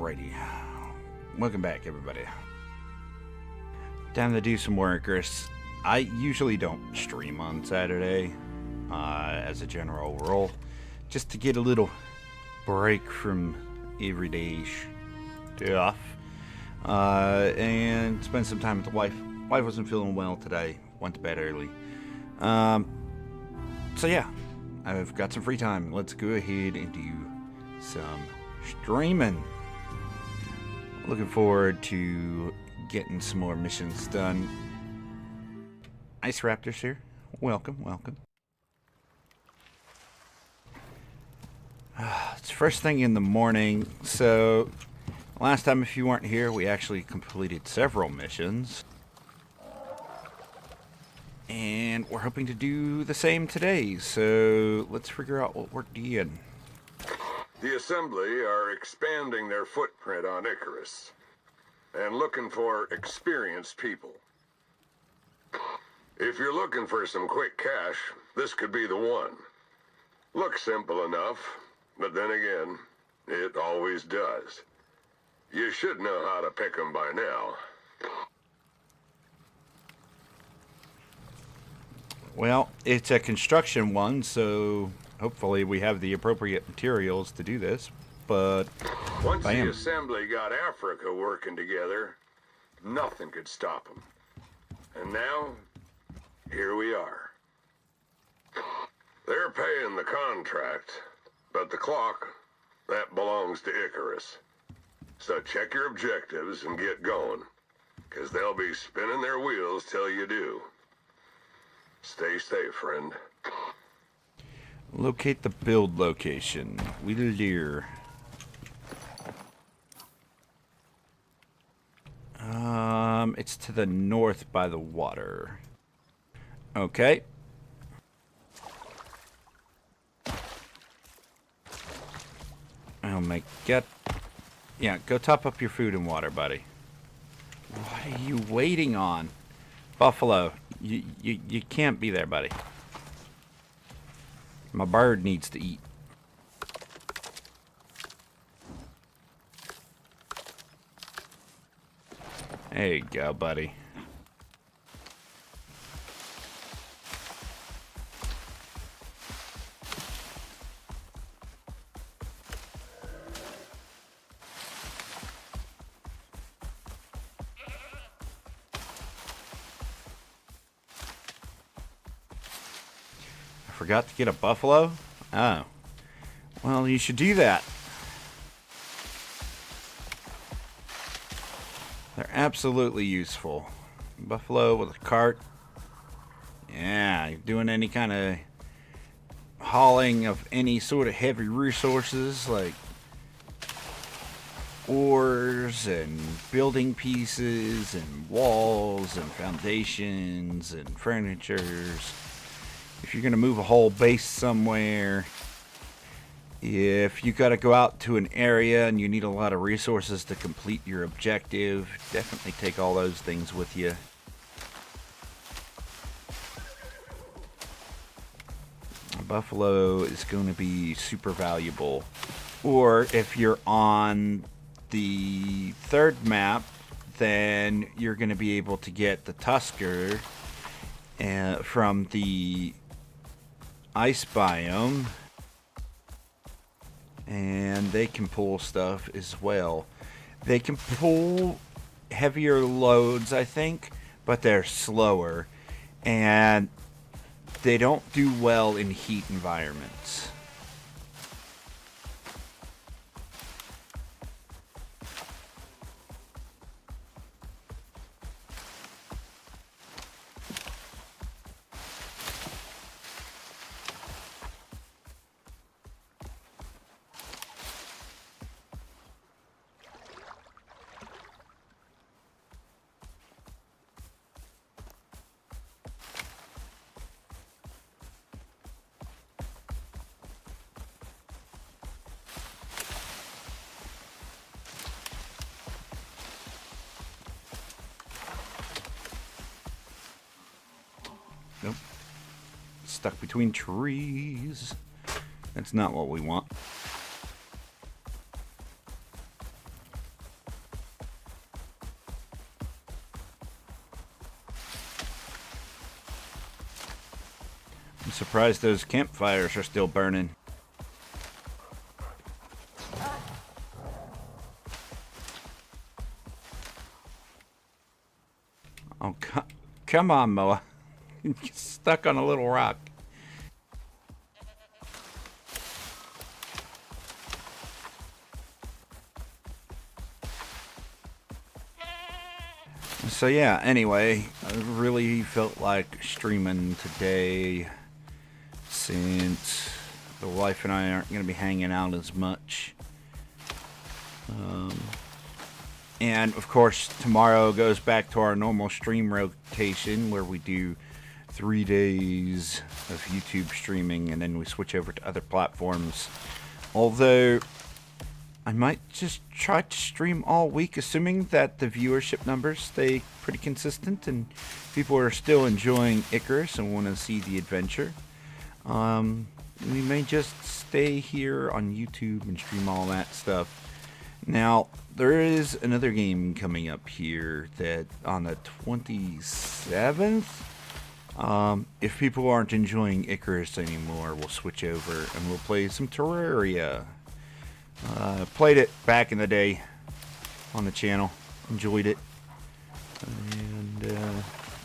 Alrighty, welcome back everybody. Time to do some Workers. I usually don't stream on Saturday, as a general rule, just to get a little break from everyday stuff, and spend some time with the wife. Wife wasn't feeling well today, went to bed early. So yeah, I've got some free time. Let's go ahead and do some streaming. Looking forward to getting some more missions done. Ice Raptors here. Welcome, welcome. It's first thing in the morning, so last time if you weren't here, we actually completed several missions. And we're hoping to do the same today, so let's figure out what we're doing. The Assembly are expanding their footprint on Icarus and looking for experienced people. If you're looking for some quick cash, this could be the one. Looks simple enough, but then again, it always does. You should know how to pick them by now. Well, it's a construction one, so hopefully we have the appropriate materials to do this, but once bam. The Assembly got Africa working together, nothing could stop them. And now, here we are. They're paying the contract, but the clock, that belongs to Icarus. So check your objectives and get going, because they'll be spinning their wheels till you do. Stay safe, friend. Locate the build location. Wheeldeer. It's to the north by the water. Okay. Oh my god. Yeah, go top up your food and water, buddy. What are you waiting on? Buffalo, you can't be there, buddy. My bird needs to eat. There you go, buddy. Forgot to get a buffalo? Oh. Well, you should do that. They're absolutely useful. Buffalo with a cart. Yeah, doing any kind of hauling of any sort of heavy resources like ores and building pieces and walls and foundations and furnitures. If you're going to move a whole base somewhere, if you got to go out to an area and you need a lot of resources to complete your objective, definitely take all those things with you. A buffalo is going to be super valuable. Or if you're on the third map, then you're going to be able to get the Tusker from the ice biome, and they can pull stuff as well. They can pull heavier loads, I think, but they're slower, and they don't do well in heat environments. Nope. Stuck between trees. That's not what we want. I'm surprised those campfires are still burning. Oh, come on, Moa. You're stuck on a little rock. So yeah, anyway, I really felt like streaming today since the wife and I aren't going to be hanging out as much. And of course, tomorrow goes back to our normal stream rotation where we do 3 days of YouTube streaming and then we switch over to other platforms. Although I might just try to stream all week, assuming that the viewership numbers stay pretty consistent and people are still enjoying Icarus and want to see the adventure. We may just stay here on YouTube and stream all that stuff. Now, there is another game coming up here that on the 27th, if people aren't enjoying Icarus anymore, we'll switch over and we'll play some Terraria. Played it back in the day on the channel, enjoyed it, and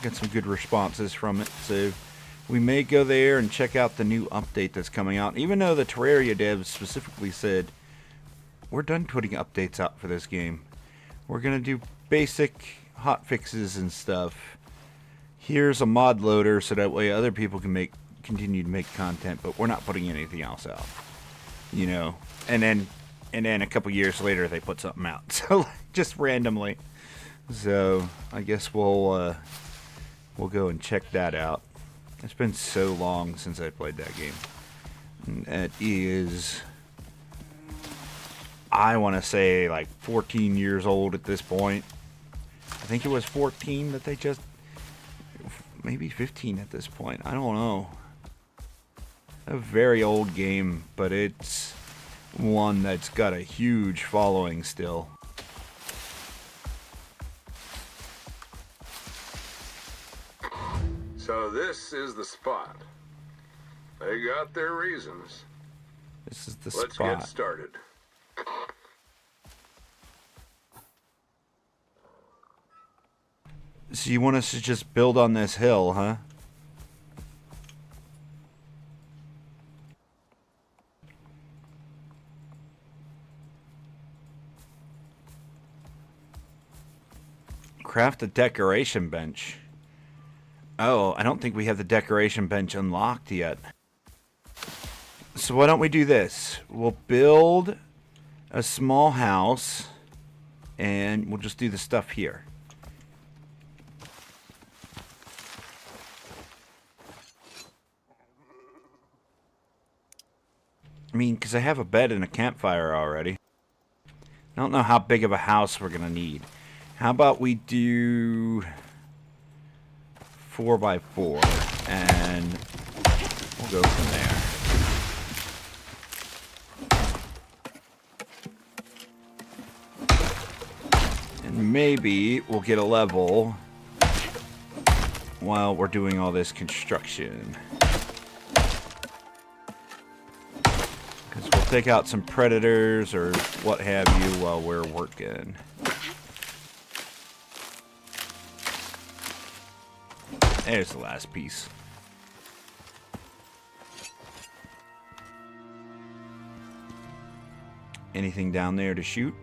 got some good responses from it, so we may go there and check out the new update that's coming out, even though the Terraria devs specifically said, we're done putting updates out for this game. We're going to do basic hot fixes and stuff. Here's a mod loader so that way other people can continue to make content, but we're not putting anything else out. You know, and then a couple years later they put something out. So just randomly. So I guess we'll go and check that out. It's been so long since I played that game. And it is, I want to say, like 14 years old at this point. I think it was 14 that they just, maybe 15 at this point. I don't know. A very old game, but it's one that's got a huge following still. So this is the spot. They got their reasons. This is the Let's spot. get started. So you want us to just build on this hill, huh? Craft a decoration bench. Oh, I don't think we have the decoration bench unlocked yet. So why don't we do this? We'll build a small house and we'll just do the stuff here. I mean, because I have a bed and a campfire already. I don't know how big of a house we're going to need. How about we do 4x4 and we'll go from there. And maybe we'll get a level while we're doing all this construction. Because we'll take out some predators or what have you while we're working. There's the last piece. Anything down there to shoot?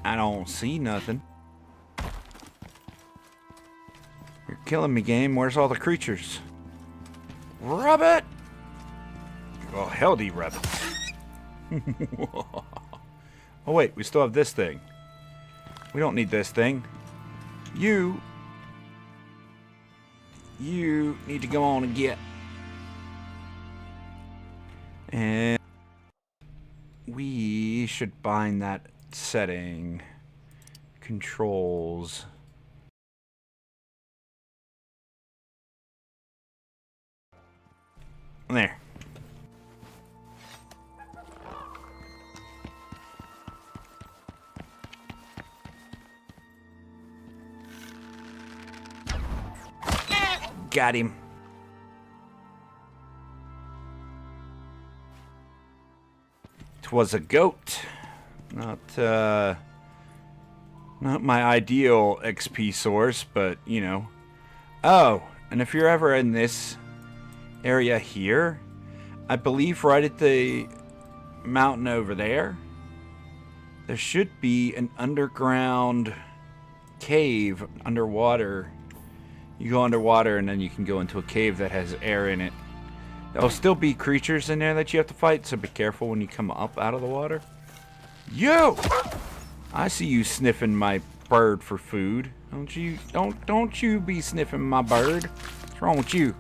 I don't see nothing. You're killing me, game. Where's all the creatures? Rabbit! Oh, hell do you rabbit. Oh, wait. We still have this thing. We don't need this thing. You need to go on and get. And we should bind that setting. Controls. There. Got him. That was a goat. Not my ideal XP source, but, you know. Oh, and if you're ever in this area here, I believe right at the mountain over there, there should be an underground cave underwater. You go underwater and then you can go into a cave that has air in it. There'll still be creatures in there that you have to fight, so be careful when you come up out of the water. You! I see you sniffing my bird for food. Don't you be sniffing my bird. What's wrong with you?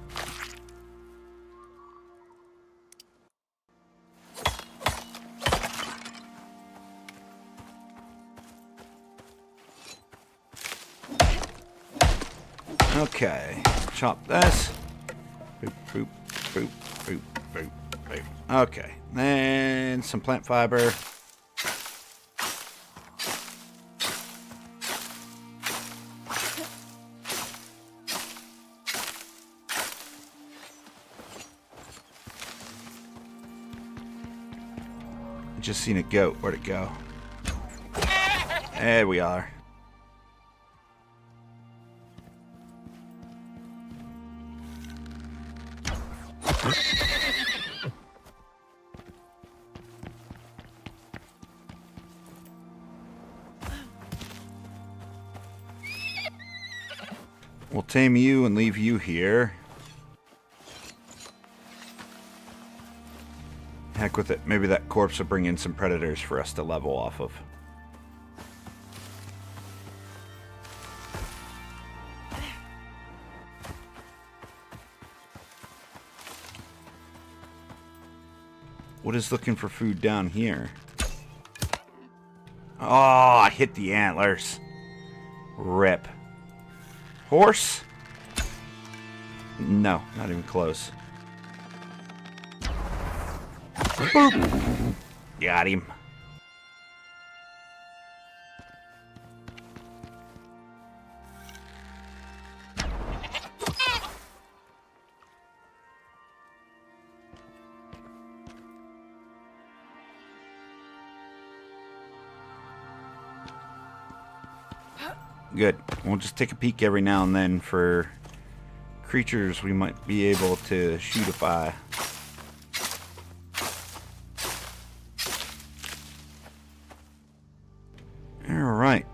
Okay, chop this. Boop, boop, boop, boop, boop, boop. Okay, then some plant fiber. I just seen a goat. Where'd it go? There we are. We'll tame you and leave you here. Heck with it. Maybe that corpse will bring in some predators for us to level off of. What is looking for food down here? Oh, I hit the antlers. Rip. Horse? No, not even close. Boop. Got him. Good. We'll just take a peek every now and then for creatures we might be able to shootify. Alright.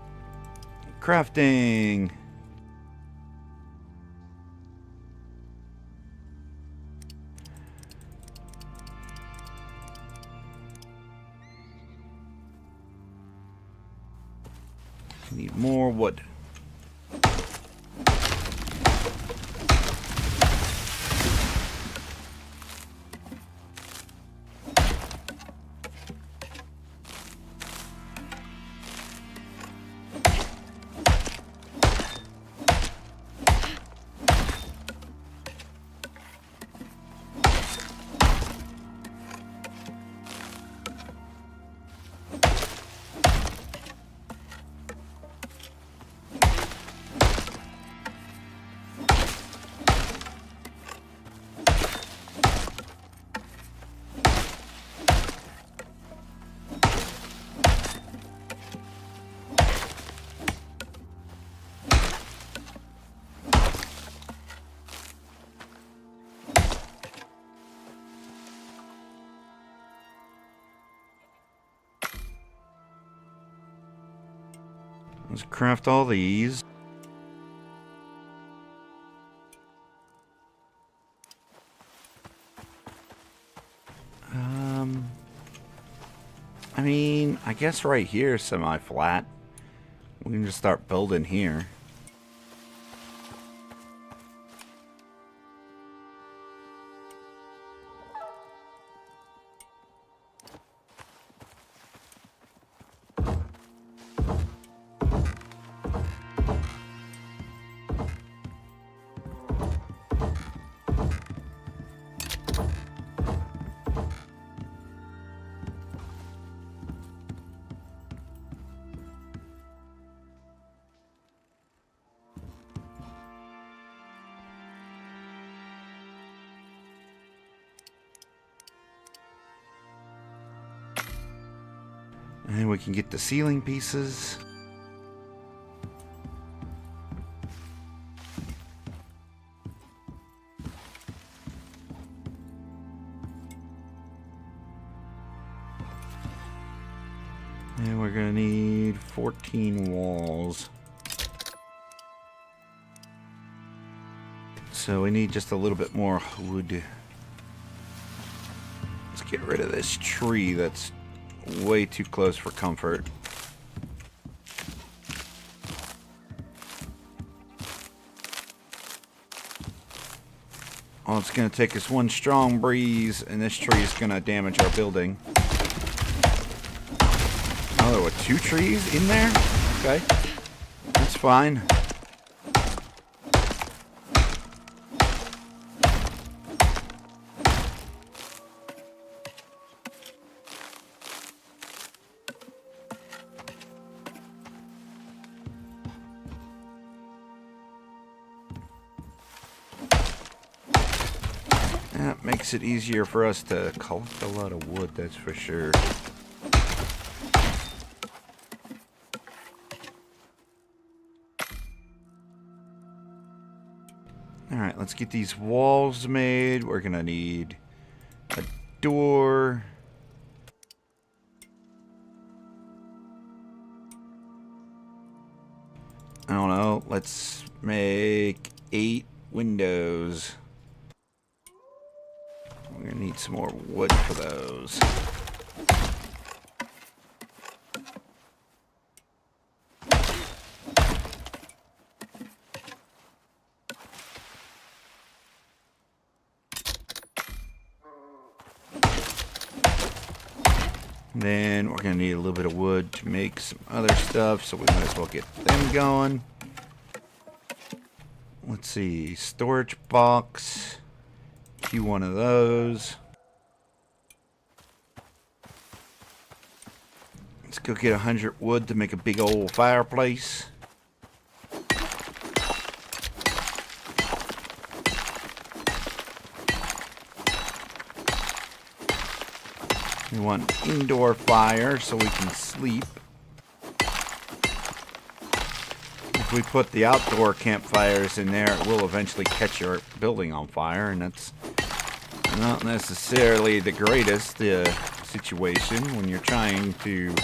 Crafting. Need more wood. Let's craft all these. I mean, I guess right here, semi-flat. We can just start building here. And then we can get the ceiling pieces. And we're gonna need 14 walls. So we need just a little bit more wood. Let's get rid of this tree that's way too close for comfort. Oh, it's gonna take us one strong breeze, and this tree is gonna damage our building. Oh, there were 2 trees in there? Okay. That's fine. That makes it easier for us to collect a lot of wood, that's for sure. Alright, let's get these walls made. We're gonna need a door. I don't know, let's make 8 windows. We're gonna need some more wood for those. Then we're gonna need a little bit of wood to make some other stuff, so we might as well get them going. Let's see, storage box. Cue one of those. Let's go get 100 wood to make a big old fireplace. We want indoor fire so we can sleep. If we put the outdoor campfires in there, it will eventually catch your building on fire, and that's not necessarily the greatest situation when you're trying to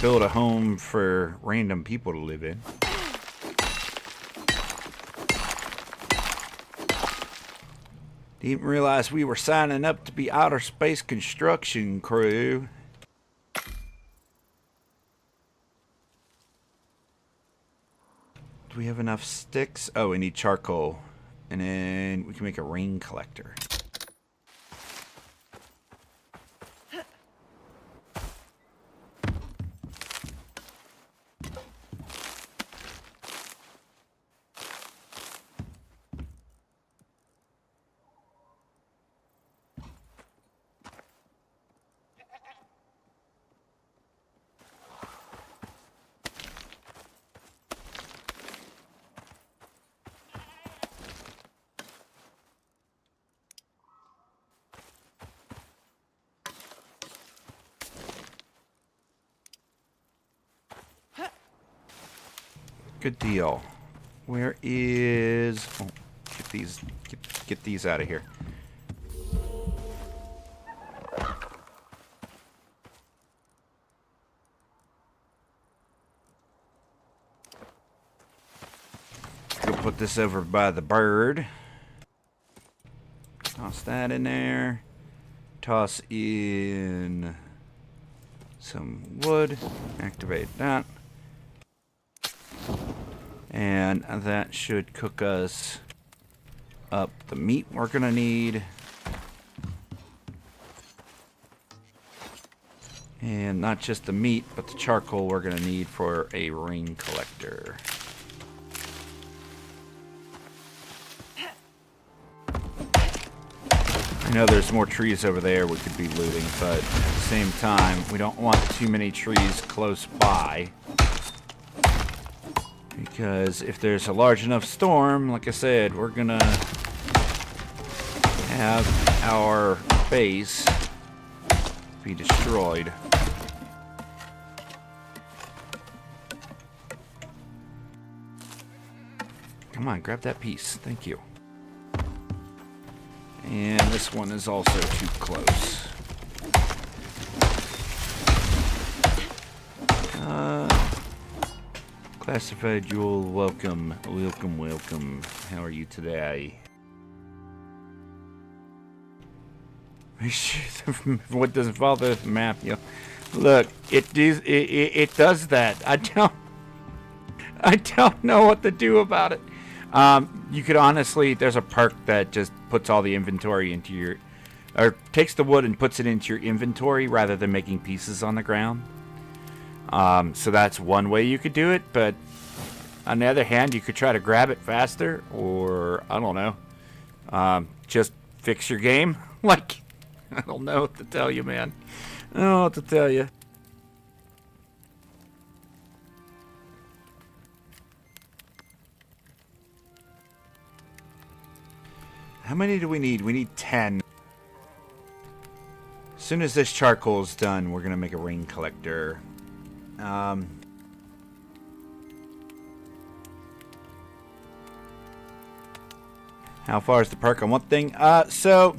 build a home for random people to live in. Didn't realize we were signing up to be outer space construction crew. Do we have enough sticks? Oh, we need charcoal. And then we can make a rain collector. Good deal. Where is... Oh, get these out of here. Go put this over by the bird. Toss that in there. Toss in some wood. Activate that. And that should cook us up the meat we're gonna need. And not just the meat, but the charcoal we're gonna need for a rain collector. I know there's more trees over there we could be looting, but at the same time, we don't want too many trees close by. Because if there's a large enough storm, like I said, we're gonna have our base be destroyed. Come on, grab that piece. Thank you. And this one is also too close. Classified Jewel, welcome. Welcome, welcome. How are you today? What doesn't follow the map? You know, look, it does that. I don't know what to do about it. You could honestly, there's a perk that just puts all the inventory into your, or takes the wood and puts it into your inventory rather than making pieces on the ground. So that's one way you could do it, but on the other hand, you could try to grab it faster, or I don't know, just fix your game. Like, I don't know what to tell you, man. I don't know what to tell you. How many do we need? We need 10. As soon as this charcoal is done, we're going to make a rain collector. How far is the perk on one thing? So,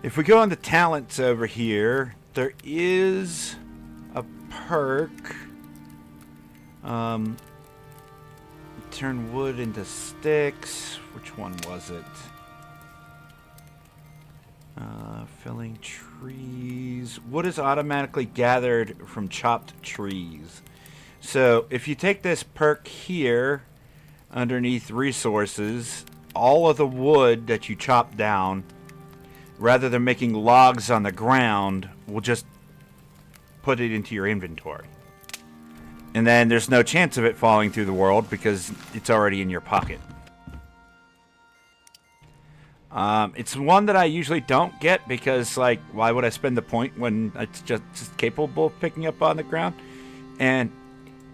if we go on the talents over here, there is a perk. Turn wood into sticks. Which one was it? Filling trees. Wood is automatically gathered from chopped trees. So if you take this perk here underneath resources, all of the wood that you chop down, rather than making logs on the ground, will just put it into your inventory. And then there's no chance of it falling through the world because it's already in your pocket. It's one that I usually don't get because, like, why would I spend the point when it's just capable of picking up on the ground? And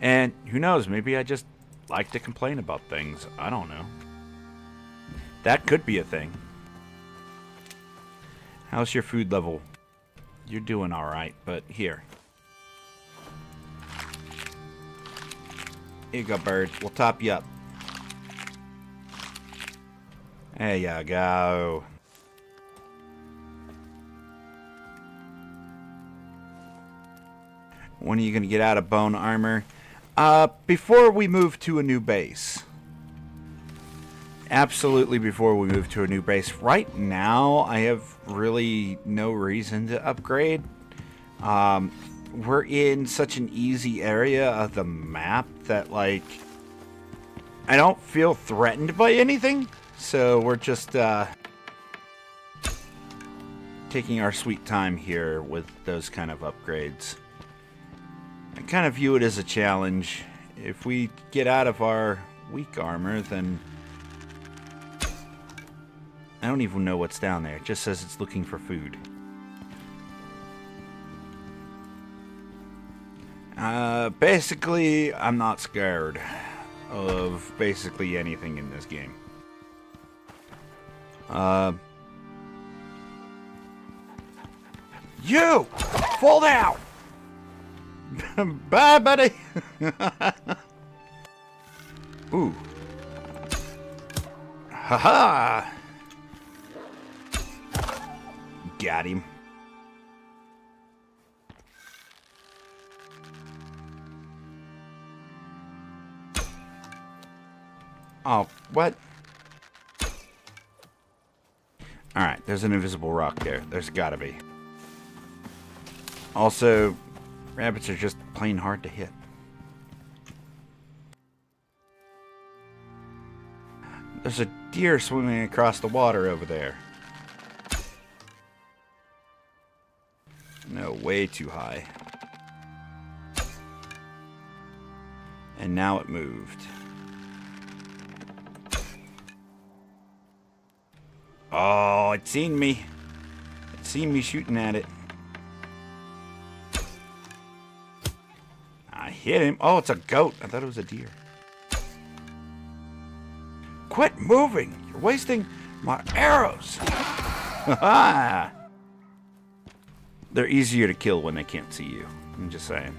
who knows, maybe I just like to complain about things. I don't know. That could be a thing. How's your food level? You're doing alright, but here. Here you go, bird. We'll top you up. There you go. When are you going to get out of bone armor? Before we move to a new base. Absolutely before we move to a new base. Right now, I have really no reason to upgrade. We're in such an easy area of the map that, like, I don't feel threatened by anything. So we're just taking our sweet time here with those kind of upgrades. I kind of view it as a challenge. If we get out of our weak armor, then I don't even know what's down there. It just says it's looking for food. Basically, I'm not scared of basically anything in this game. You! Fall down! Bye, buddy! Ooh. Haha! Got him. Oh, what? Alright, there's an invisible rock there. There's gotta be. Also, rabbits are just plain hard to hit. There's a deer swimming across the water over there. No, way too high. And now it moved. Oh, it seen me. It seen me shooting at it. I hit him. Oh, it's a goat. I thought it was a deer. Quit moving. You're wasting my arrows. They're easier to kill when they can't see you. I'm just saying.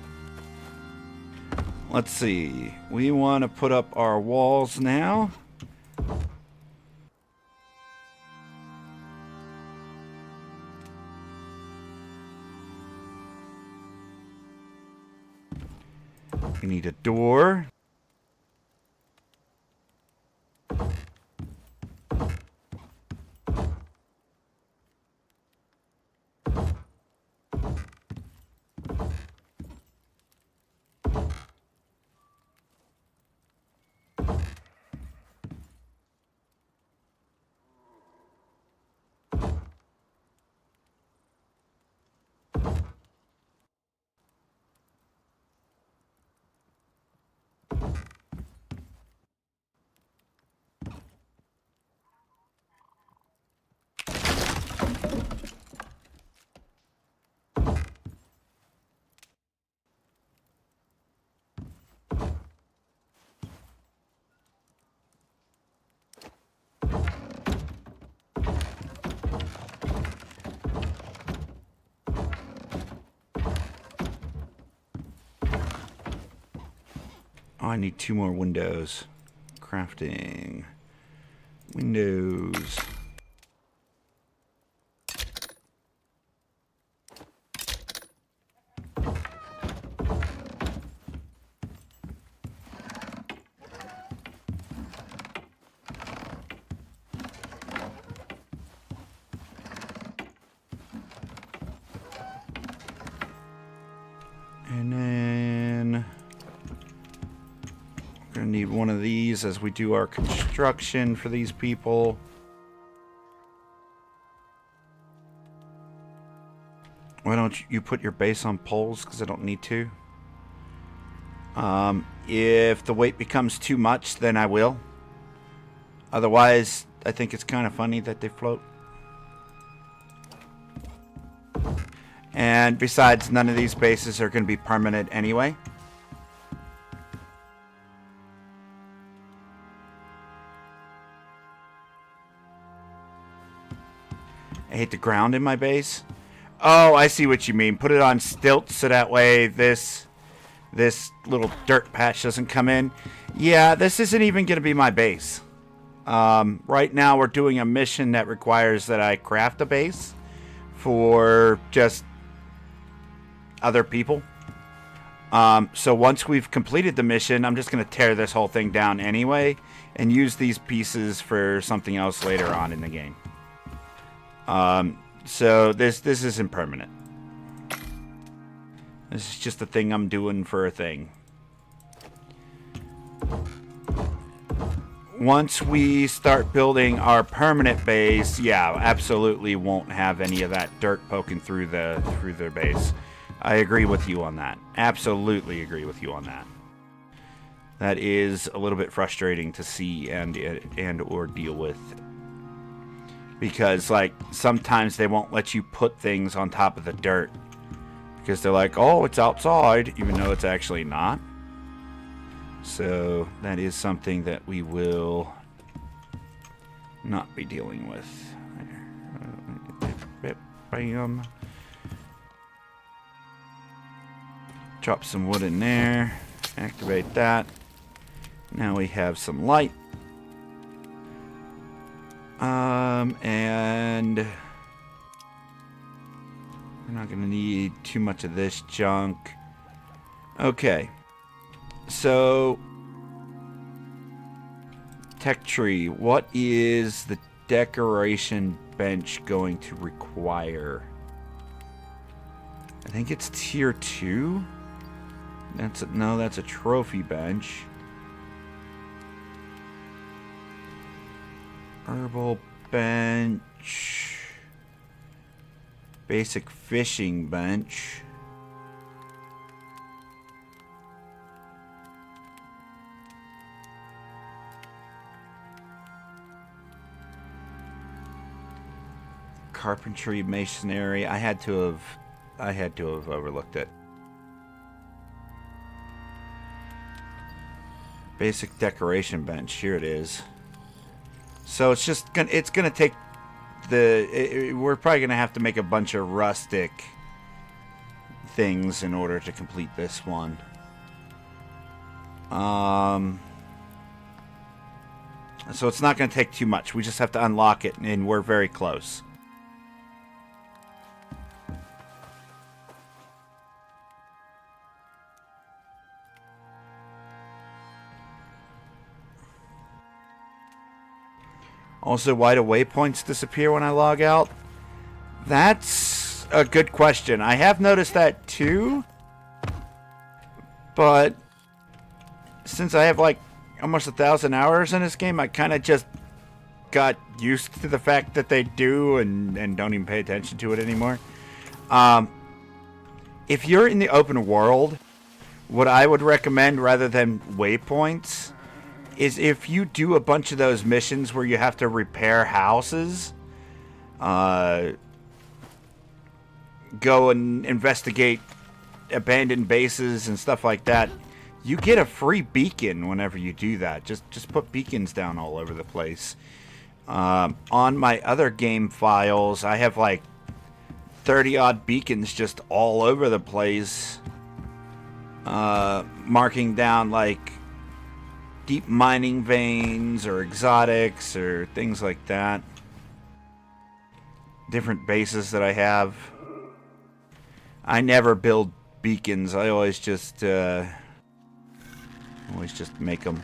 Let's see. We want to put up our walls now. We need a door. Oh, I need 2 more windows. Crafting. Windows. And then we're gonna need one of these as we do our construction for these people. Why don't you put your base on poles? Because I don't need to. If the weight becomes too much, then I will. Otherwise, I think it's kind of funny that they float. And besides, none of these bases are going to be permanent anyway. I hate the ground in my base. Oh, I see what you mean. Put it on stilts so that way this little dirt patch doesn't come in. Yeah, this isn't even going to be my base. Right now we're doing a mission that requires that I craft a base for just other people. So once we've completed the mission, I'm just going to tear this whole thing down anyway and use these pieces for something else later on in the game. So this isn't permanent. This is just a thing I'm doing for a thing. Once we start building our permanent base, yeah, absolutely won't have any of that dirt poking through the base. I agree with you on that. Absolutely agree with you on that. That is a little bit frustrating to see and or deal with. Because, like, sometimes they won't let you put things on top of the dirt. Because they're like, oh, it's outside, even though it's actually not. So, that is something that we will not be dealing with. Bam. Drop some wood in there. Activate that. Now we have some light. And we're not going to need too much of this junk. Okay. So, tech tree, what is the decoration bench going to require? I think it's tier 2. No, that's a trophy bench. Herbal bench. Basic fishing bench. Carpentry, masonry. I had to have overlooked it. Basic decoration bench. Here it is. So it's gonna take we're probably gonna have to make a bunch of rustic things in order to complete this one. So it's not going to take too much. We just have to unlock it, and we're very close. Also, why do waypoints disappear when I log out? That's a good question. I have noticed that too. But since I have like almost 1,000 hours in this game, I kind of just got used to the fact that they do and don't even pay attention to it anymore. If you're in the open world, what I would recommend rather than waypoints is if you do a bunch of those missions where you have to repair houses, go and investigate abandoned bases and stuff like that, you get a free beacon whenever you do that. Just put beacons down all over the place. On my other game files, I have like 30-odd beacons just all over the place, marking down like deep mining veins or exotics or things like that. Different bases that I have. I never build beacons. I always just make them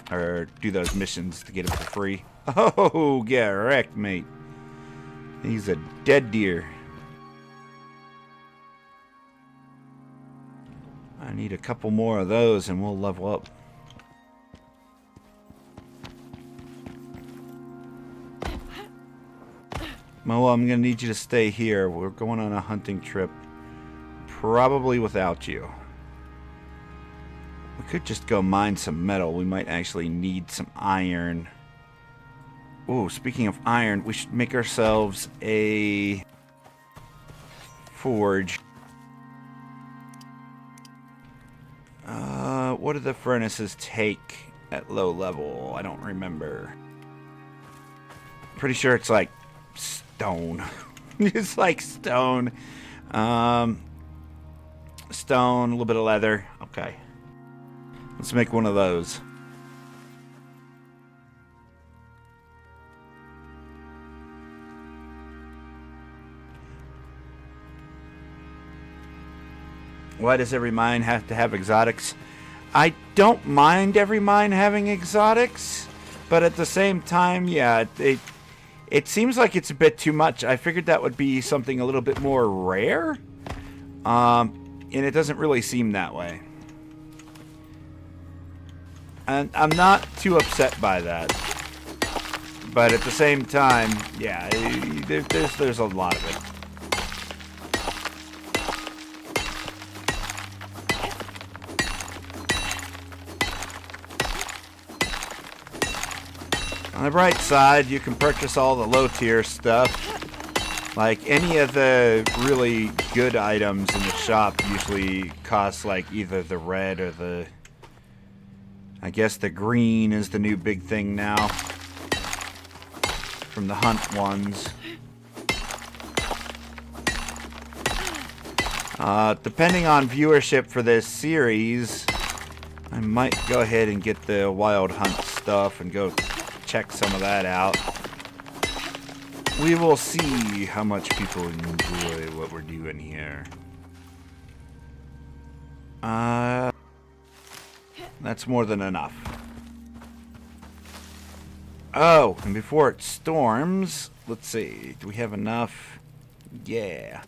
or do those missions to get them for free. Oh, get wrecked, mate. He's a dead deer. I need a couple more of those and we'll level up. Moa, I'm going to need you to stay here. We're going on a hunting trip. Probably without you. We could just go mine some metal. We might actually need some iron. Ooh, speaking of iron, we should make ourselves a forge. What do the furnaces take at low level? I don't remember. Pretty sure it's like stone. It's like stone. Stone, a little bit of leather. Okay. Let's make one of those. Why does every mine have to have exotics? I don't mind every mine having exotics, but at the same time, yeah, it seems like it's a bit too much. I figured that would be something a little bit more rare, and it doesn't really seem that way. And I'm not too upset by that, but at the same time, yeah, there's a lot of it. On the bright side, you can purchase all the low-tier stuff. Like, any of the really good items in the shop usually cost, like, either the red or the... I guess the green is the new big thing now. From the hunt ones. Depending on viewership for this series, I might go ahead and get the wild hunt stuff and go check some of that out. We will see how much people enjoy what we're doing here. That's more than enough. Oh, and before it storms, let's see. Do we have enough? Yeah.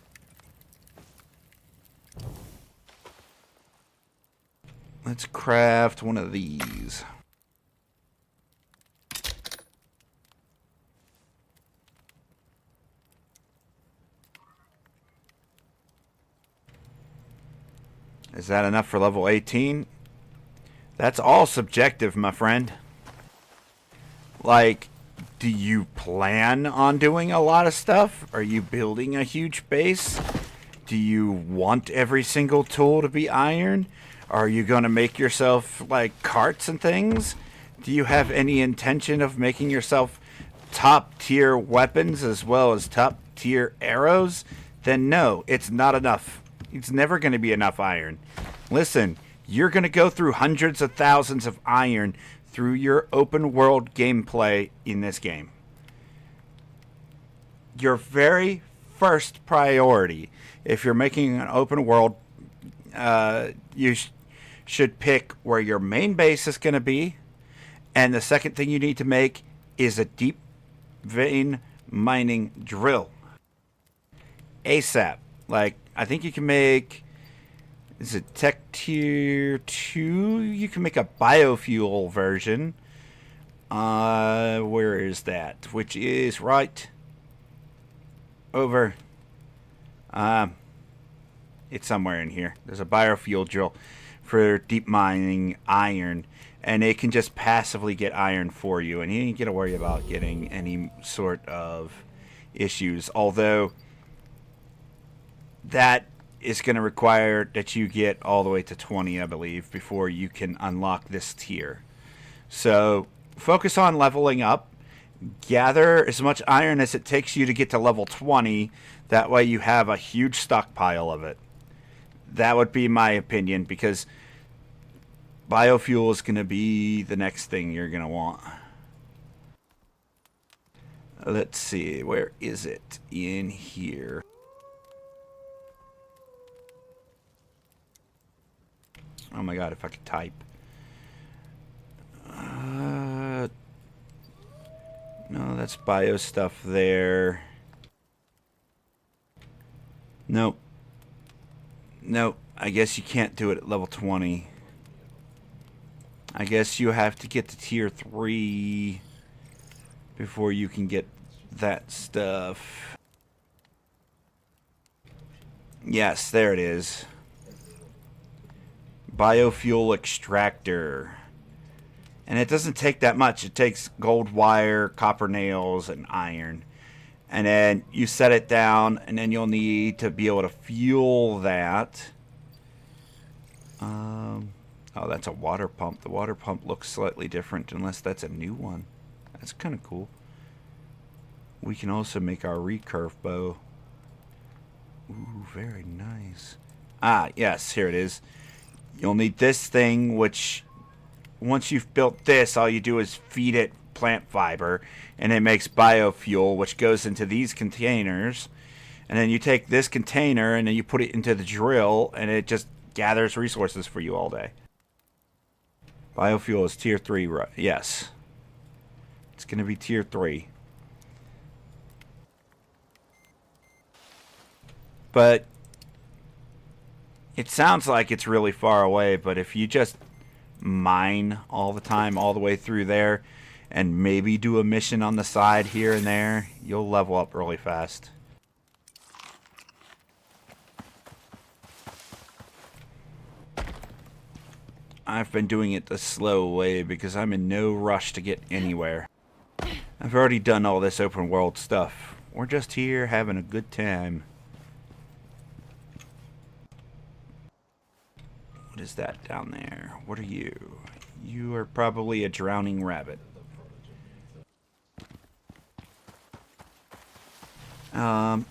Let's craft one of these. Is that enough for level 18? That's all subjective, my friend. Like, do you plan on doing a lot of stuff? Are you building a huge base? Do you want every single tool to be iron? Are you going to make yourself, like, carts and things? Do you have any intention of making yourself top-tier weapons as well as top-tier arrows? Then no, it's not enough. It's never going to be enough iron. Listen, you're going to go through hundreds of thousands of iron through your open world gameplay in this game. Your very first priority, if you're making an open world, you should pick where your main base is going to be. And the second thing you need to make is a deep vein mining drill. ASAP. Like, I think you can make... Is it Tech Tier 2? You can make a biofuel version. Where is that? Which is right over... it's somewhere in here. There's a biofuel drill for deep mining iron. And it can just passively get iron for you. And you ain't got to worry about getting any sort of issues. Although, that is going to require that you get all the way to 20, I believe, before you can unlock this tier. So, focus on leveling up. Gather as much iron as it takes you to get to level 20. That way you have a huge stockpile of it. That would be my opinion, because biofuel is going to be the next thing you're going to want. Let's see, where is it? In here. Oh my god, if I could type. No, that's bio stuff there. Nope. Nope, I guess you can't do it at level 20. I guess you have to get to tier 3 before you can get that stuff. Yes, there it is. Biofuel extractor. And it doesn't take that much. It takes gold wire, copper nails, and iron. And then you set it down, and then you'll need to be able to fuel that. Oh, that's a water pump. The water pump looks slightly different, unless that's a new one. That's kind of cool. We can also make our recurve bow. Ooh, very nice. Ah, yes, here it is. You'll need this thing, which once you've built this, all you do is feed it plant fiber, and it makes biofuel, which goes into these containers. And then you take this container, and then you put it into the drill, and it just gathers resources for you all day. Biofuel is tier 3, right? Yes. It's going to be tier 3. But it sounds like it's really far away, but if you just mine all the time, all the way through there, and maybe do a mission on the side here and there, you'll level up really fast. I've been doing it the slow way because I'm in no rush to get anywhere. I've already done all this open world stuff. We're just here having a good time. What is that down there? What are you? You are probably a drowning rabbit. I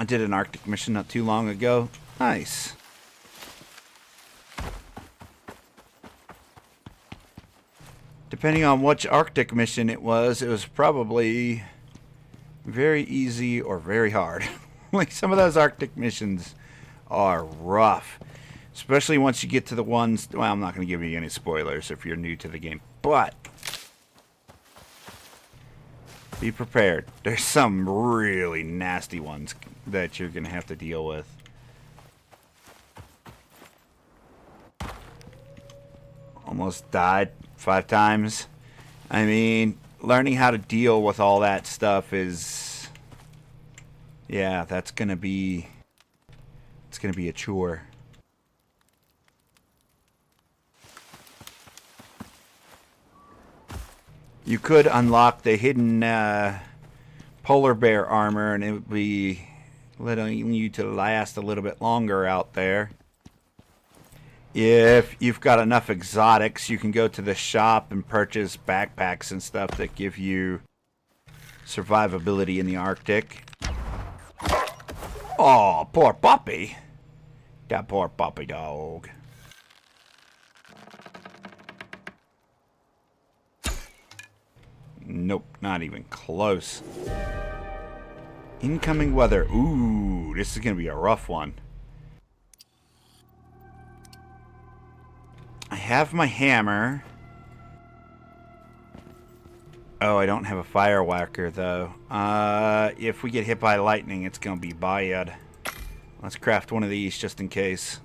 did an Arctic mission not too long ago. Nice. Depending on which Arctic mission it was probably very easy or very hard. Like, some of those Arctic missions are rough. Especially once you get to the ones... Well, I'm not going to give you any spoilers if you're new to the game. But be prepared. There's some really nasty ones that you're going to have to deal with. Almost died 5 times. I mean, learning how to deal with all that stuff is... Yeah, that's going to be... It's going to be a chore. You could unlock the hidden polar bear armor, and it would be letting you to last a little bit longer out there. If you've got enough exotics, you can go to the shop and purchase backpacks and stuff that give you survivability in the Arctic. Oh, poor puppy. That poor puppy dog. Nope, not even close. Incoming weather. Ooh, this is going to be a rough one. I have my hammer. Oh, I don't have a fire whacker, though. If we get hit by lightning, it's going to be bad. Let's craft one of these just in case.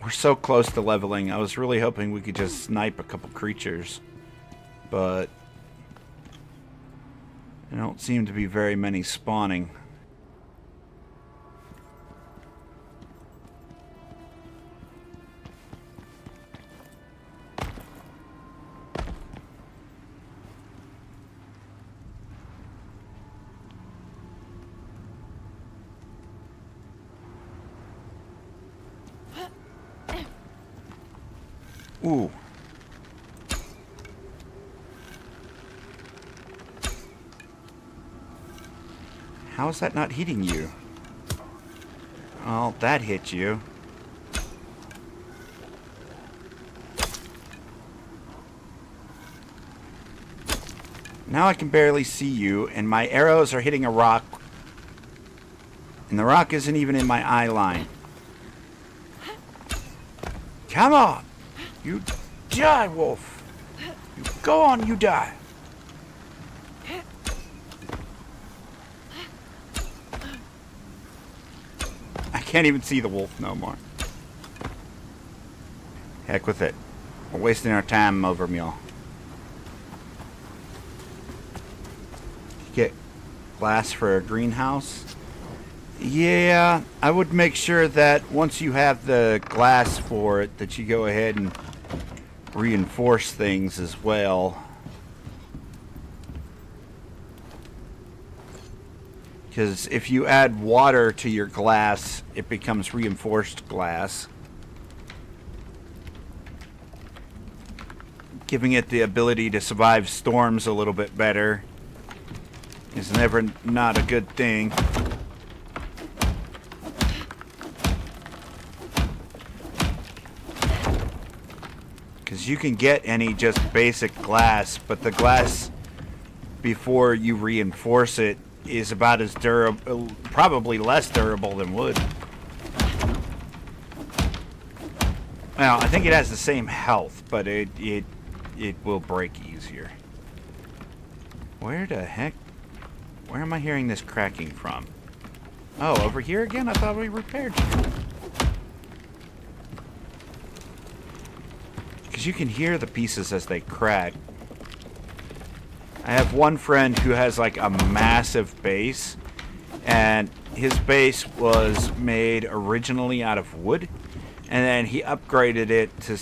We're so close to leveling. I was really hoping we could just snipe a couple creatures. But there don't seem to be very many spawning. Ooh. How is that not hitting you? Oh, that hit you. Now I can barely see you, and my arrows are hitting a rock. And the rock isn't even in my eye line. Come on! You die, wolf! You go on, you die! I can't even see the wolf no more. Heck with it. We're wasting our time over meal. Get glass for a greenhouse. Yeah, I would make sure that once you have the glass for it, that you go ahead and reinforce things as well. Because if you add water to your glass, it becomes reinforced glass, giving it the ability to survive storms a little bit better is never not a good thing. Because you can get any just basic glass, but the glass before you reinforce it is about as durable, probably less durable than wood. Well, I think it has the same health, but it will break easier. Where the heck? Where am I hearing this cracking from? Oh, over here again? I thought we repaired you. Because you can hear the pieces as they crack. I have one friend who has like a massive base, and his base was made originally out of wood, and then he upgraded it to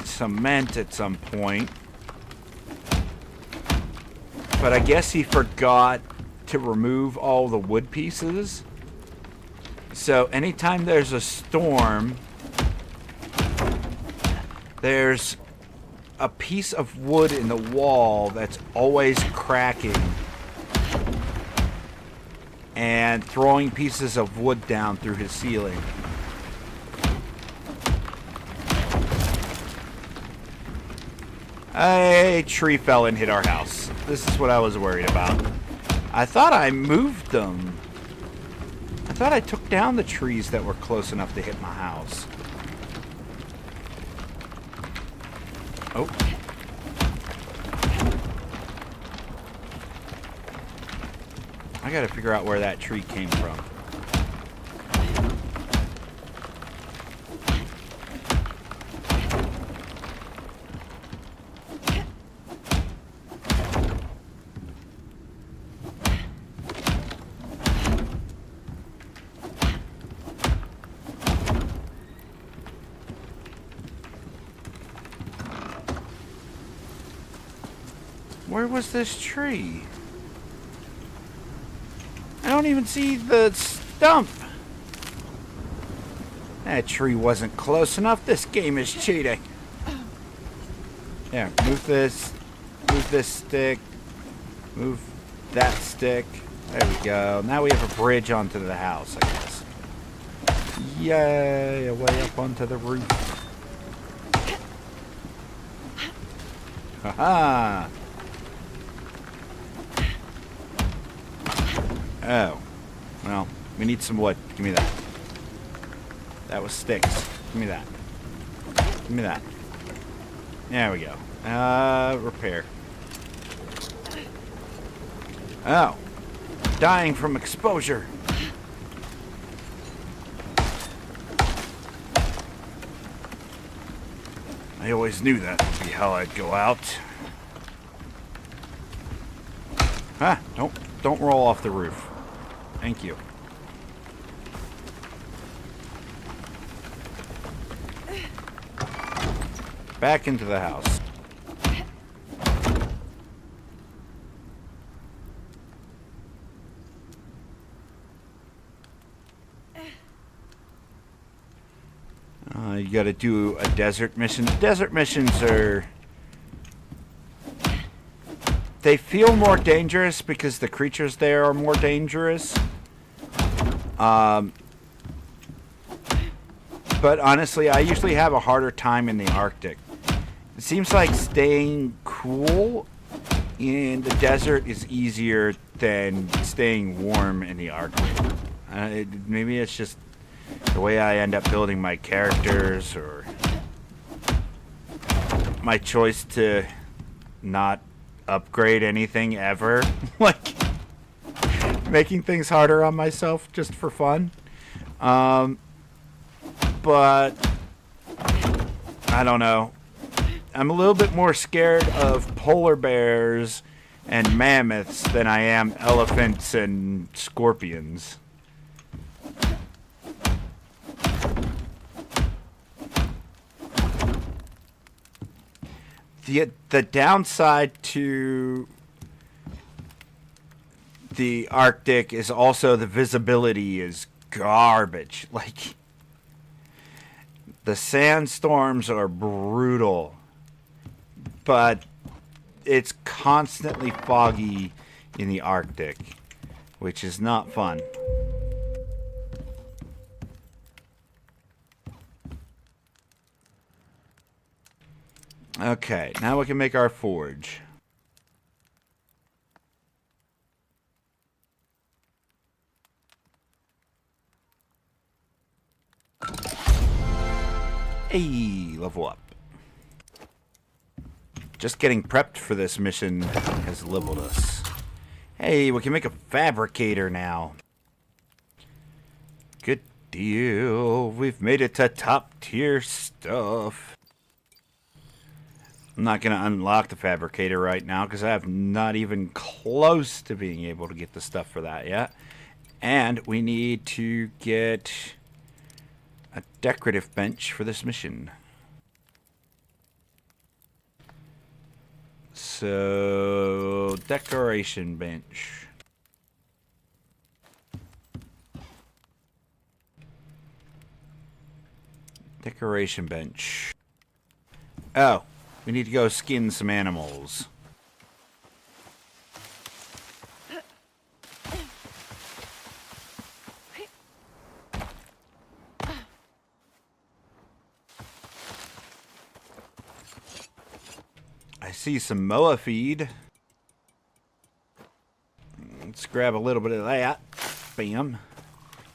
cement at some point. But I guess he forgot to remove all the wood pieces. So anytime there's a storm, there's a piece of wood in the wall that's always cracking and throwing pieces of wood down through his ceiling. A tree fell and hit our house. This is what I was worried about. I thought I moved them. I thought I took down the trees that were close enough to hit my house. Oh. I gotta figure out where that tree came from. Where was this tree? I don't even see the stump. That tree wasn't close enough. This game is cheating. Yeah, move this stick. Move that stick. There we go. Now we have a bridge onto the house, I guess. Yay, way up onto the roof. Haha. Oh. Well, we need some wood. Give me that. That was sticks. Give me that. Give me that. There we go. Repair. Oh. Dying from exposure. I always knew that would be how I'd go out. Ah, don't roll off the roof. Thank you. Back into the house. You gotta do a desert mission. Desert missions are... They feel more dangerous because the creatures there are more dangerous. But honestly, I usually have a harder time in the Arctic. It seems like staying cool in the desert is easier than staying warm in the Arctic. Maybe it's just the way I end up building my characters, or my choice to not upgrade anything ever. Like, making things harder on myself just for fun. But I don't know. I'm a little bit more scared of polar bears and mammoths than I am elephants and scorpions. The downside to the Arctic is also the visibility is garbage. Like, the sandstorms are brutal, but it's constantly foggy in the Arctic, which is not fun. Okay, now we can make our forge. Hey, level up. Just getting prepped for this mission has leveled us. Hey, we can make a fabricator now. Good deal. We've made it to top tier stuff. I'm not going to unlock the fabricator right now because I have not even close to being able to get the stuff for that yet. And we need to get a decorative bench for this mission. So, decoration bench. Decoration bench. Oh. We need to go skin some animals. I see some moa feed. Let's grab a little bit of that. Bam.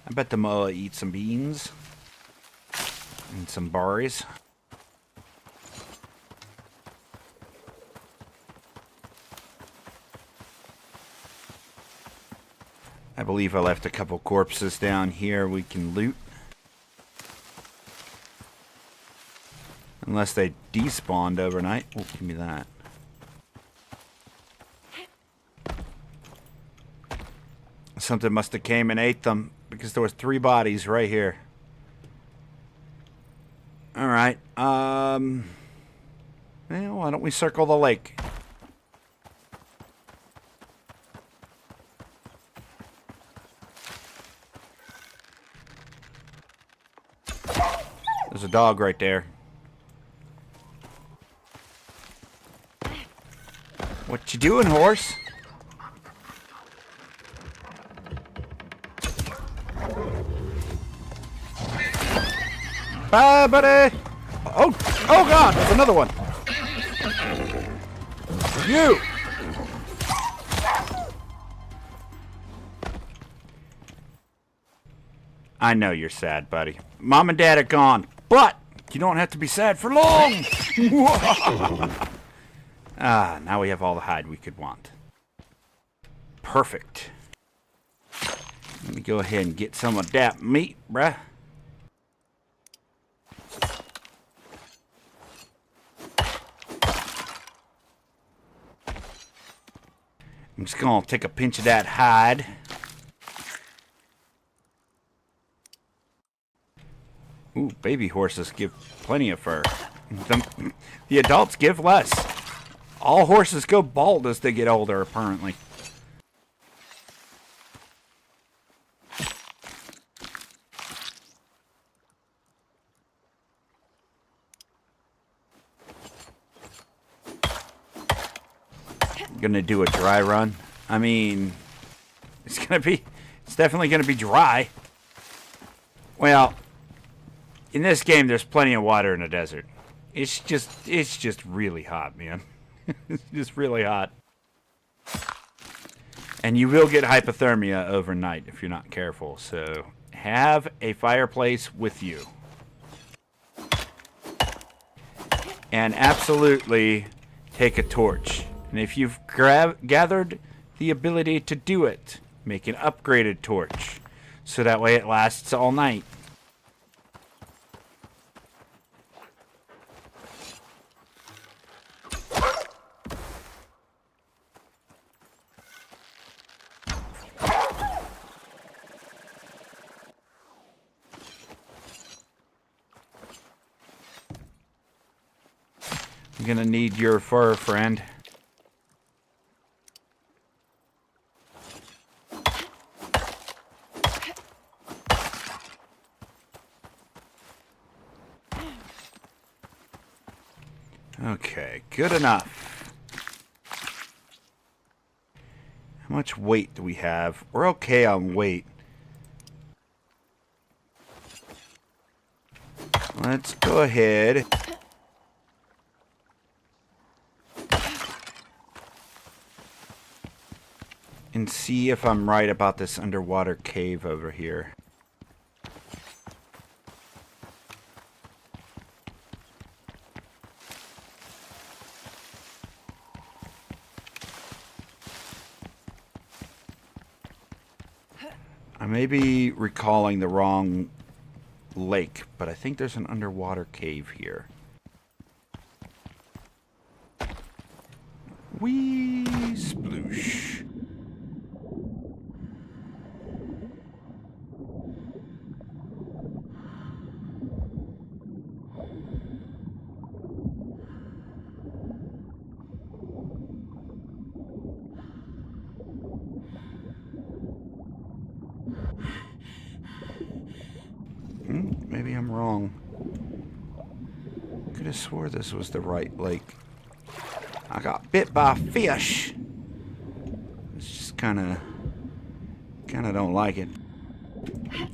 I bet the moa eat some beans. And some berries. I believe I left a couple corpses down here we can loot. Unless they despawned overnight. Oh, give me that. Something must have came and ate them because there was 3 bodies right here. Alright, well, why don't we circle the lake? There's a dog right there. What you doing, horse? Bye, buddy! Oh God, there's another one! You! I know you're sad, buddy. Mom and Dad are gone, but you don't have to be sad for long! Now we have all the hide we could want. Perfect. Let me go ahead and get some of that meat, bruh. I'm just gonna take a pinch of that hide. Ooh, baby horses give plenty of fur. The adults give less. All horses go bald as they get older, apparently. Gonna do a dry run. I mean, it's definitely gonna be dry. Well, in this game, there's plenty of water in the desert. It's just really hot, man. It's just really hot. And you will get hypothermia overnight if you're not careful. So have a fireplace with you. And absolutely take a torch. And if you've gathered the ability to do it, make an upgraded torch. So that way it lasts all night. I'm gonna need your fur, friend. Okay, good enough. How much weight do we have? We're okay on weight. Let's go ahead. And see if I'm right about this underwater cave over here. I may be recalling the wrong lake, but I think there's an underwater cave here. Wee sploosh. Maybe I'm wrong. Could have swore this was the right lake. I got bit by a fish. It's just kind of don't like it.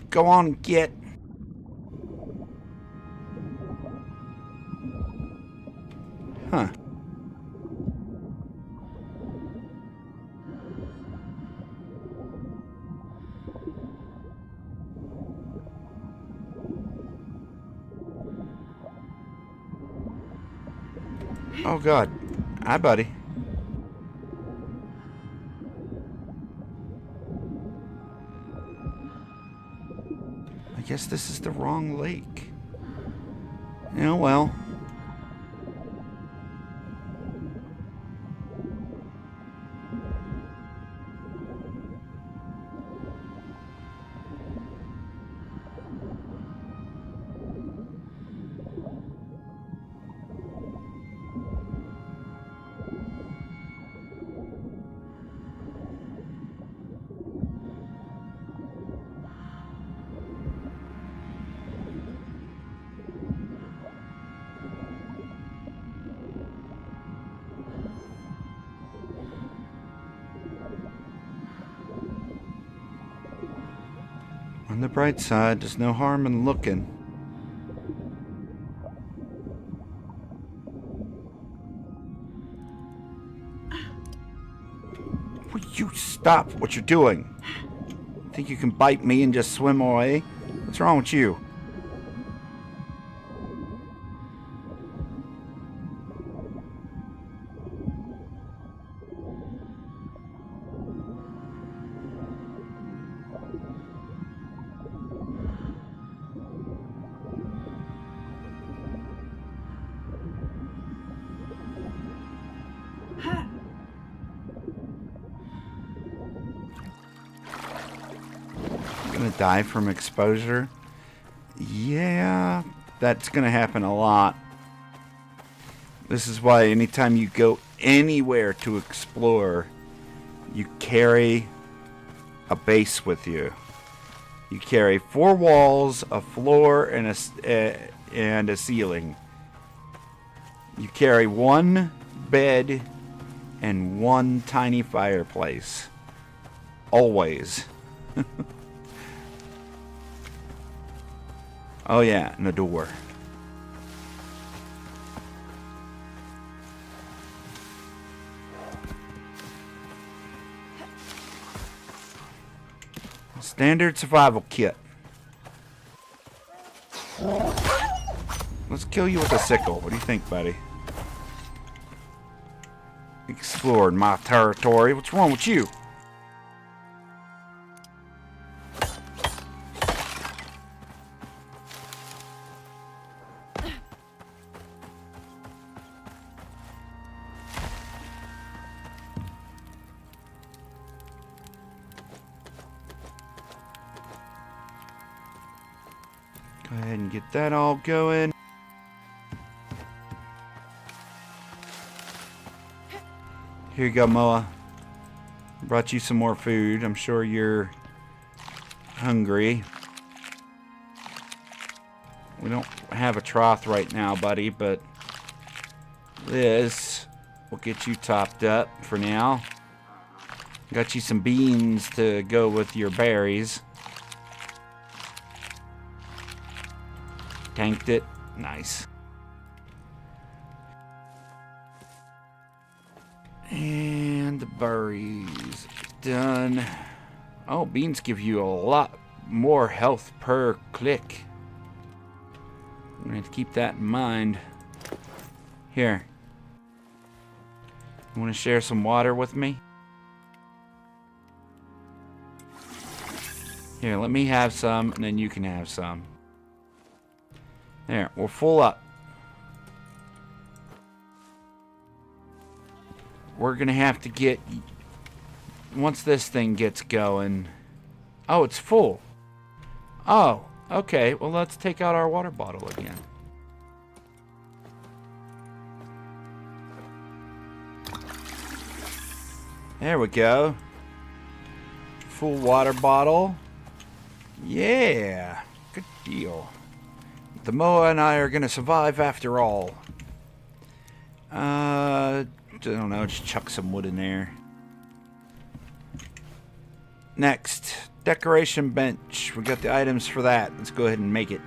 Go on, get. Huh. Oh God. Hi, buddy. I guess this is the wrong lake. Yeah, well. On the bright side, there's no harm in looking. You stop what you're doing. Think you can bite me and just swim away? What's wrong with you? Gonna die from exposure? Yeah, that's gonna happen a lot. This is why anytime you go anywhere to explore, you carry a base with you. You carry 4 walls, a floor, and a ceiling. You carry 1 bed and 1 tiny fireplace. Always. Oh yeah, and a door. Standard survival kit. Let's kill you with a sickle. What do you think, buddy? Explored my territory. What's wrong with you? Go ahead and get that all going. Here you go, Moa. Brought you some more food. I'm sure you're hungry. We don't have a trough right now, buddy, but this will get you topped up for now. Got you some beans to go with your berries. Tanked it. Nice. And the berries. Done. Oh, beans give you a lot more health per click. I'm going to have to keep that in mind. Here. You want to share some water with me? Here, let me have some, and then you can have some. There, we're full up. We're gonna have to get... Once this thing gets going... Oh, it's full. Oh, okay. Well, let's take out our water bottle again. There we go. Full water bottle. Yeah. Good deal. The Moa and I are going to survive after all. I don't know, just chuck some wood in there. Next, decoration bench. We got the items for that. Let's go ahead and make it.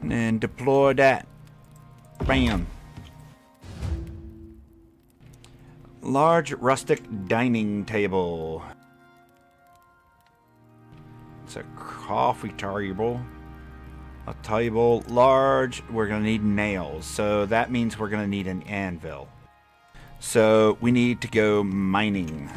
And deploy that. Bam. Large rustic dining table. It's a coffee table. A table large. We're going to need nails. So that means we're going to need an anvil. So we need to go mining.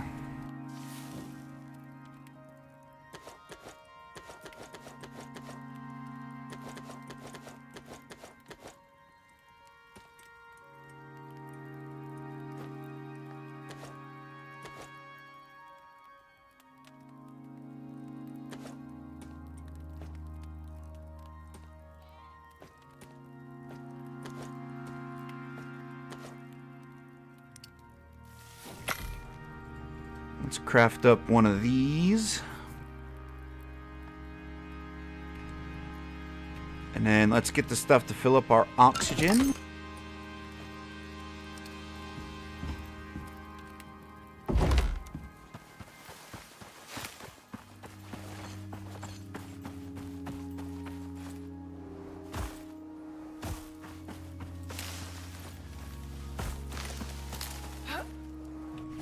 Let's craft up one of these. And then let's get the stuff to fill up our oxygen.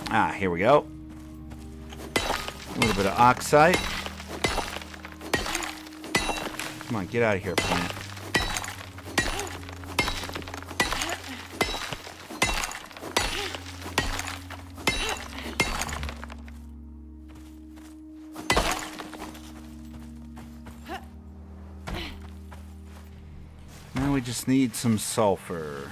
Ah, here we go. A little bit of oxide. Come on, get out of here, plant. Now we just need some sulfur.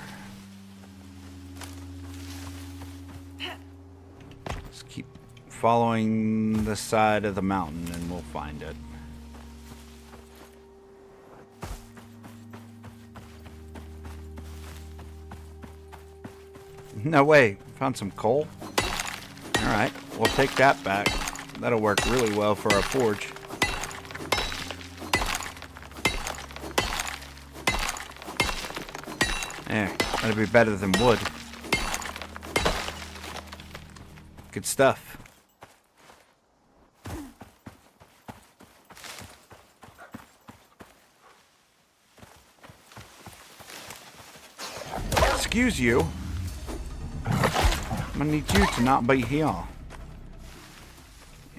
Just keep following the side of the mountain and we'll find it. No way. Found some coal? Alright, we'll take that back. That'll work really well for our forge. There, that'll be better than wood. Good stuff. Excuse you. I'm gonna need you to not be here.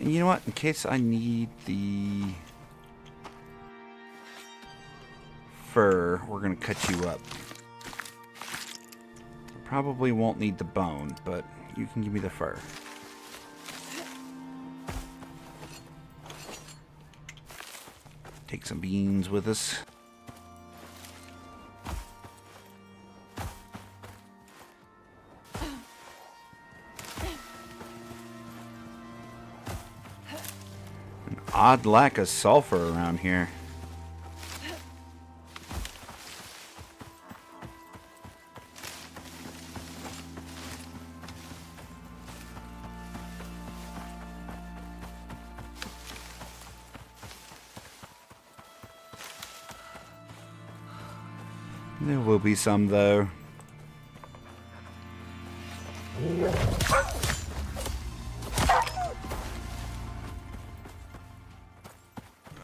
And you know what? In case I need the fur, we're gonna cut you up. Probably won't need the bone, but you can give me the fur. Take some beans with us. An odd lack of sulfur around here. There will be some, though.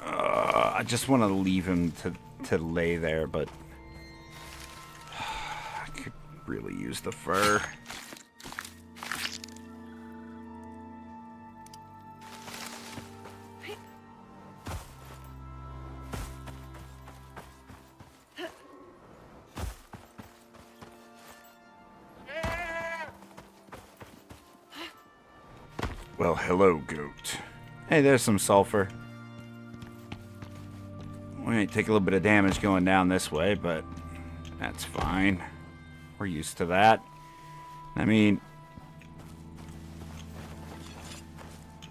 I just want to leave him to lay there, but I could really use the fur. Well, hello, goat. Hey, there's some sulfur. We might take a little bit of damage going down this way, but that's fine. We're used to that. I mean,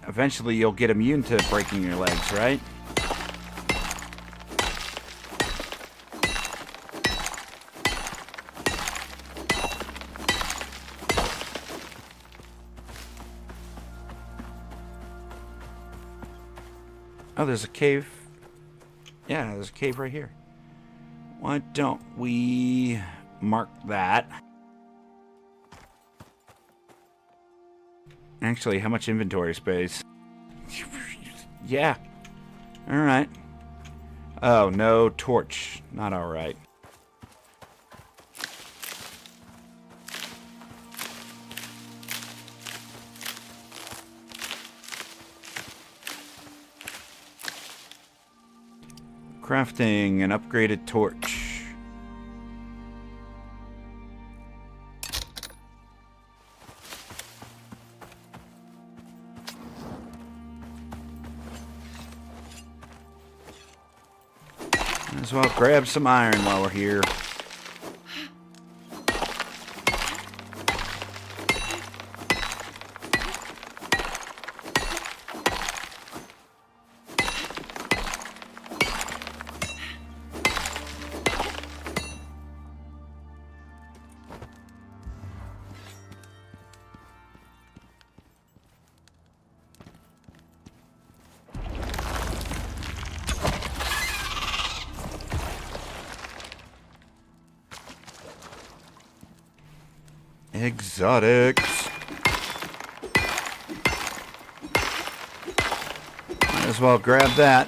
eventually you'll get immune to breaking your legs, right? Oh, there's a cave. Yeah, there's a cave right here. Why don't we mark that? Actually, how much inventory space? Yeah. Alright. Oh, no torch. Not alright. Crafting an upgraded torch. Might as well grab some iron while we're here. Exotics. Might as well grab that.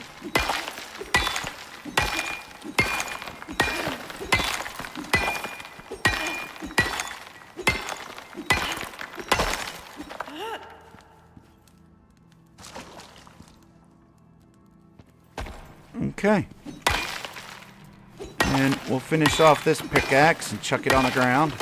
Okay. And we'll finish off this pickaxe and chuck it on the ground.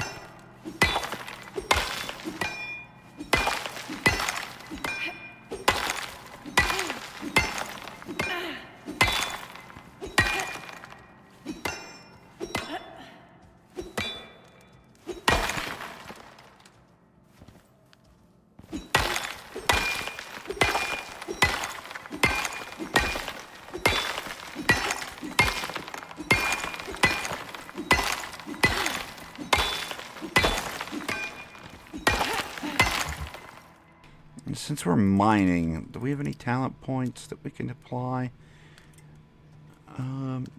And since we're mining, do we have any talent points that we can apply?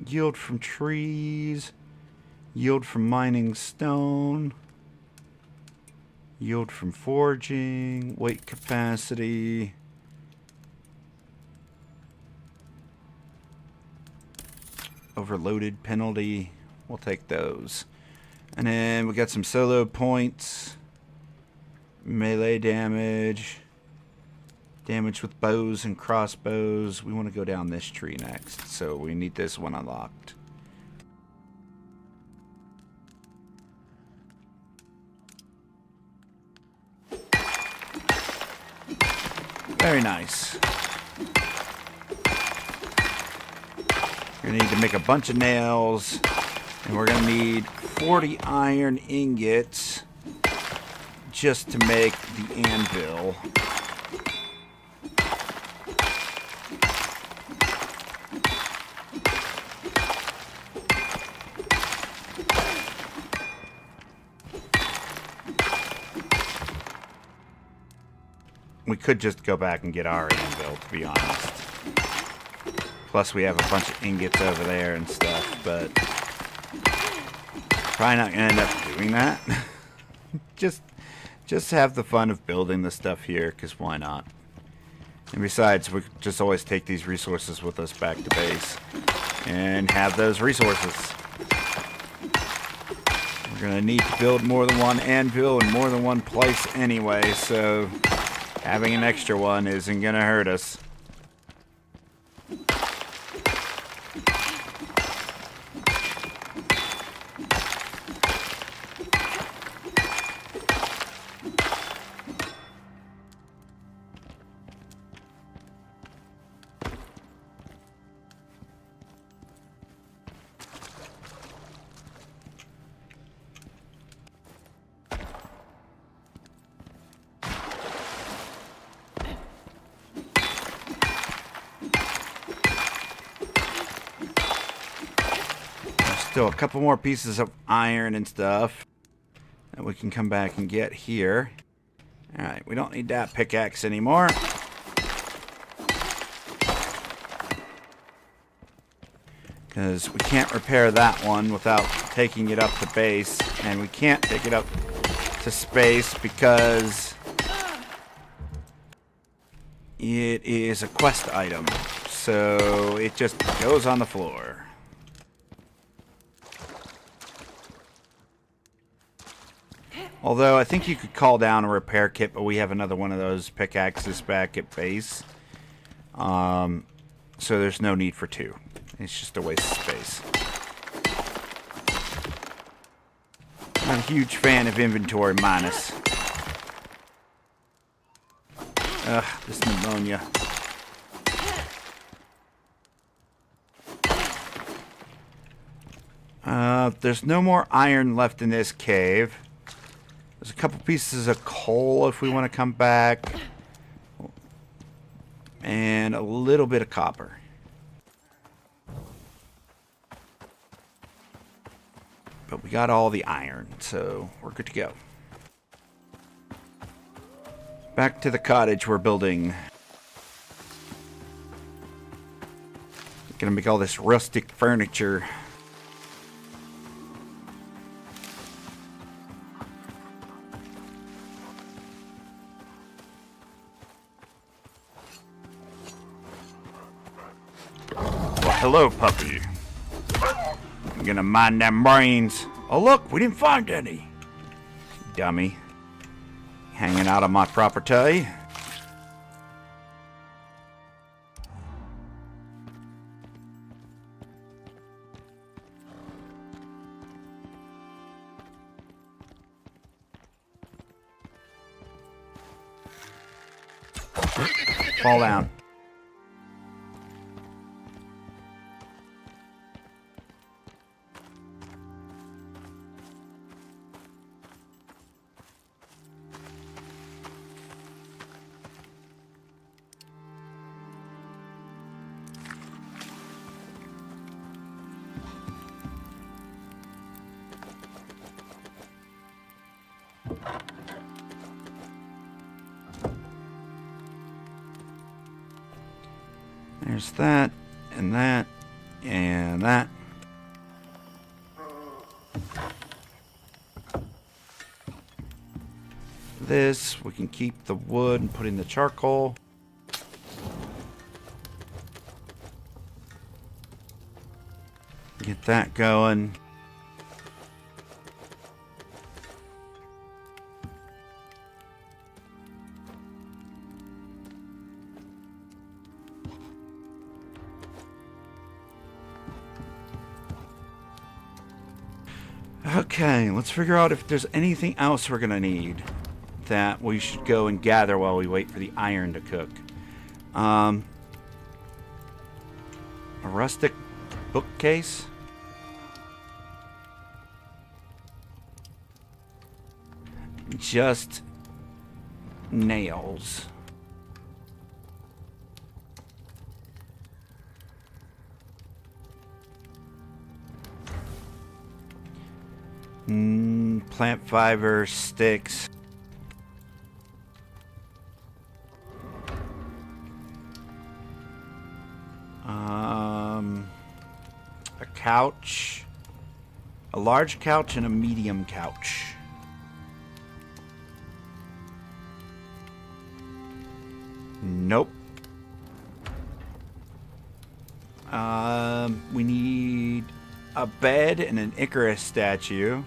Yield from trees, yield from mining stone, yield from forging, weight capacity, overloaded penalty. We'll take those. And then we got some solo points, melee damage, damage with bows and crossbows. We want to go down this tree next, so we need this one unlocked. Very nice. We're going to need to make a bunch of nails, and we're going to need 40 iron ingots just to make the anvil. We could just go back and get our anvil, to be honest. Plus we have a bunch of ingots over there and stuff, but probably not going to end up doing that. just have the fun of building the stuff here, because why not? And besides, we just always take these resources with us back to base and have those resources. We're going to need to build more than one anvil in more than one place anyway, so having an extra one isn't going to hurt us. Still a couple more pieces of iron and stuff that we can come back and get here. Alright, we don't need that pickaxe anymore. Because we can't repair that one without taking it up to base. And we can't take it up to space because it is a quest item. So it just goes on the floor. Although, I think you could call down a repair kit, but we have another one of those pickaxes back at base. So there's no need for two. It's just a waste of space. I'm a huge fan of inventory minus. Ugh, this pneumonia. There's no more iron left in this cave. There's a couple pieces of coal if we want to come back. And a little bit of copper. But we got all the iron, so we're good to go. Back to the cottage we're building. Gonna make all this rustic furniture. Hello, puppy. I'm gonna mine them brains. Oh, look, we didn't find any. Dummy. Hanging out on my property. Fall down. There's that, and that, and that. This, we can keep the wood and put in the charcoal. Get that going. Okay, let's figure out if there's anything else we're gonna need that we should go and gather while we wait for the iron to cook. A rustic bookcase. Just nails. Plant fiber, sticks. A couch. A large couch and a medium couch. Nope. We need a bed and an Icarus statue.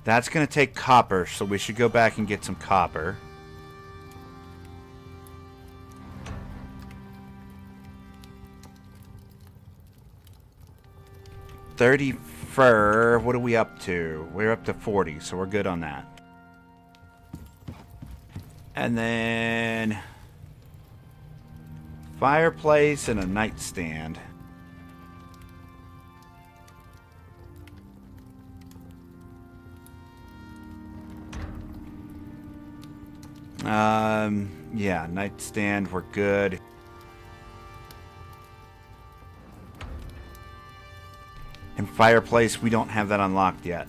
That's going to take copper, so we should go back and get some copper. $30 fur. What are we up to? We're up to 40, so we're good on that. And then fireplace and a nightstand. Yeah, nightstand, we're good. And fireplace, we don't have that unlocked yet.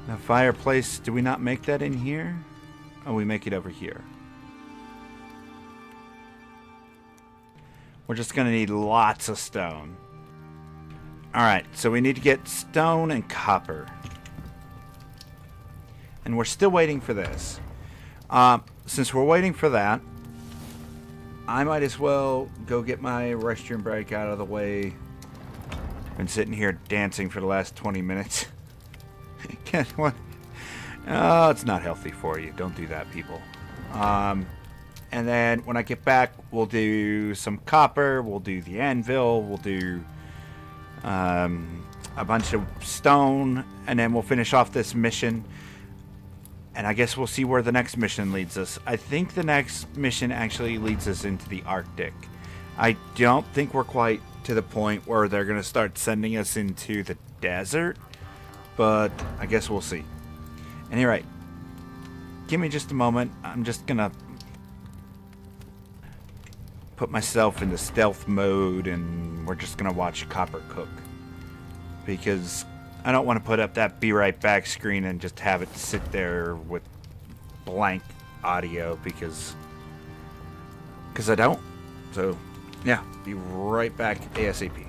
The fireplace, do we not make that in here? Oh, we make it over here. We're just going to need lots of stone. Alright, so we need to get stone and copper. And we're still waiting for this. Since we're waiting for that, I might as well go get my restroom break out of the way. Been sitting here dancing for the last 20 minutes. Oh, it's not healthy for you. Don't do that, people. And then when I get back, we'll do some copper. We'll do the anvil. We'll do a bunch of stone. And then we'll finish off this mission. And I guess we'll see where the next mission leads us. I think the next mission actually leads us into the Arctic. I don't think we're quite to the point where they're going to start sending us into the desert. But I guess we'll see. Anyway, give me just a moment. I'm just gonna put myself into stealth mode and we're just gonna watch copper cook. Because I don't want to put up that be right back screen and just have it sit there with blank audio because I don't. So, yeah, be right back ASAP.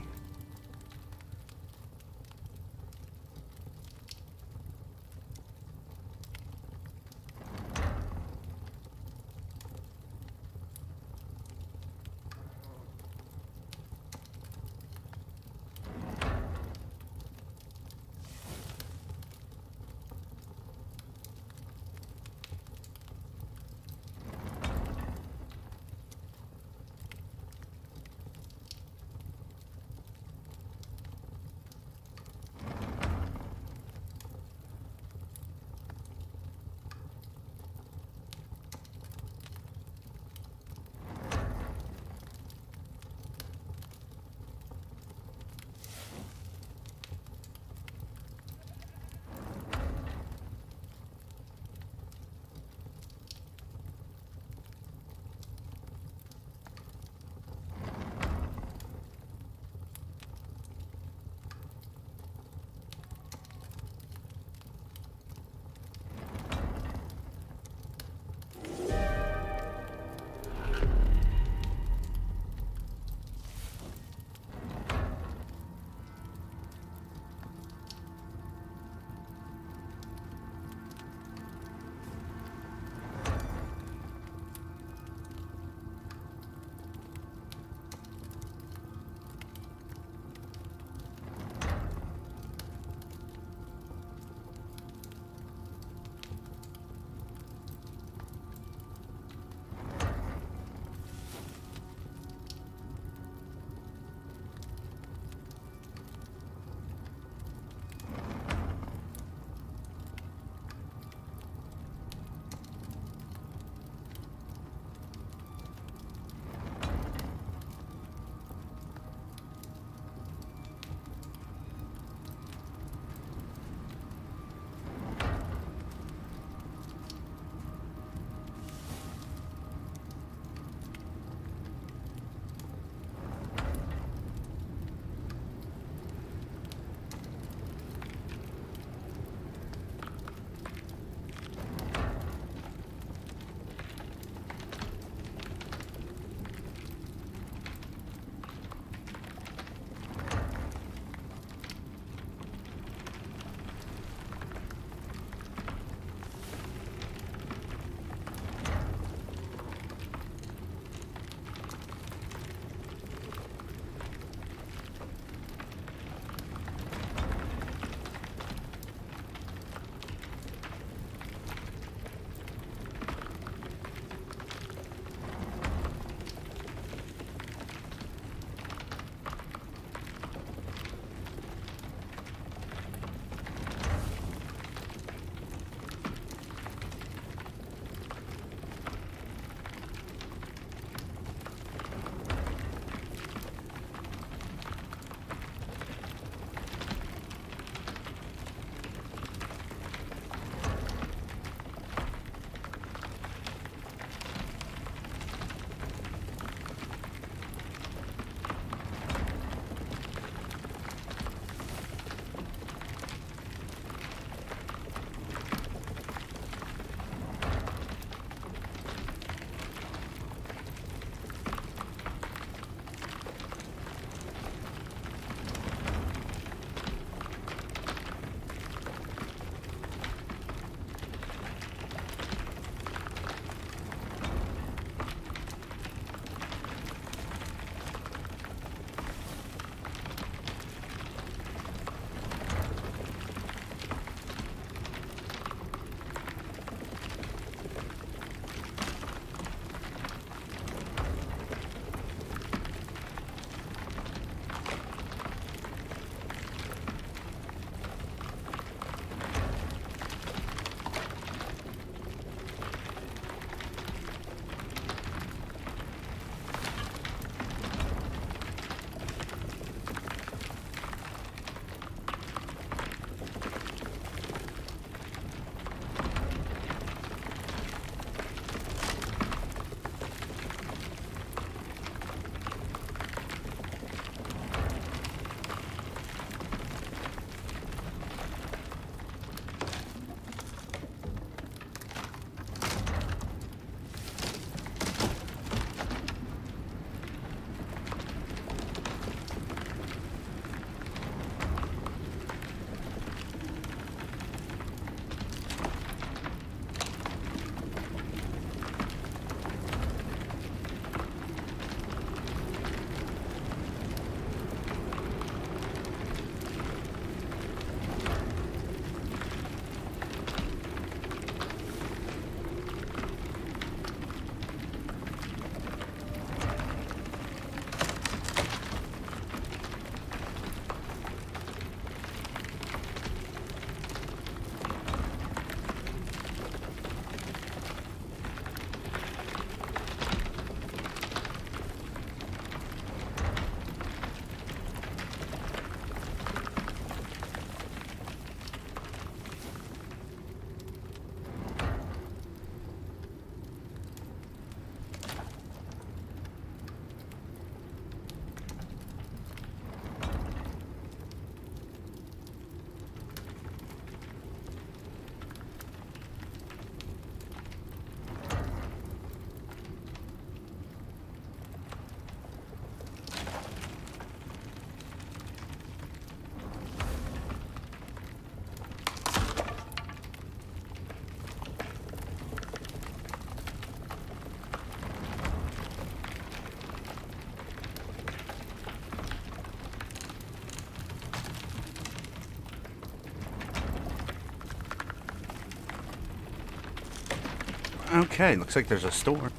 Okay, looks like there's a storm.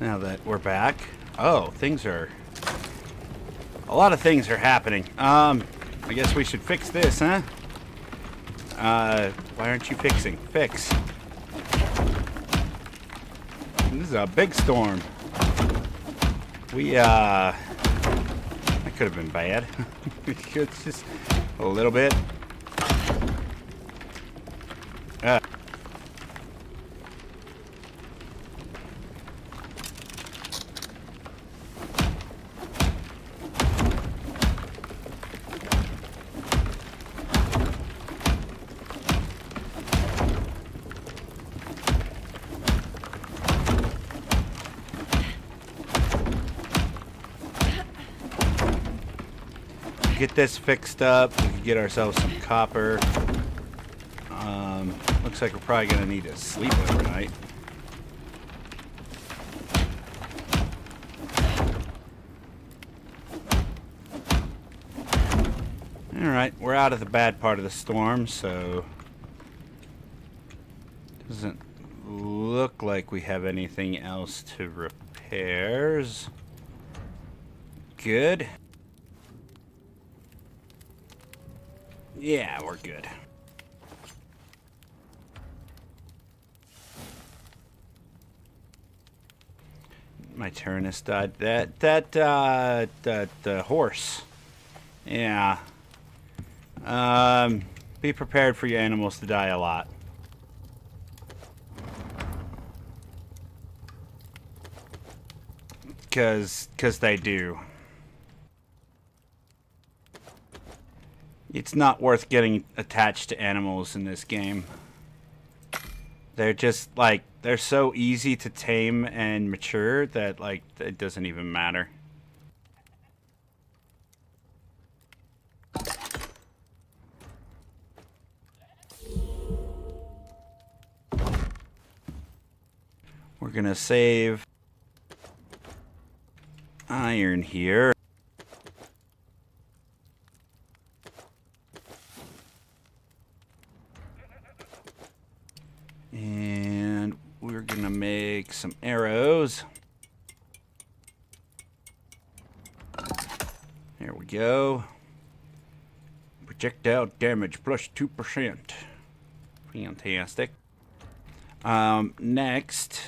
Now that we're back. Oh, a lot of things are happening. I guess we should fix this, huh? Why aren't you fixing? Fix. This is a big storm. That could have been bad. It's just a little bit. Get this fixed up. We can get ourselves some copper. Looks like we're probably gonna need to sleep overnight. Alright, we're out of the bad part of the storm, so doesn't look like we have anything else to repairs. Good. Yeah, we're good. My Tyrannus died. The horse. Yeah. Be prepared for your animals to die a lot. Cause they do. It's not worth getting attached to animals in this game. They're just, like, they're so easy to tame and mature that, like, it doesn't even matter. We're gonna save iron here. And we're gonna make some arrows. There we go. Projectile damage plus 2%. Fantastic. Next.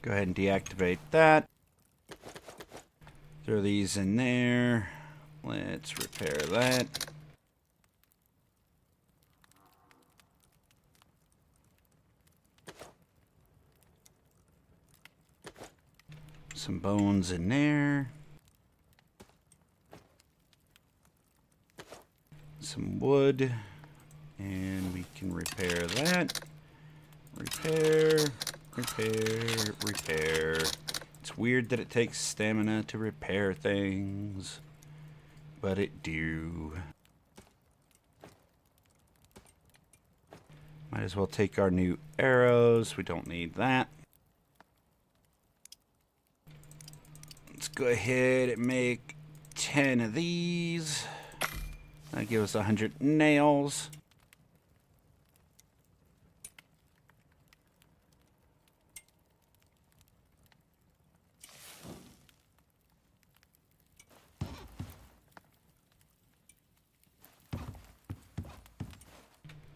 Go ahead and deactivate that. Throw these in there. Let's repair that. Some bones in there. Some wood. And we can repair that. Repair, repair, repair. It's weird that it takes stamina to repair things, but it do. Might as well take our new arrows. We don't need that. Let's go ahead and make 10 of these. That gives us 100 nails.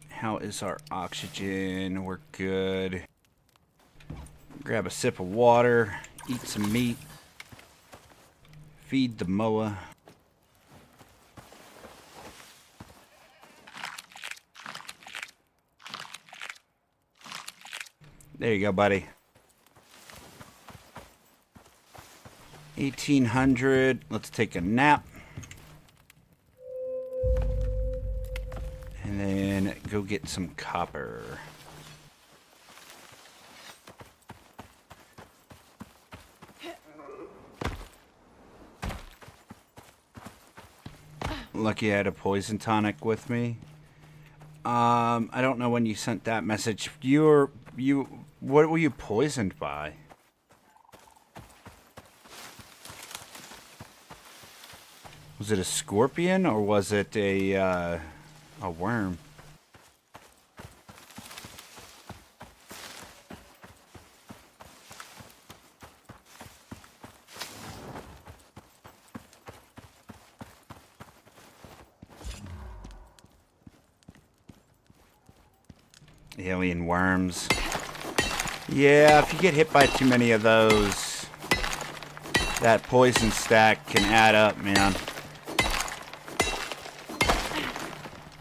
How is our oxygen? We're good. Grab a sip of water, eat some meat, feed the moa. There you go, buddy. 1800. Let's take a nap. And then go get some copper. Lucky I had a poison tonic with me. I don't know when you sent that message. What were you poisoned by? Was Was it a scorpion or was it a worm? Alien worms. Yeah, if you get hit by too many of those, that poison stack can add up, man.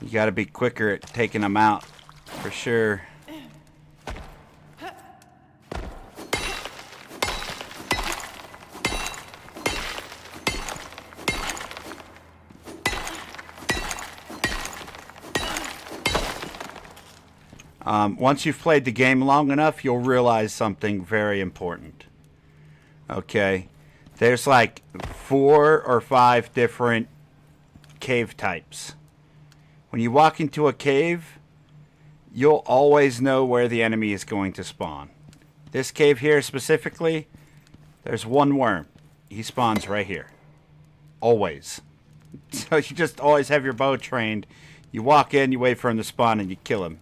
You gotta be quicker at taking them out, for sure. Once you've played the game long enough, you'll realize something very important. Okay? There's like 4 or 5 different cave types. When you walk into a cave, you'll always know where the enemy is going to spawn. This cave here specifically, there's one worm. He spawns right here. Always. So you just always have your bow trained. You walk in, you wait for him to spawn, and you kill him.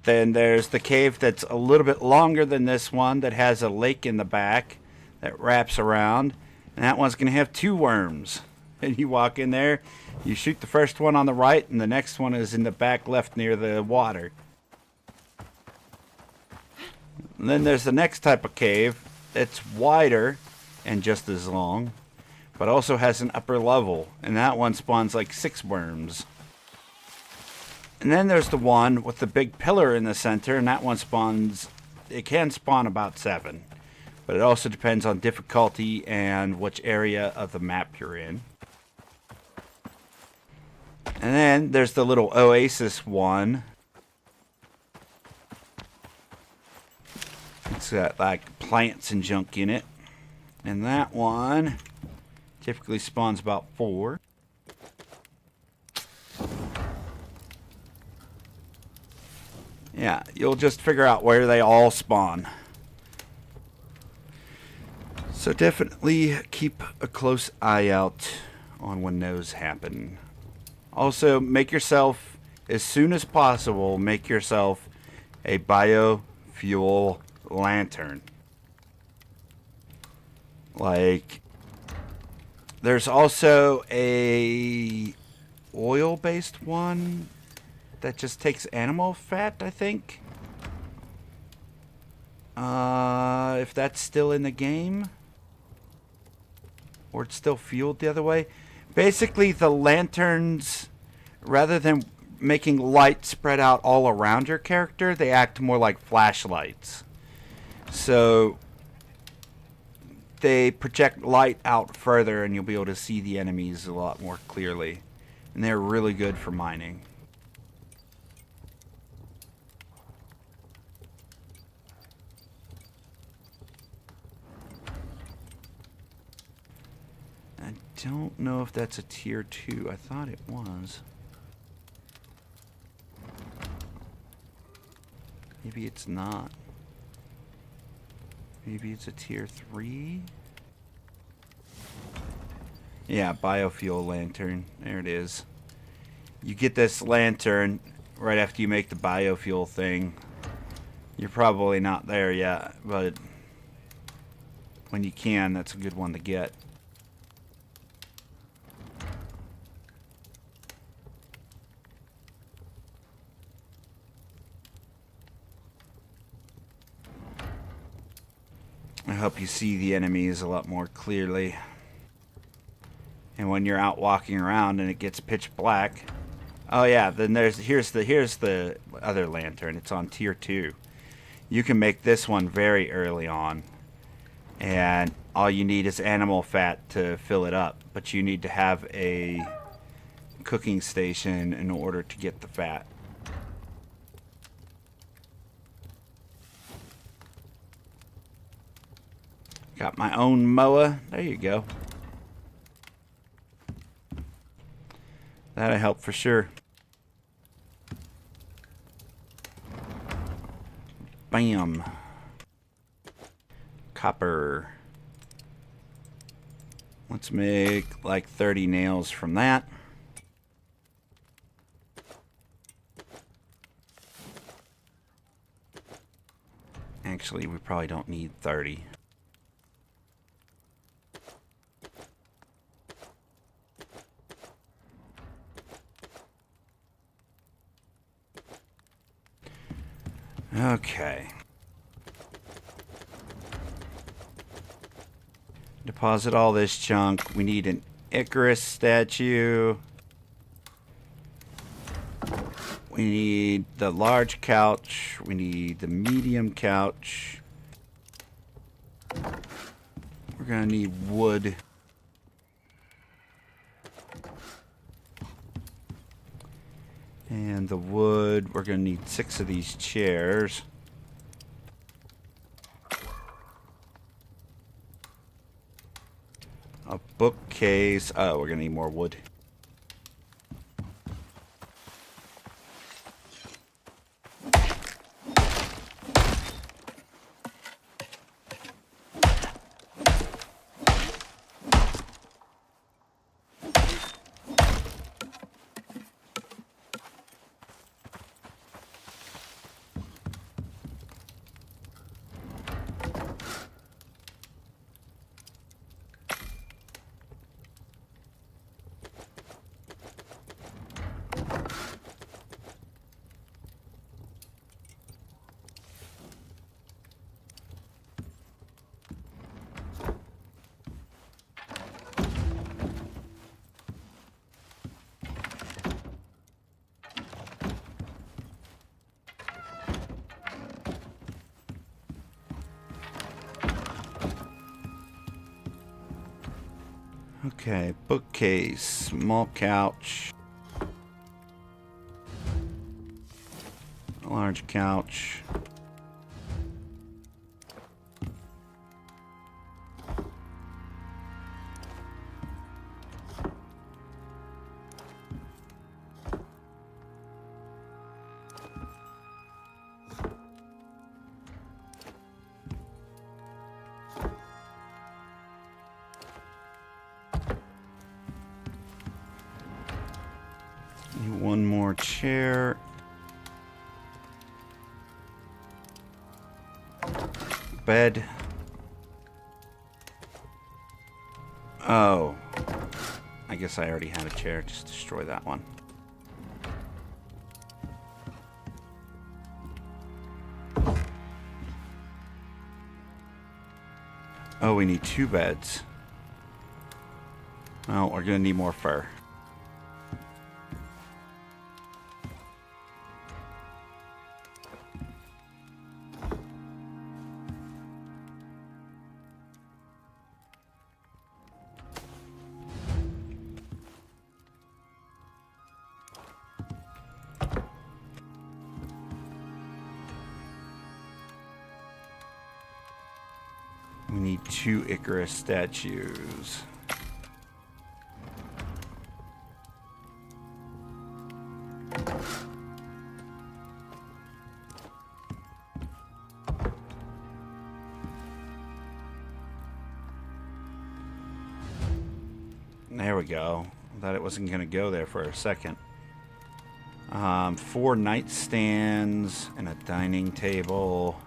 Then there's the cave that's a little bit longer than this one that has a lake in the back that wraps around. And that one's going to have 2 worms. And you walk in there, you shoot the first one on the right, and the next one is in the back left near the water. And then there's the next type of cave that's wider and just as long, but also has an upper level. And that one spawns like 6 worms. And then there's the one with the big pillar in the center, and that one spawns, it can spawn about 7. But it also depends on difficulty and which area of the map you're in. And then there's the little oasis one. It's got like plants and junk in it. And that one typically spawns about 4. Yeah, you'll just figure out where they all spawn. So definitely keep a close eye out on when those happen. Also, make yourself, as soon as possible, make yourself a biofuel lantern. Like, there's also a oil-based one that just takes animal fat, I think. If that's still in the game. Or it's still fueled the other way. Basically, the lanterns, rather than making light spread out all around your character, they act more like flashlights. So they project light out further and you'll be able to see the enemies a lot more clearly. And they're really good for mining. I don't know if that's a tier 2. I thought it was. Maybe it's not. Maybe it's a tier 3? Yeah, biofuel lantern. There it is. You get this lantern right after you make the biofuel thing. You're probably not there yet, but when you can, that's a good one to get. I hope you see the enemies a lot more clearly. And when you're out walking around and it gets pitch black, oh yeah, then here's the other lantern. It's on tier 2. You can make this one very early on, and all you need is animal fat to fill it up. But you need to have a cooking station in order to get the fat. Got my own mower. There you go. That'll help for sure. Bam. Copper. Let's make like 30 nails from that. Actually, we probably don't need 30. Okay. Deposit all this junk. We need an Icarus statue. We need the large couch. We need the medium couch. We're gonna need wood. And the wood, we're gonna need 6 of these chairs. A bookcase. Oh, we're gonna need more wood. Okay, bookcase, small couch, large couch. One more chair. Bed. Oh. I guess I already had a chair. Just destroy that one. Oh, we need 2 beds. Oh, we're gonna need more fur. We need 2 Icarus statues. There we go. I thought it wasn't going to go there for a second. 4 nightstands and a dining table.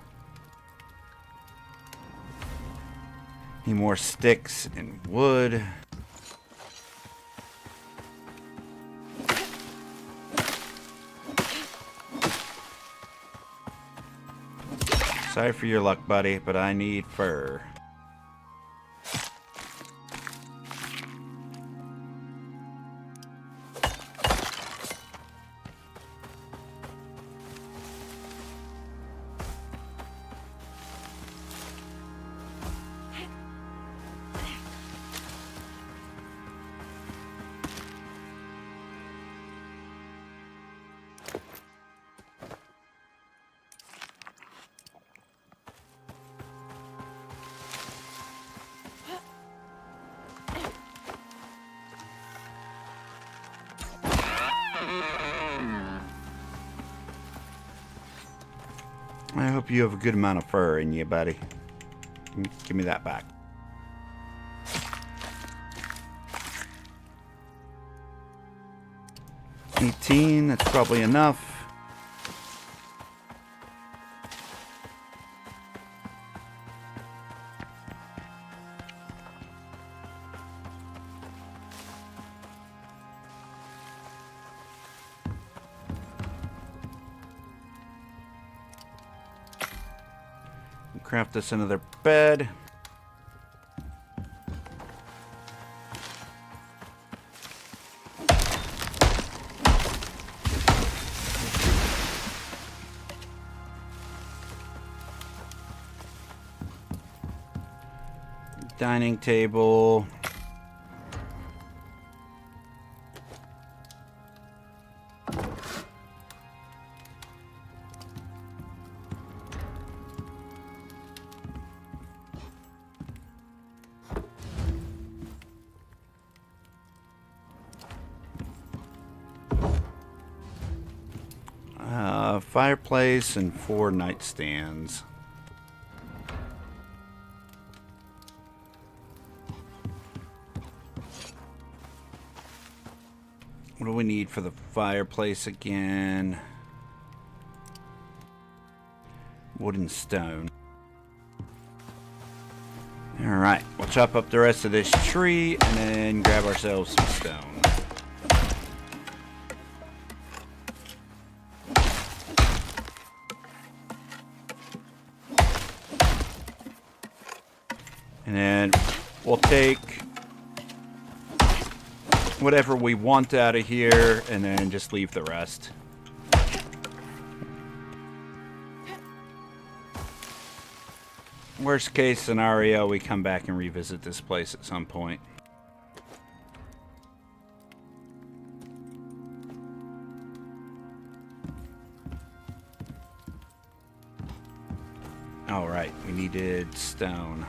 Need more sticks and wood. Sorry for your luck, buddy, but I need fur. I hope you have a good amount of fur in you, buddy. Give me that back. 18, that's probably enough. Craft us another bed. Dining table. Fireplace and 4 nightstands. What do we need for the fireplace again? Wood and stone. Alright, we'll chop up the rest of this tree and then grab ourselves some stone. And then we'll take whatever we want out of here and then just leave the rest. Worst case scenario, we come back and revisit this place at some point. All right, we needed stone.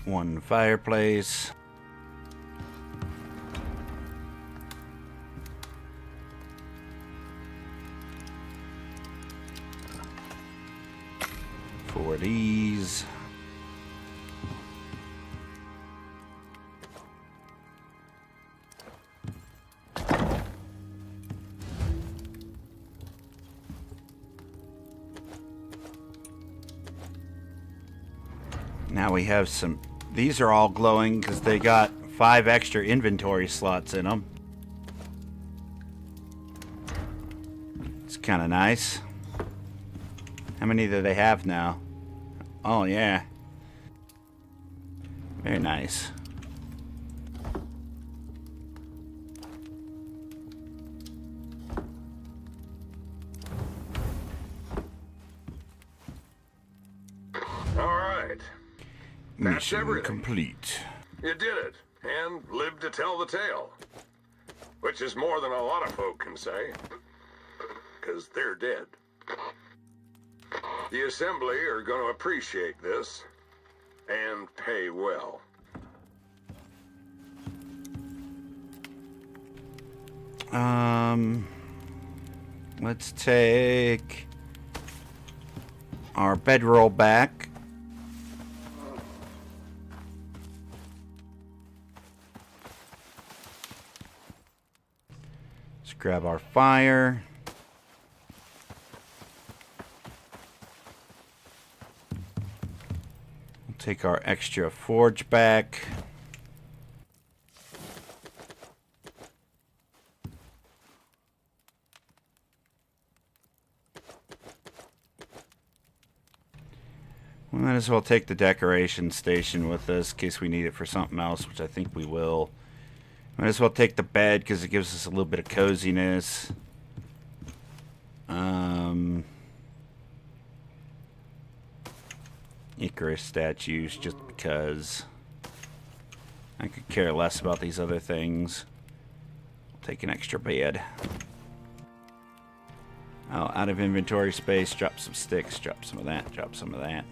One fireplace. For these. Now we have some. These are all glowing because they got 5 extra inventory slots in them. It's kind of nice. How many do they have now? Oh, yeah. Very nice. Mission complete. You did it, and lived to tell the tale. Which is more than a lot of folk can say. Because they're dead. The Assembly are going to appreciate this, and pay well. Let's take our bedroll back. Grab our fire. We'll take our extra forge back. We might as well take the decoration station with us in case we need it for something else, which I think we will. Might as well take the bed because it gives us a little bit of coziness. Icarus statues just because. I could care less about these other things. Take an extra bed. Oh, out of inventory space, drop some sticks, drop some of that, drop some of that.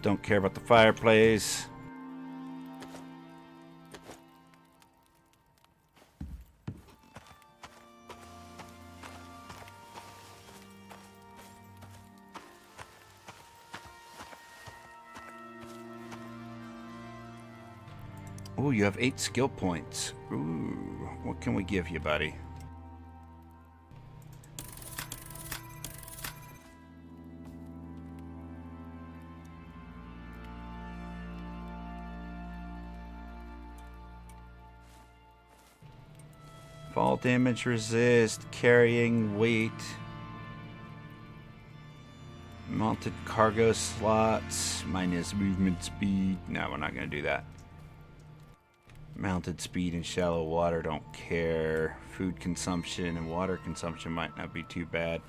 Don't care about the fireplace. Ooh, you have 8 skill points. Ooh, what can we give you, buddy? Fall damage resist, carrying weight. Mounted cargo slots, minus movement speed. No, we're not going to do that. Mounted speed in shallow water, don't care. Food consumption and water consumption might not be too bad.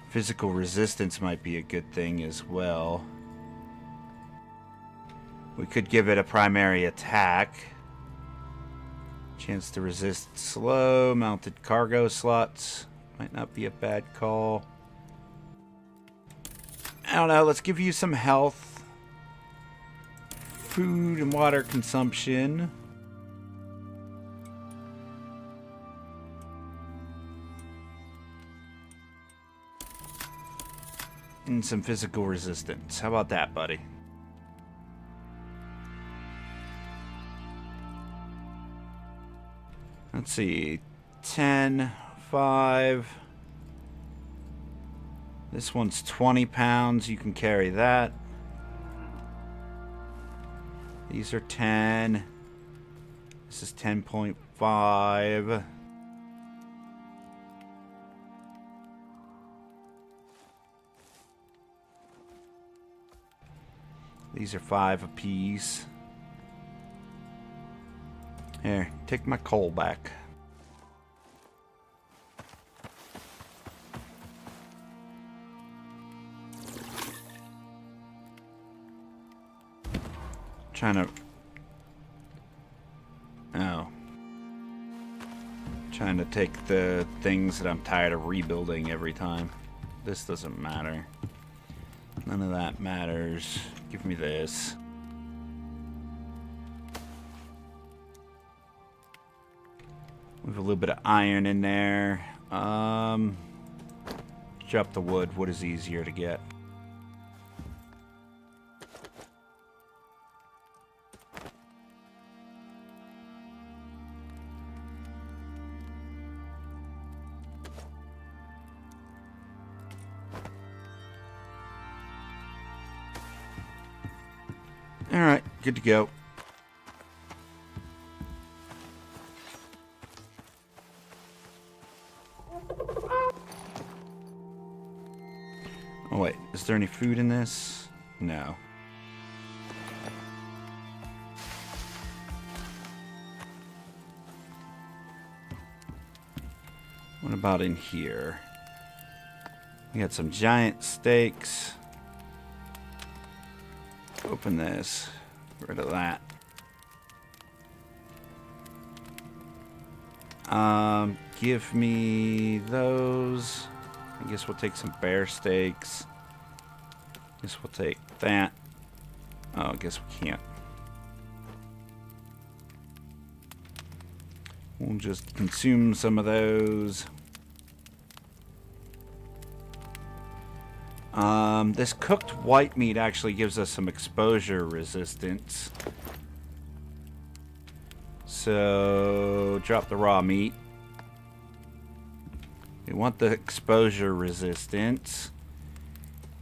Physical resistance might be a good thing as well. We could give it a primary attack. Chance to resist slow. Mounted cargo slots might not be a bad call. I don't know, let's give you some health. Food and water consumption. And some physical resistance. How about that, buddy? Let's see. 10, 5. This one's 20 pounds. You can carry that. These are 10. This is 10.5. These are 5 apiece. Here, take my coal back. Trying to... Oh. Trying to take the things that I'm tired of rebuilding every time. This doesn't matter. None of that matters. Give me this. We have a little bit of iron in there. Drop the wood. Wood is easier to get. Alright, good to go. Oh wait, is there any food in this? No. What about in here? We got some giant steaks. Open this. Get rid of that. Give me those. I guess we'll take some bear steaks. Guess we'll take that. Oh, I guess we can't. We'll just consume some of those. This cooked white meat actually gives us some exposure resistance. So, drop the raw meat. We want the exposure resistance.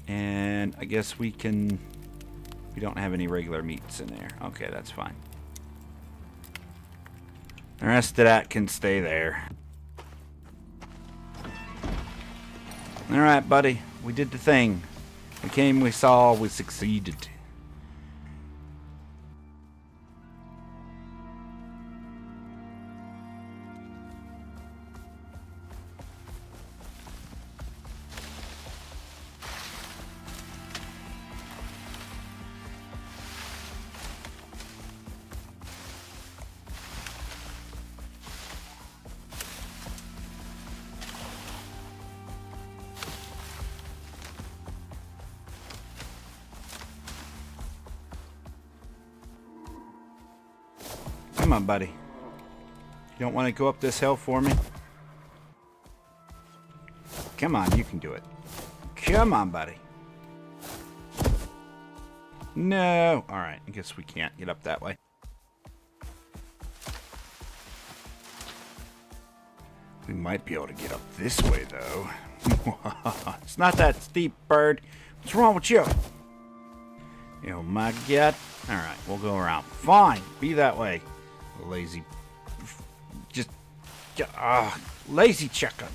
And I guess we can... We don't have any regular meats in there. Okay, that's fine. The rest of that can stay there. Alright, buddy. We did the thing. We came, we saw, we succeeded. Come on, buddy. You don't want to go up this hill for me? Come on, you can do it. Come on, buddy. No. Alright, I guess we can't get up that way. We might be able to get up this way, though. It's not that steep, bird. What's wrong with you? Oh my god. Alright, we'll go around. Fine, be that way. Lazy. Just. Lazy chicken.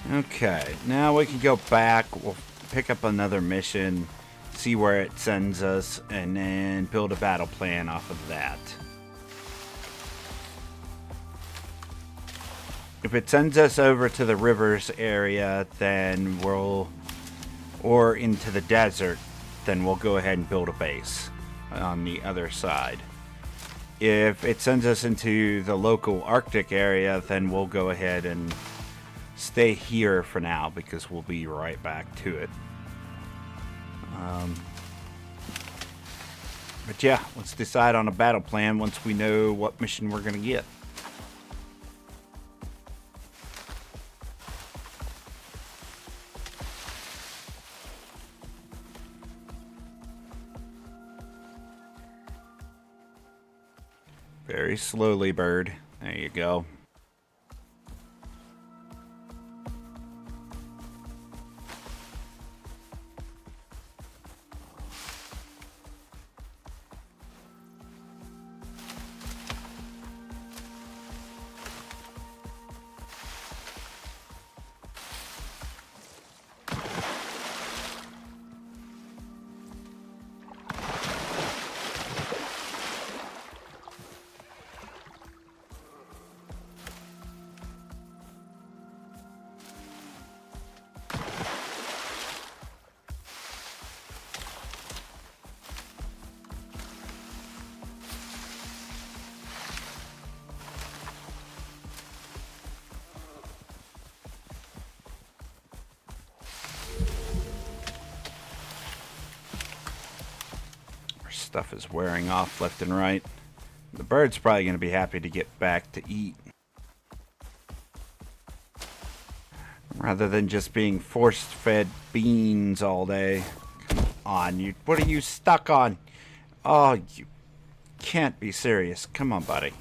Okay, now we can go back. We'll pick up another mission, see where it sends us, and then build a battle plan off of that. If it sends us over to the rivers area, then or into the desert, then we'll go ahead and build a base on the other side. If it sends us into the local Arctic area, then we'll go ahead and stay here for now because we'll be right back to it. But yeah, let's decide on a battle plan once we know what mission we're going to get. Very slowly, bird. There you go. Stuff is wearing off left and right. The bird's probably going to be happy to get back to eat, rather than just being force-fed beans all day. Come on, you. What are you stuck on? Oh, you can't be serious. Come on, buddy.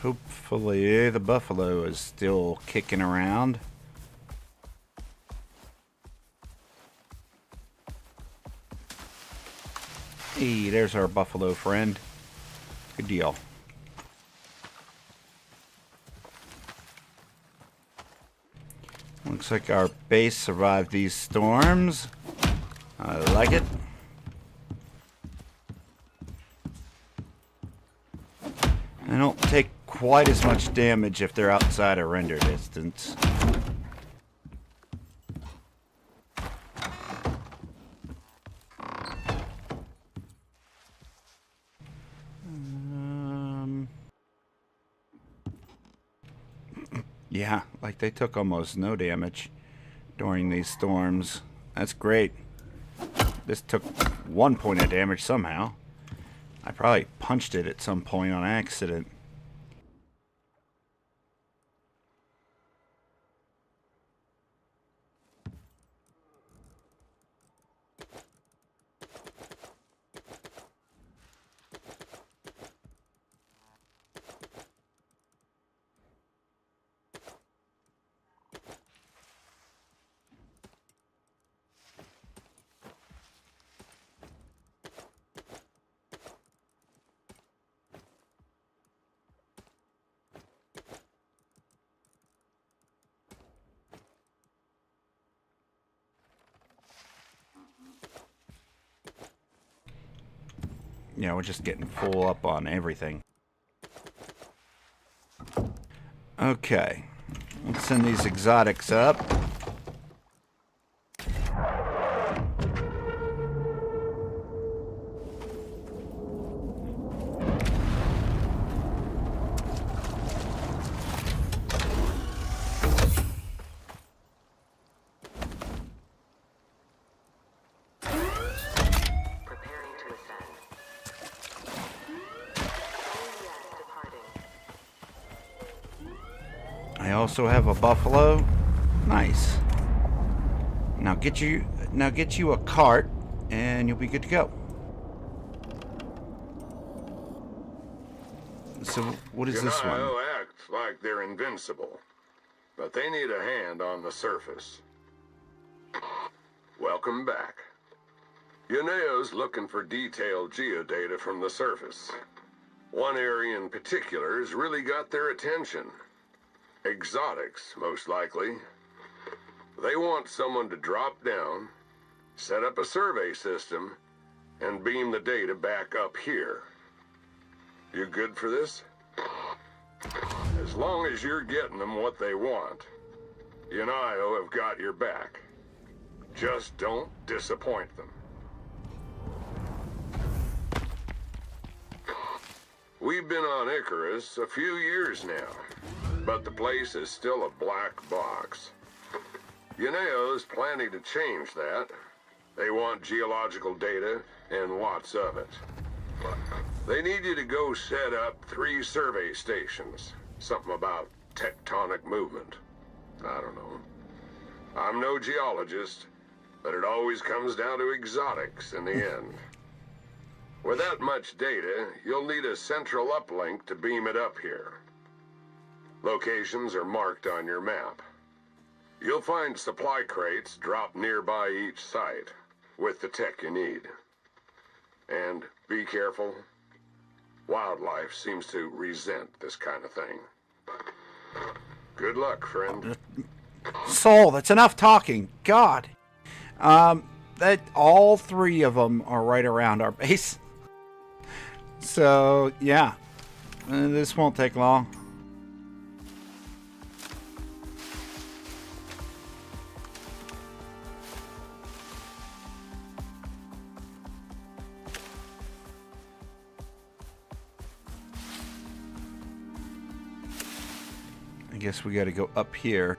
Hopefully the buffalo is still kicking around. Hey, there's our buffalo friend. Good deal. Looks like our base survived these storms. I like it. They don't take quite as much damage if they're outside of render distance. Yeah, like they took almost no damage during these storms. That's great. This took 1 point of damage somehow. I probably punched it at some point on accident. you know, we're just getting full up on everything. Okay. Let's send these exotics up. I also have a buffalo. Nice. Now get you a cart and you'll be good to go. So what is this one? Act like they're invincible, but they need a hand on the surface. Welcome back. Yuneo's looking for detailed geodata from the surface. One area in particular has really got their attention. Exotics, most likely. They want someone to drop down, set up a survey system, and beam the data back up here. You good for this? As long as you're getting them what they want, Yuneio have got your back. Just don't disappoint them. We've been on Icarus a few years now, but the place is still a black box. Yuneio's planning to change that. They want geological data and lots of it. They need you to go set up 3 survey stations. Something about tectonic movement. I don't know. I'm no geologist, but it always comes down to exotics in the end. With that much data, you'll need a central uplink to beam it up here. Locations are marked on your map. You'll find supply crates dropped nearby each site, with the tech you need. And be careful. Wildlife seems to resent this kind of thing. Good luck, friend. Soul, that's enough talking. God. That all 3 of them are right around our base. So, yeah. This won't take long. I guess we got to go up here.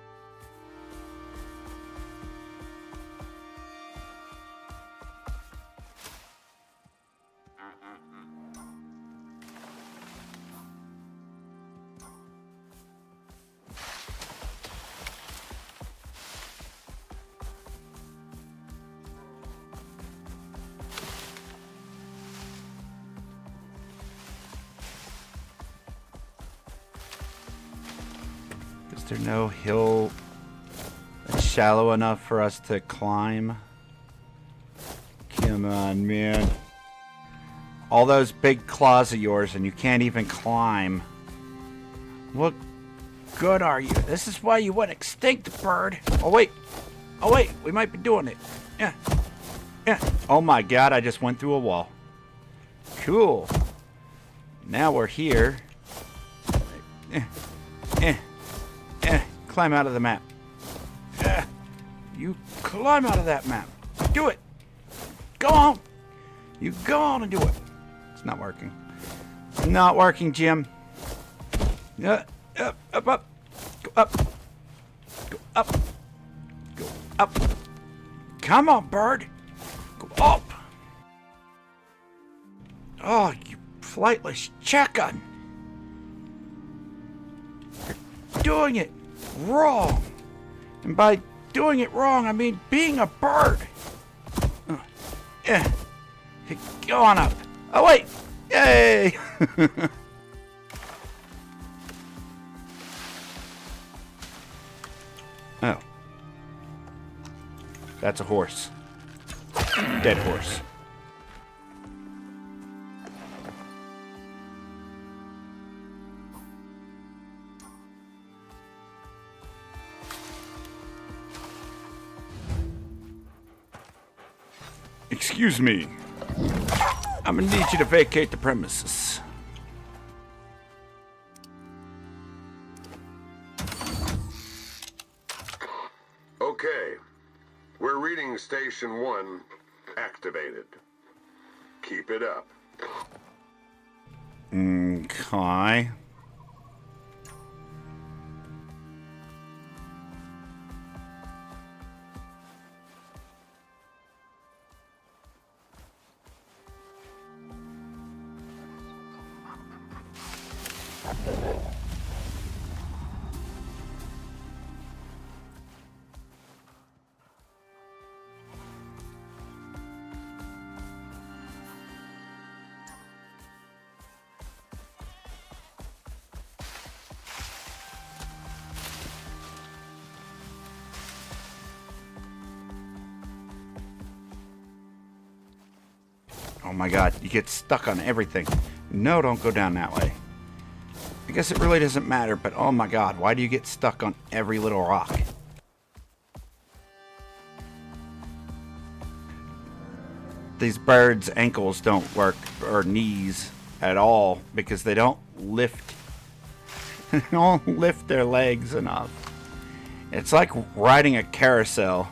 Is there no hill that's shallow enough for us to climb? Come on, man. All those big claws of yours and you can't even climb. What good are you? This is why you went extinct, bird. Oh, wait. Oh, wait. We might be doing it. Yeah. Yeah. Oh, my God. I just went through a wall. Cool. Now we're here. Climb out of the map. You climb out of that map. Do it. Go on. You go on and do it. It's not working. It's not working, Jim. Up. Go up. Go up. Go up. Come on, bird. Go up. Oh, you flightless chicken. You're doing it wrong. And by doing it wrong, I mean being a bird. Go on up. Oh, wait. Yay. Oh. That's a horse. Dead horse. Excuse me. I'm gonna need you to vacate the premises. Okay. We're reading Station 1 activated. Keep it up. Okay. Oh my god, you get stuck on everything. No, don't go down that way. I guess it really doesn't matter, but oh my god, why do you get stuck on every little rock? These birds' ankles don't work, or knees, at all, because they don't lift. They don't lift their legs enough. It's like riding a carousel.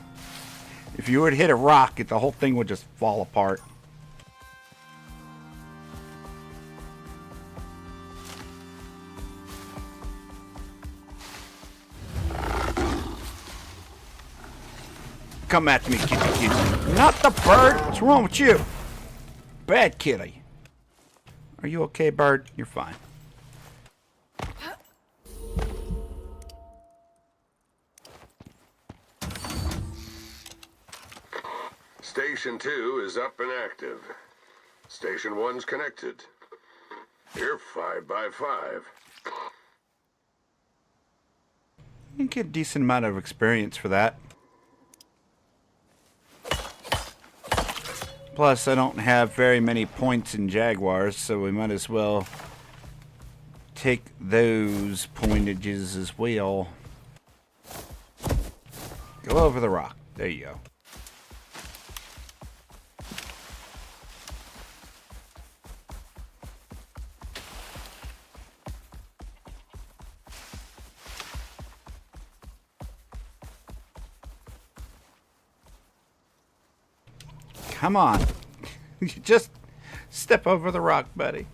If you were to hit a rock, the whole thing would just fall apart. Come at me, kitty. Not the bird. What's wrong with you? Bad kitty. Are you okay, bird? You're fine. Station 2 is up and active. Station 1's connected. You're 5 by 5. You can get a decent amount of experience for that. Plus, I don't have very many points in Jaguars, so we might as well take those pointages as well. Go over the rock. There you go. Come on. You just step over the rock, buddy.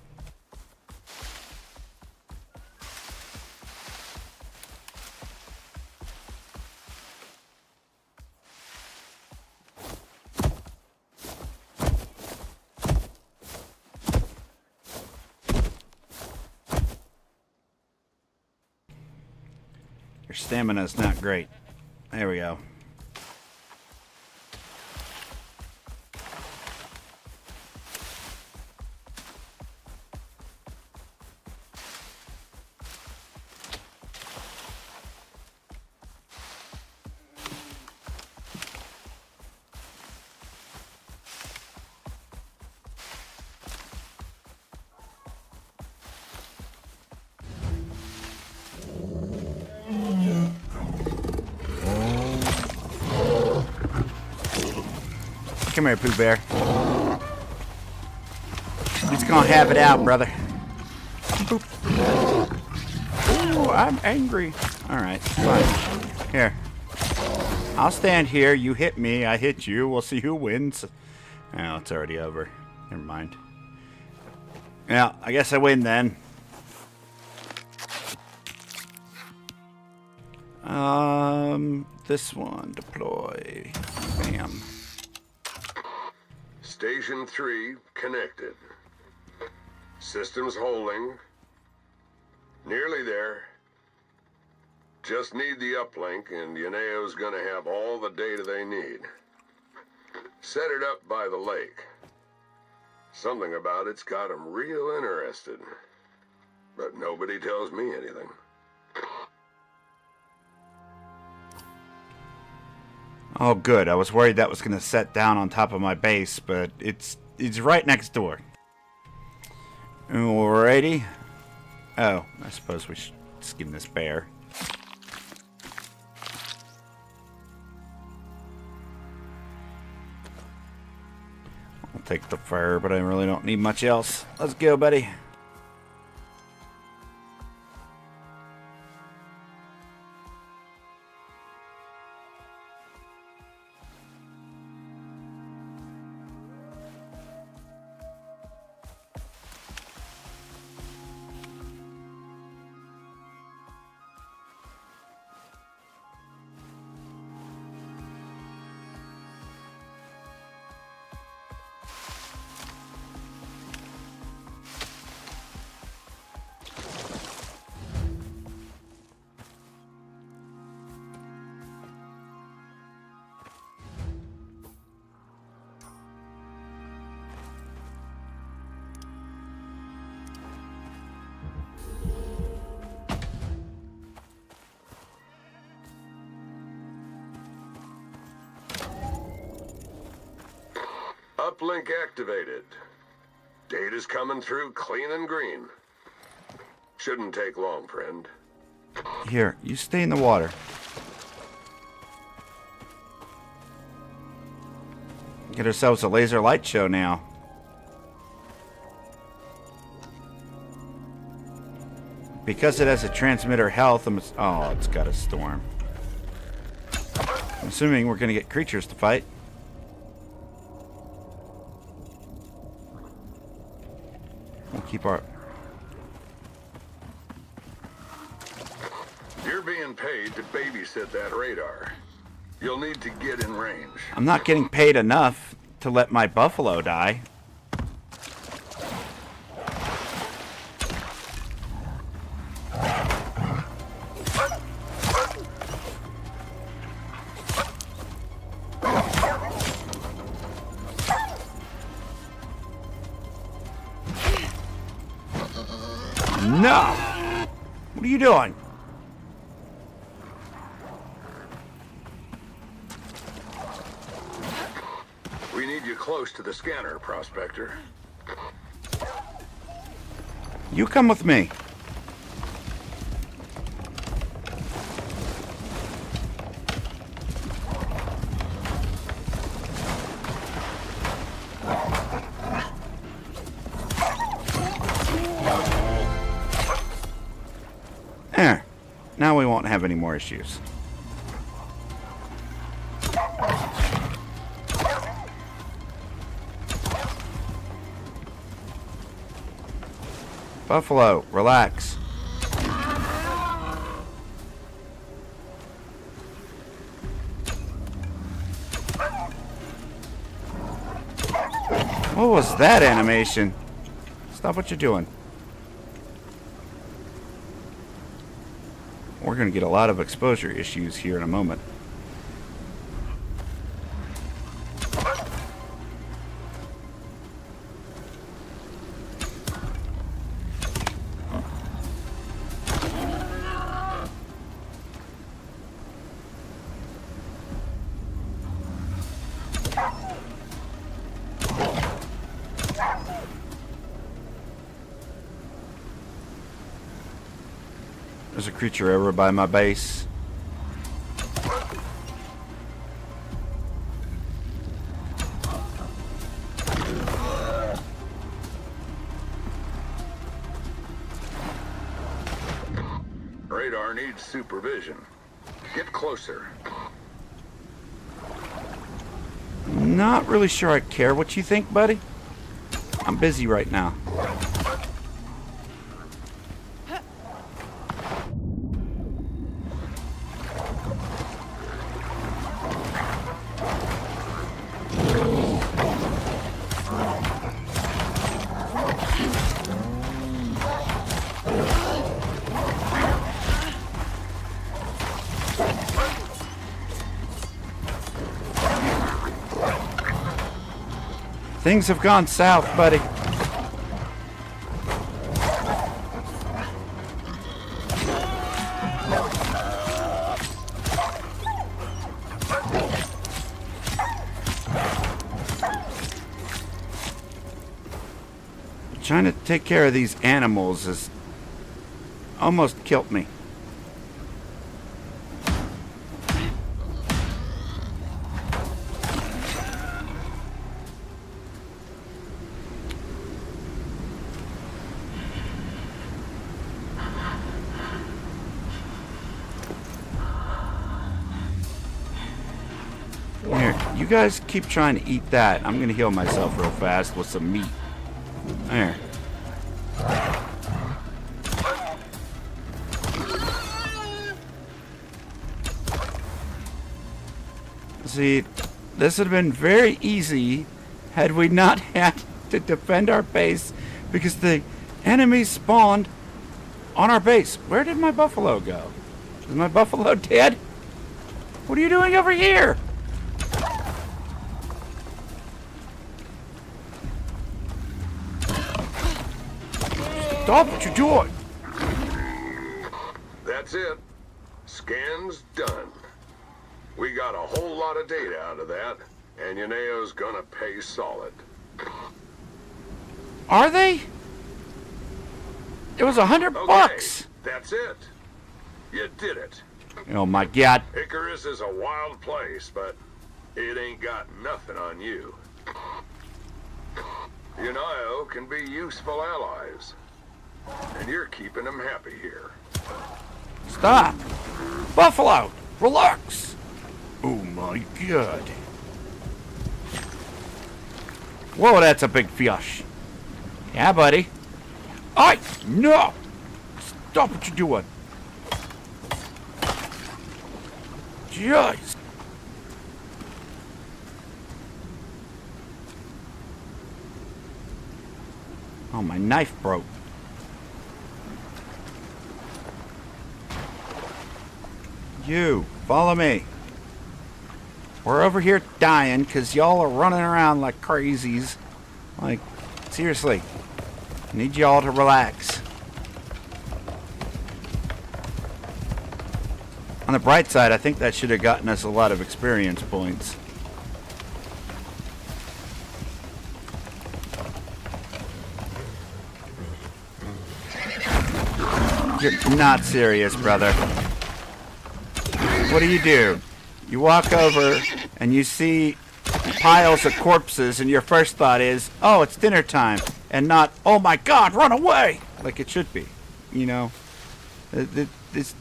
Your stamina's not great. There we go. Come here, Pooh Bear. He's gonna have it out, brother. Boop. Ooh, I'm angry. Alright, fine. Here. I'll stand here. You hit me. I hit you. We'll see who wins. Oh, it's already over. Never mind. Yeah, I guess I win then. This one. Deploy. Bam. Station 3 connected. Systems holding. Nearly there. Just need the uplink and Yeneo's gonna have all the data they need. Set it up by the lake. Something about it's got them real interested. But nobody tells me anything. Oh, good. I was worried that was going to set down on top of my base, but it's right next door. Alrighty. Oh, I suppose we should skin this bear. I'll take the fur, but I really don't need much else. Let's go, buddy. Uplink activated. Data's coming through clean and green. Shouldn't take long, friend. Here, you stay in the water. Get ourselves a laser light show now. Because it has a transmitter health, oh, it's got a storm. I'm assuming we're going to get creatures to fight. We'll keep our... You're being paid to babysit that radar. You'll need to get in range. I'm not getting paid enough to let my buffalo die. No! What are you doing? We need you close to the scanner, Prospector. You come with me. There. Now we won't have any more issues. Buffalo, relax. What was that animation? Stop what you're doing. We're going to get a lot of exposure issues here in a moment. There's a creature over by my base. Radar needs supervision. Get closer. Not really sure I care what you think, buddy. I'm busy right now. Things have gone south, buddy. Trying to take care of these animals has almost killed me. You guys keep trying to eat that. I'm gonna heal myself real fast with some meat. There. See, this would have been very easy had we not had to defend our base because the enemies spawned on our base. Where did my buffalo go? Is my buffalo dead? What are you doing over here? Stop what you're doing. That's it. Scan's done. We got a whole lot of data out of that, and Yuneo's gonna pay solid. Are they? It was $100. That's it. You did it. Oh my God. Icarus is a wild place, but it ain't got nothing on you. Yuneo can be useful allies, and you're keeping them happy here. Stop. Buffalo, relax. Oh my God. Whoa, that's a big fish. Yeah, buddy. Ay, no. Stop what you're doing. Jeez. Oh, my knife broke. You, follow me. We're over here dying because y'all are running around like crazies. Like, seriously. I need y'all to relax. On the bright side, I think that should have gotten us a lot of experience points. You're not serious, brother. What do? You walk over and you see piles of corpses and your first thought is, oh, it's dinner time, and not, oh my God, run away, like it should be. You know, this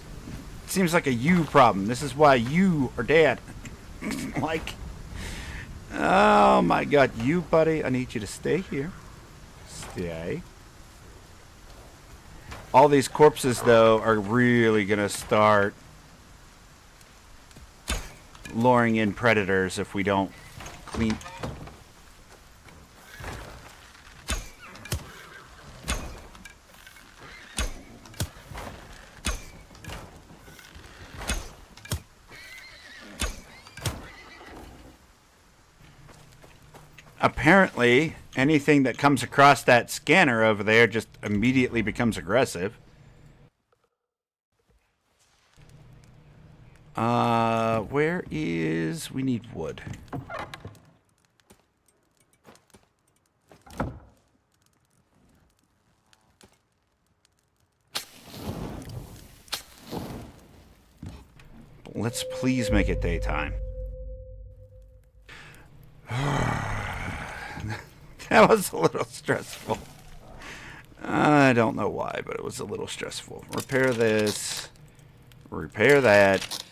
seems like a you problem. This is why you are dead. Like, oh my God, you, buddy, I need you to stay here. Stay. All these corpses, though, are really going to start luring in predators if we don't clean. Apparently, anything that comes across that scanner over there just immediately becomes aggressive. Where is... We need wood. Let's please make it daytime. That was a little stressful. I don't know why, but it was a little stressful. Repair this. Repair that.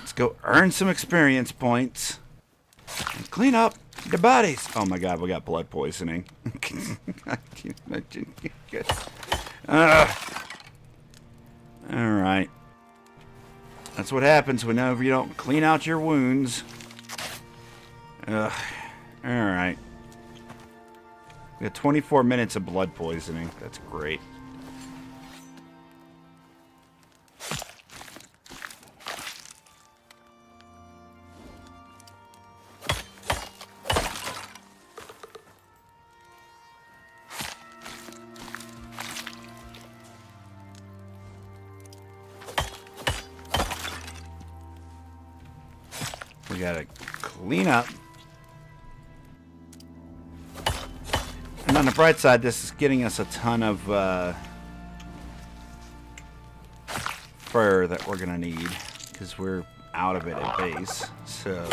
Let's go earn some experience points. And clean up the bodies. Oh my God, we got blood poisoning. I can't imagine. Alright. That's what happens whenever you don't clean out your wounds. Alright. We got 24 minutes of blood poisoning. That's great. We gotta clean up. And on the bright side, this is getting us a ton of fur that we're gonna need because we're out of it at base. So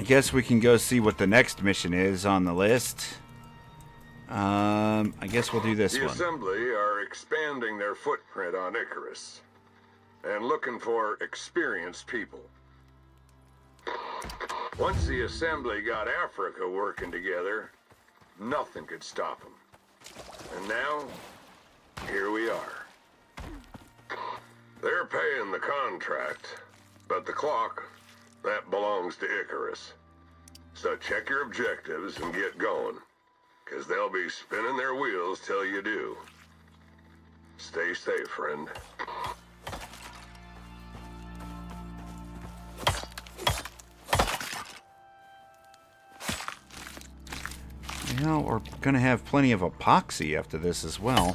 guess we can go see what the next mission is on the list. I guess we'll do this The one. Assembly are expanding their footprint on Icarus and looking for experienced people. Once the Assembly got Africa working together, nothing could stop them. And now, here we are. They're paying the contract, but the clock, that belongs to Icarus. So check your objectives and get going, because they'll be spinning their wheels till you do. Stay safe, friend. You know, we're gonna have plenty of epoxy after this as well.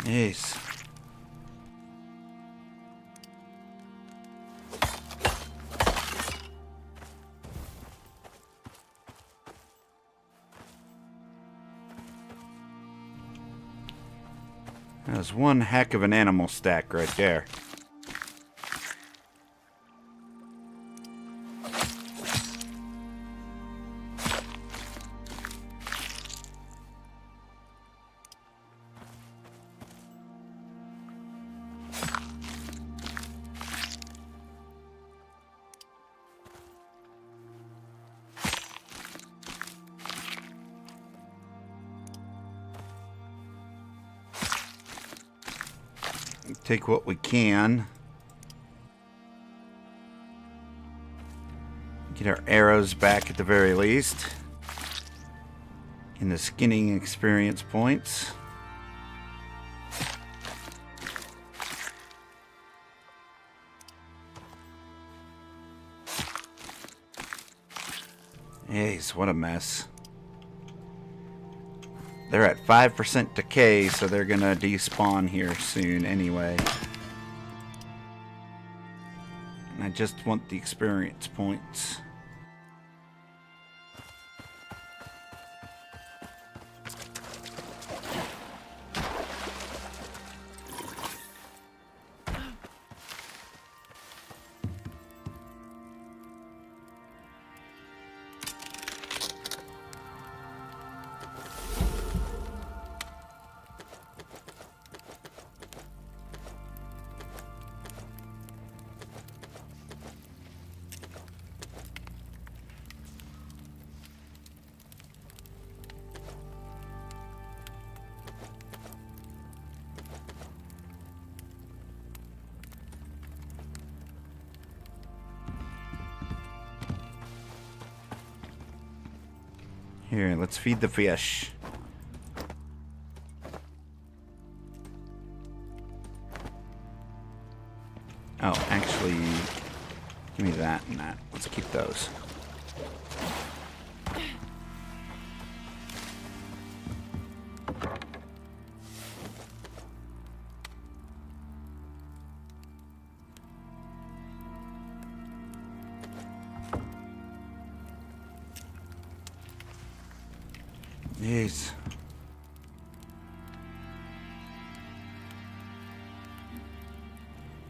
Yes. That was one heck of an animal stack right there. Take what we can. Get our arrows back at the very least. And the skinning experience points. Jeez, what a mess. They're at 5% decay, so they're gonna despawn here soon anyway. And I just want the experience points. Here, let's feed the fish. Oh, actually, give me that and that. Let's keep those. Jeez.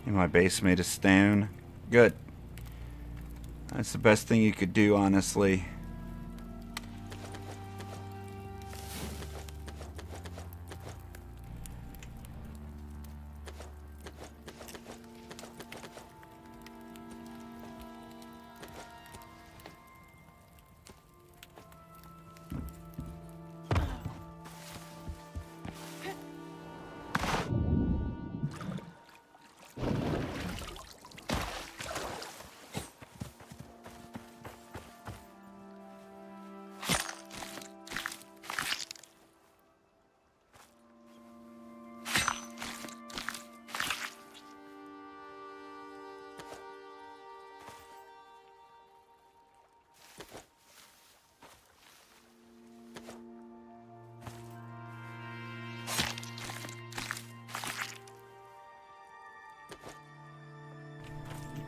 And my base made of stone. Good. That's the best thing you could do, honestly.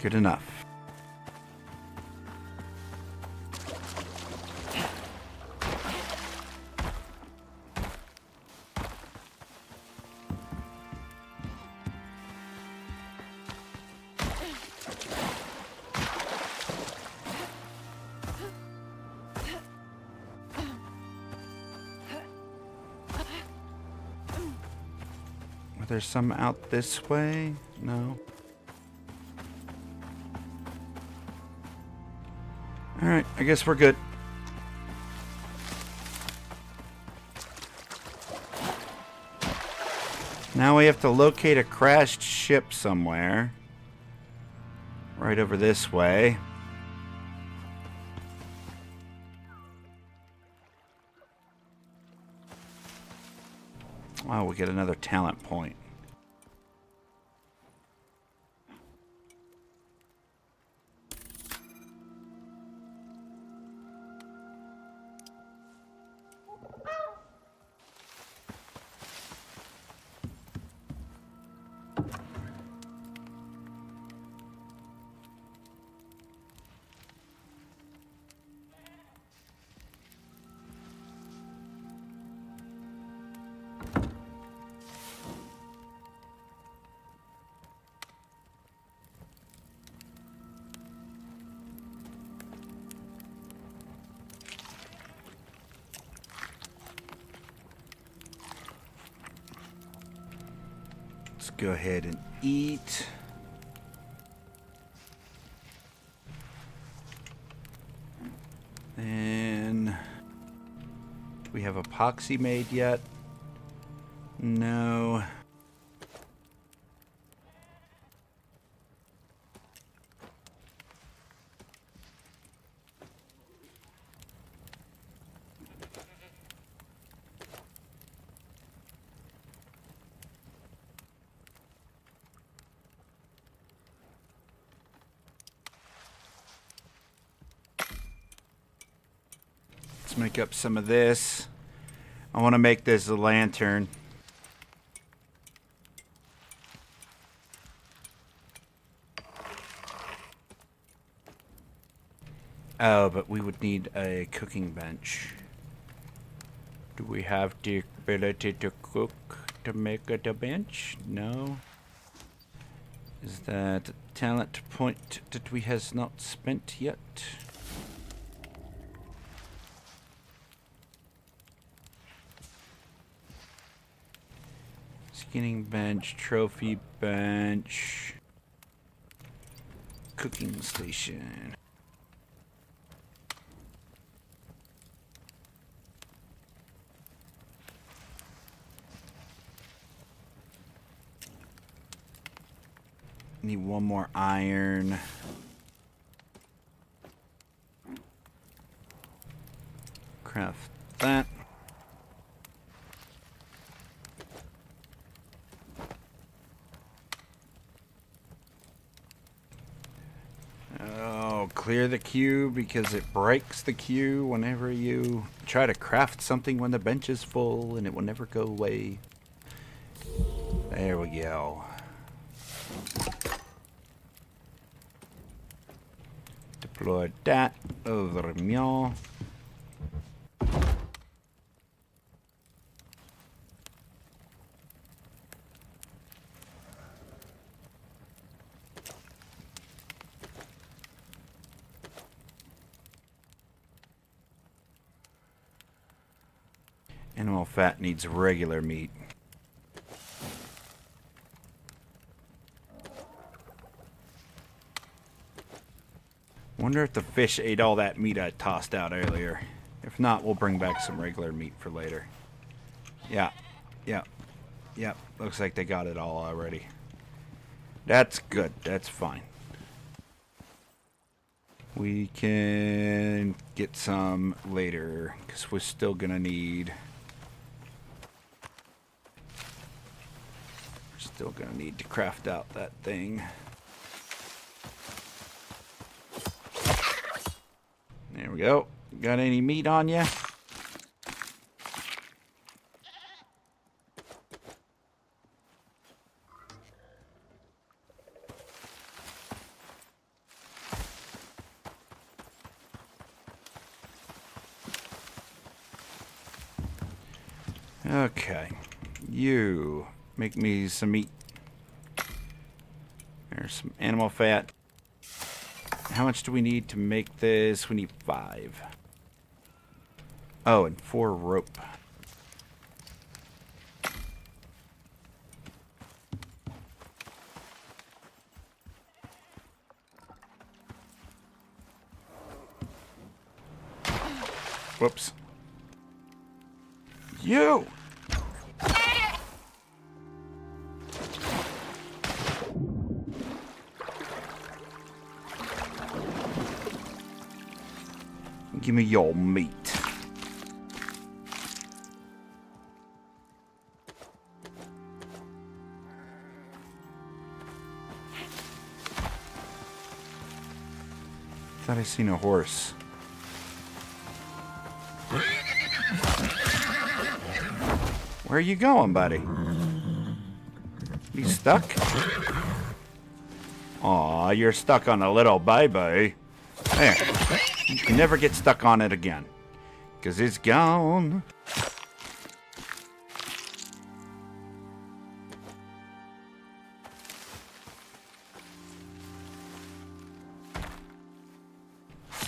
Good enough. Are there some out this way? No. Alright, I guess we're good. Now we have to locate a crashed ship somewhere. Right over this way. Oh, we get another talent point. Let's go ahead and eat. And do we have epoxy made yet? No. Let's make up some of this. I want to make this a lantern. Oh, but we would need a cooking bench. Do we have the ability to cook to make it a bench? No. Is that a talent point that we has not spent yet? Skinning bench, trophy bench, cooking station. Need one more iron. Craft that. Oh, clear the queue because it breaks the queue whenever you try to craft something when the bench is full and it will never go away. There we go. Deploy that over me. Animal fat needs regular meat. Wonder if the fish ate all that meat I tossed out earlier. If not, we'll bring back some regular meat for later. Yeah. Looks like they got it all already. That's good. That's fine. We can get some later, because we're still going to need... Still going to need to craft out that thing. There we go. Got any meat on ya? Okay. You make me some meat. There's some animal fat. How much do we need to make this? We need 5. Oh, and 4 rope. Whoops. You! Give me your meat. Thought I seen a horse. Where are you going, buddy? You stuck? Aw, you're stuck on a little baby. There. You can never get stuck on it again. 'Cause it's gone.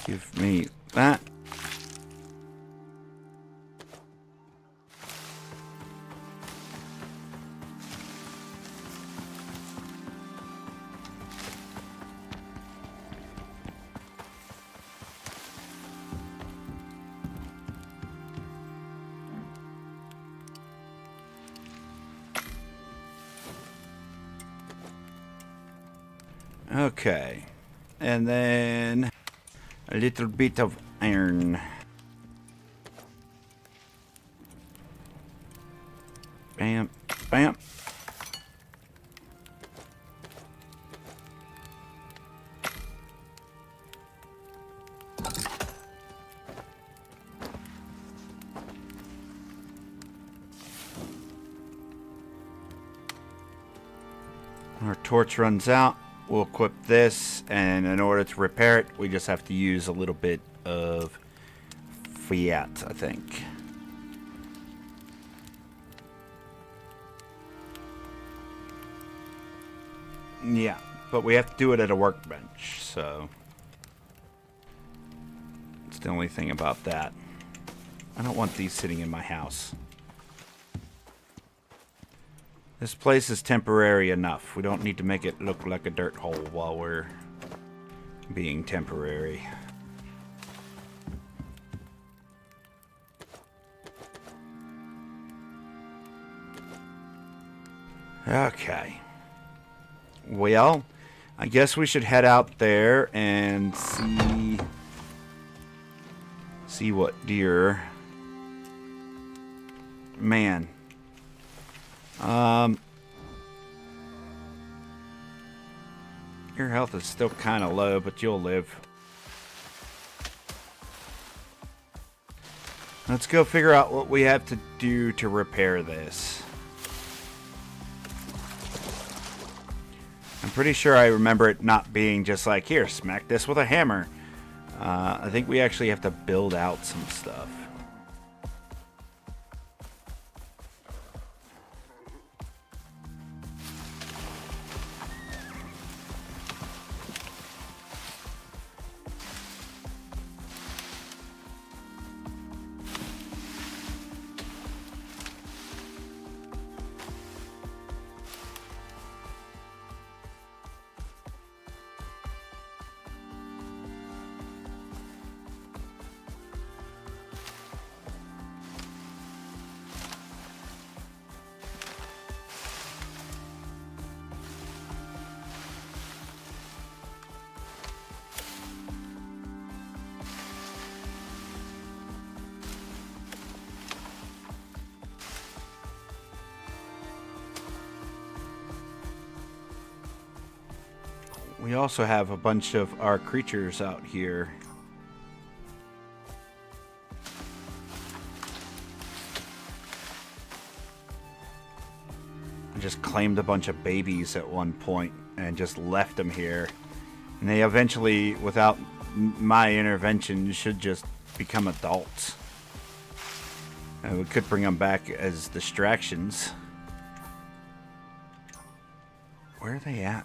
Give me that. Okay. And then a little bit of iron. Bam, bam. Our torch runs out. We'll equip this, and in order to repair it, we just have to use a little bit of fiat, I think. Yeah, but we have to do it at a workbench, so it's the only thing about that. I don't want these sitting in my house. This place is temporary enough. We don't need to make it look like a dirt hole while we're being temporary. Okay. Well, I guess we should head out there and see what deer. Man. Your health is still kind of low, but you'll live. Let's go figure out what we have to do to repair this. I'm pretty sure I remember it not being just like, here, smack this with a hammer. I think we actually have to build out some stuff. We also have a bunch of our creatures out here. I just claimed a bunch of babies at one point and just left them here. And they eventually, without my intervention, should just become adults. And we could bring them back as distractions. Where are they at?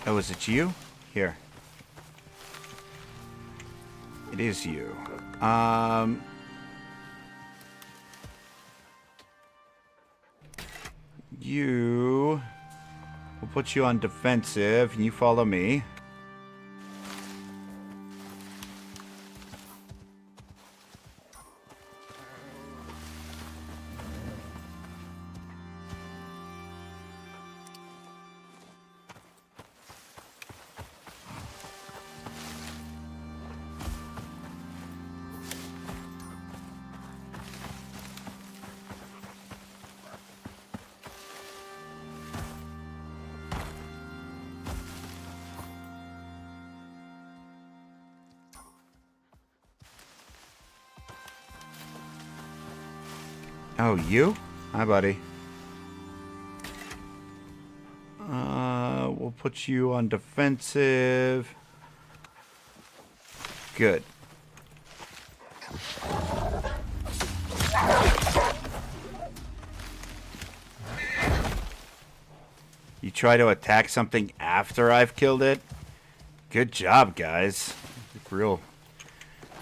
Oh, is it you? Here. It is you. You... We'll put you on defensive, and you follow me. Oh, you? Hi, buddy. We'll put you on defensive. Good. You try to attack something after I've killed it? Good job, guys. Real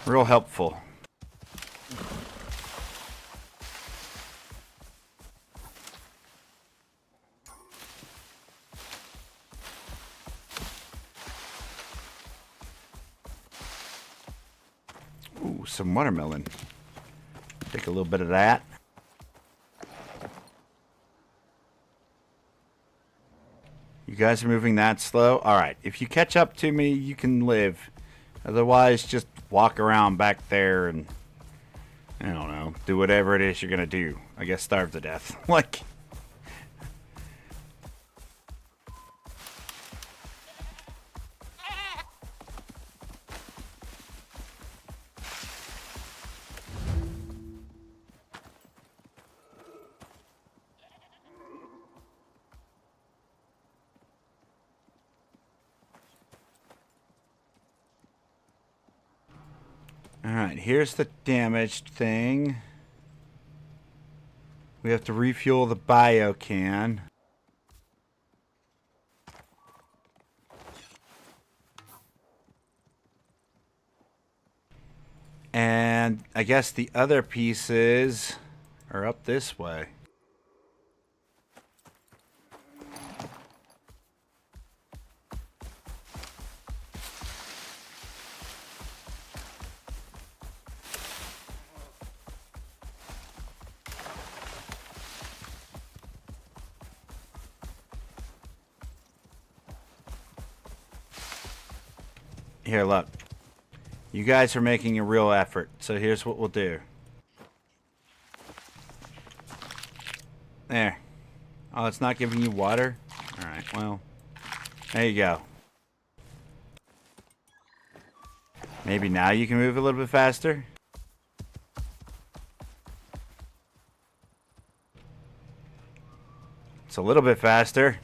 helpful. Ooh, some watermelon. Take a little bit of that. You guys are moving that slow? Alright, if you catch up to me, you can live. Otherwise, just walk around back there and, I don't know, do whatever it is you're gonna do. I guess starve to death. Like... Alright, here's the damaged thing. We have to refuel the bio can. And I guess the other pieces are up this way. Here, look. You guys are making a real effort, so here's what we'll do. There. Oh, it's not giving you water? Alright, well. There you go. Maybe now you can move a little bit faster? It's a little bit faster.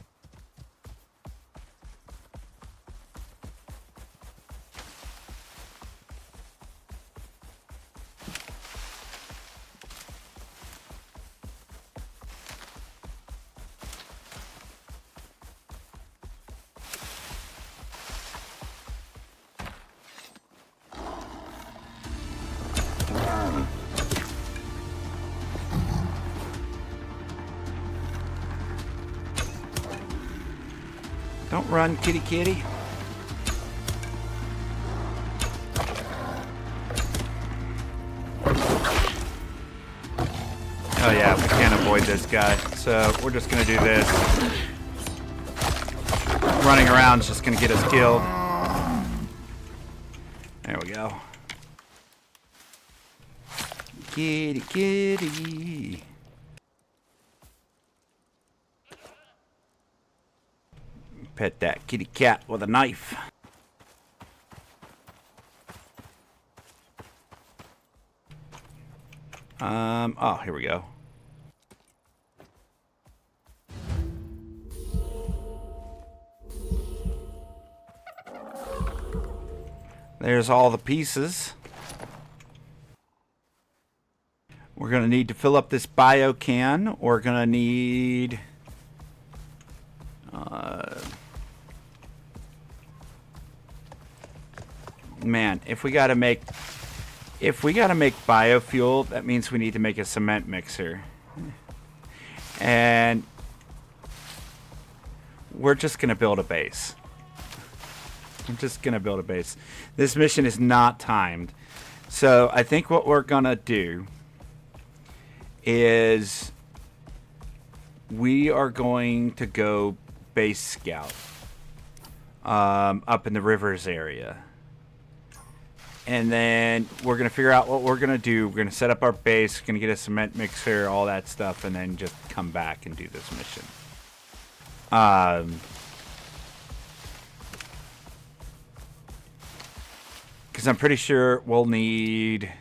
Don't run, kitty kitty. Oh yeah, we can't avoid this guy, so we're just gonna do this. Running around is just gonna get us killed. There we go. Kitty kitty. Pet that kitty cat with a knife. Oh, here we go. There's all the pieces. We're gonna need to fill up this bio can. We're gonna need... Man, if we gotta make biofuel, that means we need to make a cement mixer. And we're just going to build a base. I'm just going to build a base. This mission is not timed. So I think what we're going to do is we are going to go base scout up in the rivers area. And then we're going to figure out what we're going to do. We're going to set up our base, going to get a cement mixer, all that stuff, and then just come back and do this mission. Because I'm pretty sure we'll need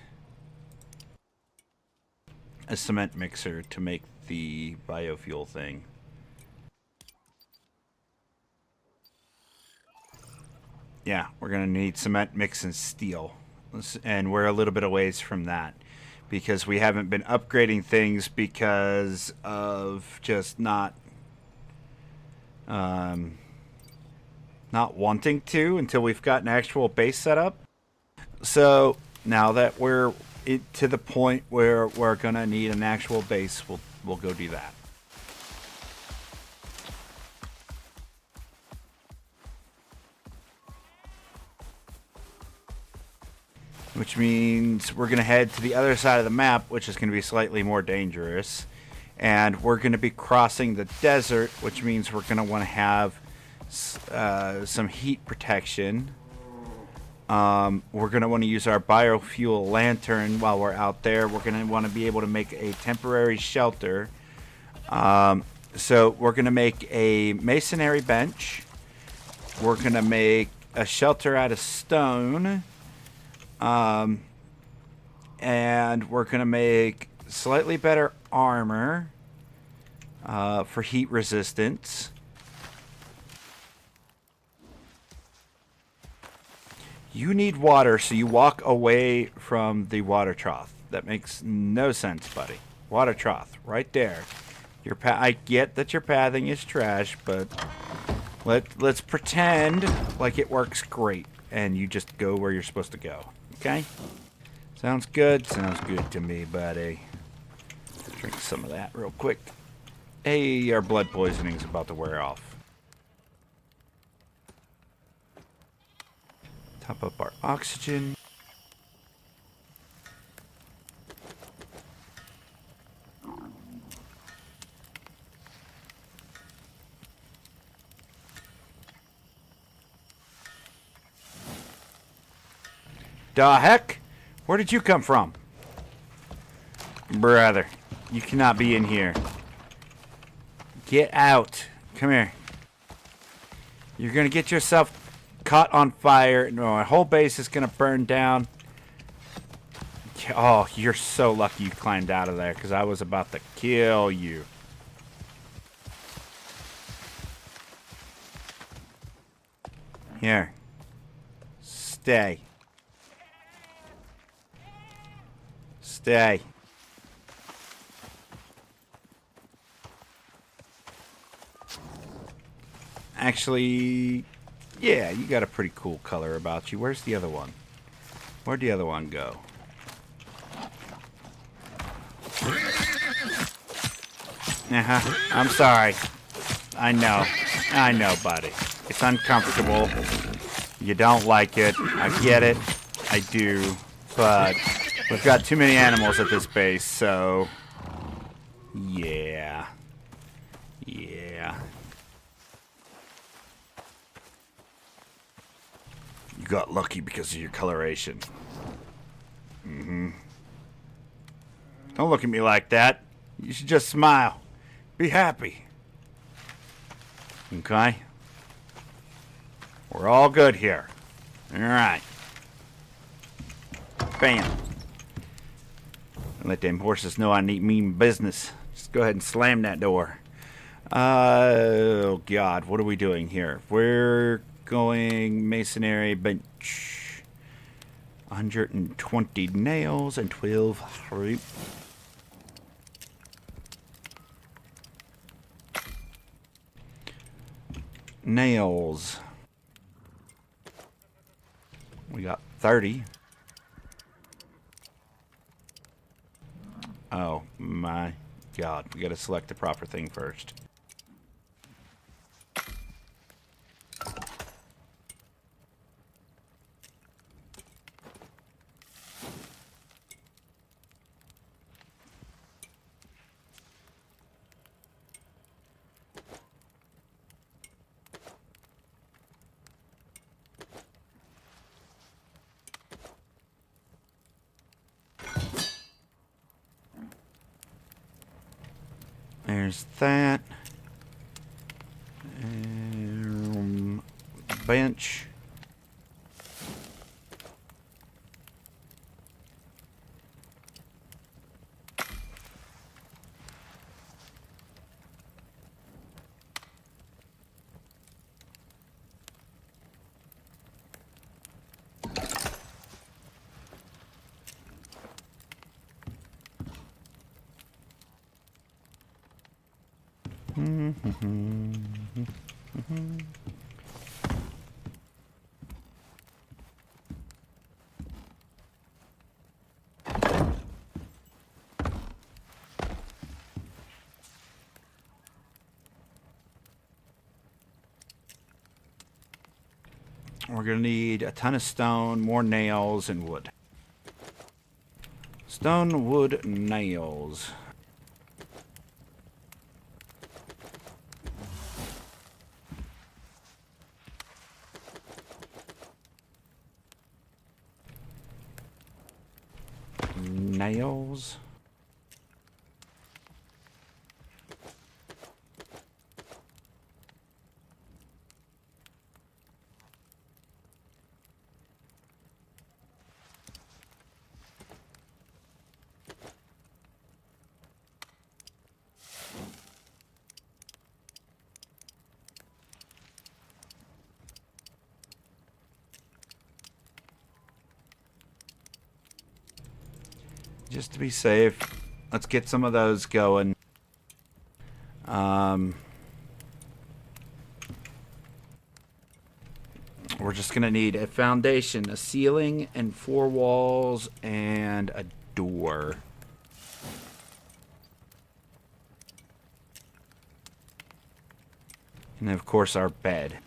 a cement mixer to make the biofuel thing. Yeah, we're going to need cement mix and steel. And we're a little bit a ways from that. Because we haven't been upgrading things because of just not wanting to until we've got an actual base set up. So now that we're to the point where we're going to need an actual base, we'll go do that. Which means we're going to head to the other side of the map, which is going to be slightly more dangerous. And we're going to be crossing the desert, which means we're going to want to have some heat protection. We're going to want to use our biofuel lantern while we're out there. We're going to want to be able to make a temporary shelter. So we're going to make a masonry bench. We're going to make a shelter out of stone. And we're going to make slightly better armor for heat resistance. You need water, so you walk away from the water trough. That makes no sense, buddy. Water trough, right there. I get that your pathing is trash, but let's pretend like it works great, and you just go where you're supposed to go. Okay? Sounds good? Sounds good to me, buddy. Drink some of that real quick. Hey, our blood poisoning's about to wear off. Top up our oxygen. Da heck? Where did you come from? Brother, you cannot be in here. Get out. Come here. You're gonna get yourself caught on fire. No, our whole base is gonna burn down. Oh, you're so lucky you climbed out of there, because I was about to kill you. Here. Stay. Stay. Actually, yeah, you got a pretty cool color about you. Where's the other one? Where'd the other one go? I'm sorry. I know, buddy. It's uncomfortable. You don't like it. I get it. I do. But we've got too many animals at this base, so yeah. Yeah. You got lucky because of your coloration. Mm-hmm. Don't look at me like that. You should just smile. Be happy. Okay? We're all good here. Alright. Bam. Let them horses know I need mean business. Just go ahead and slam that door. Oh, God. What are we doing here? We're going masonry bench. 120 nails and 12 rope. Nails. We got 30. Oh my God. We gotta select the proper thing first. There's that. Bench. We're going to need a ton of stone, more nails, and wood. Stone, wood, nails. Nails. Just to be safe, let's get some of those going. We're just going to need a foundation, a ceiling, and 4 walls, and a door. And of course our bed.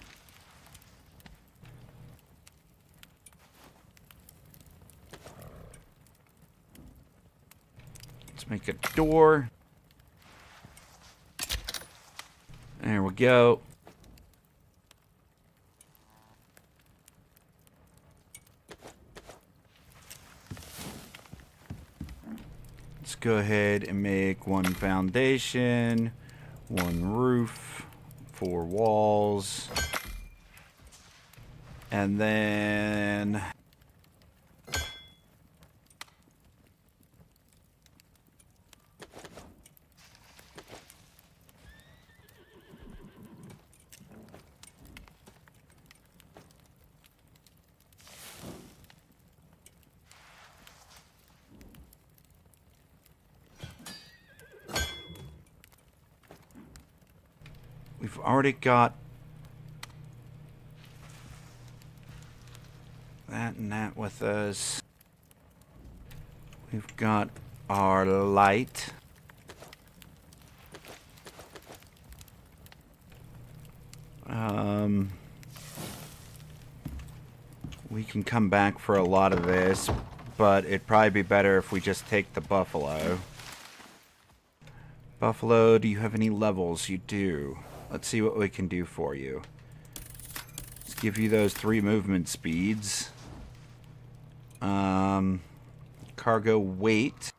Let's make a door. There we go. Let's go ahead and make 1 foundation, 1 roof, 4 walls, and then we've already got that and that with us. We've got our light. We can come back for a lot of this, but it'd probably be better if we just take the buffalo. Buffalo, do you have any levels? You do. Let's see what we can do for you. Let's give you those 3 movement speeds. Cargo weight.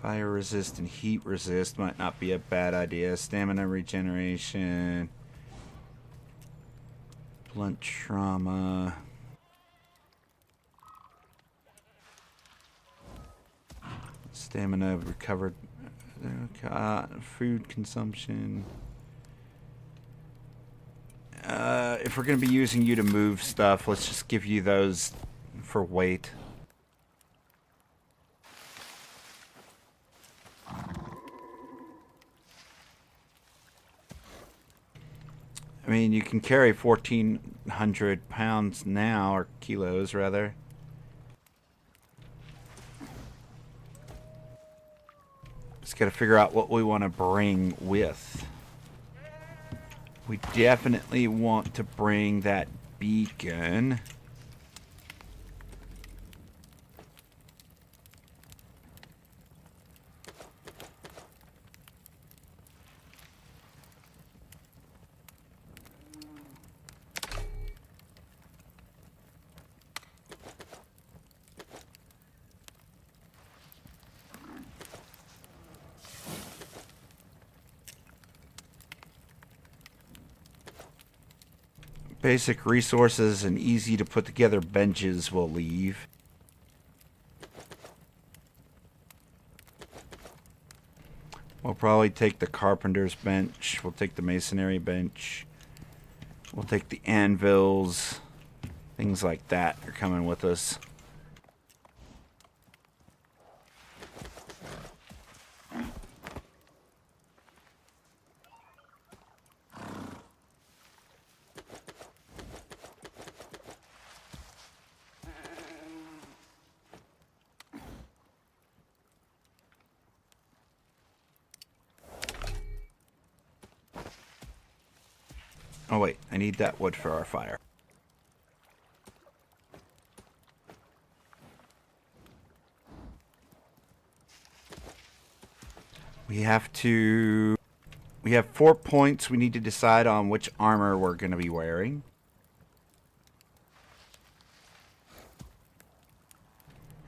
Fire resist and heat resist might not be a bad idea. Stamina regeneration. Blunt trauma. Stamina recovered. Food consumption. If we're going to be using you to move stuff, let's just give you those for weight. I mean, you can carry 1,400 pounds now, or kilos, rather. Just gotta figure out what we want to bring with. We definitely want to bring that beacon. Basic resources and easy to put together benches will leave. We'll probably take the carpenter's bench. We'll take the masonry bench. We'll take the anvils. Things like that are coming with us. Oh wait, I need that wood for our fire. We have 4 points. We need to decide on which armor we're going to be wearing.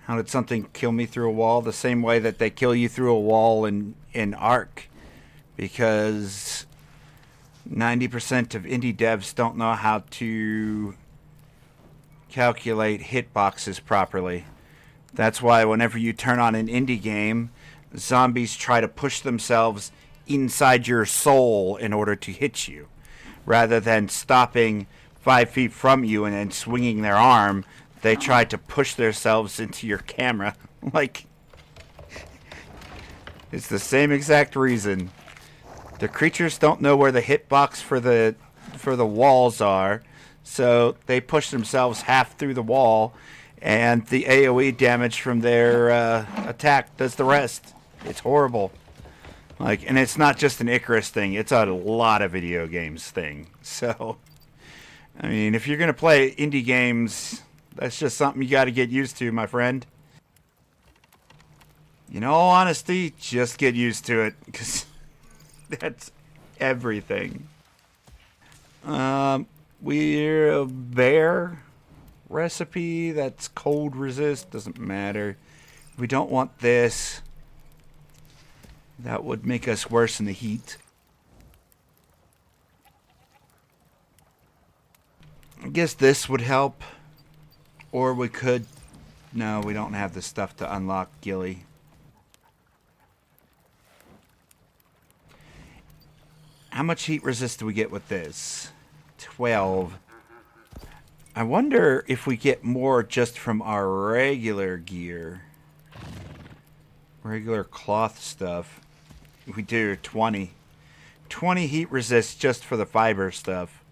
How did something kill me through a wall? The same way that they kill you through a wall in Ark. Because 90% of indie devs don't know how to calculate hitboxes properly. That's why whenever you turn on an indie game, zombies try to push themselves inside your soul in order to hit you. Rather than stopping 5 feet from you and then swinging their arm, they try to push themselves into your camera. Like, it's the same exact reason. The creatures don't know where the hitbox for the walls are, so they push themselves half through the wall, and the AoE damage from their attack does the rest. It's horrible. Like, and it's not just an Icarus thing; it's a lot of video games thing. So, I mean, if you're gonna play indie games, that's just something you got to get used to, my friend. In all honesty, just get used to it, because that's everything. We're a bear recipe that's cold resist. Doesn't matter. We don't want this. That would make us worse in the heat. I guess this would help. Or we could... No, we don't have the stuff to unlock Gilly. How much heat resist do we get with this? 12. I wonder if we get more just from our regular gear. Regular cloth stuff. We do 20. 20 heat resist just for the fiber stuff.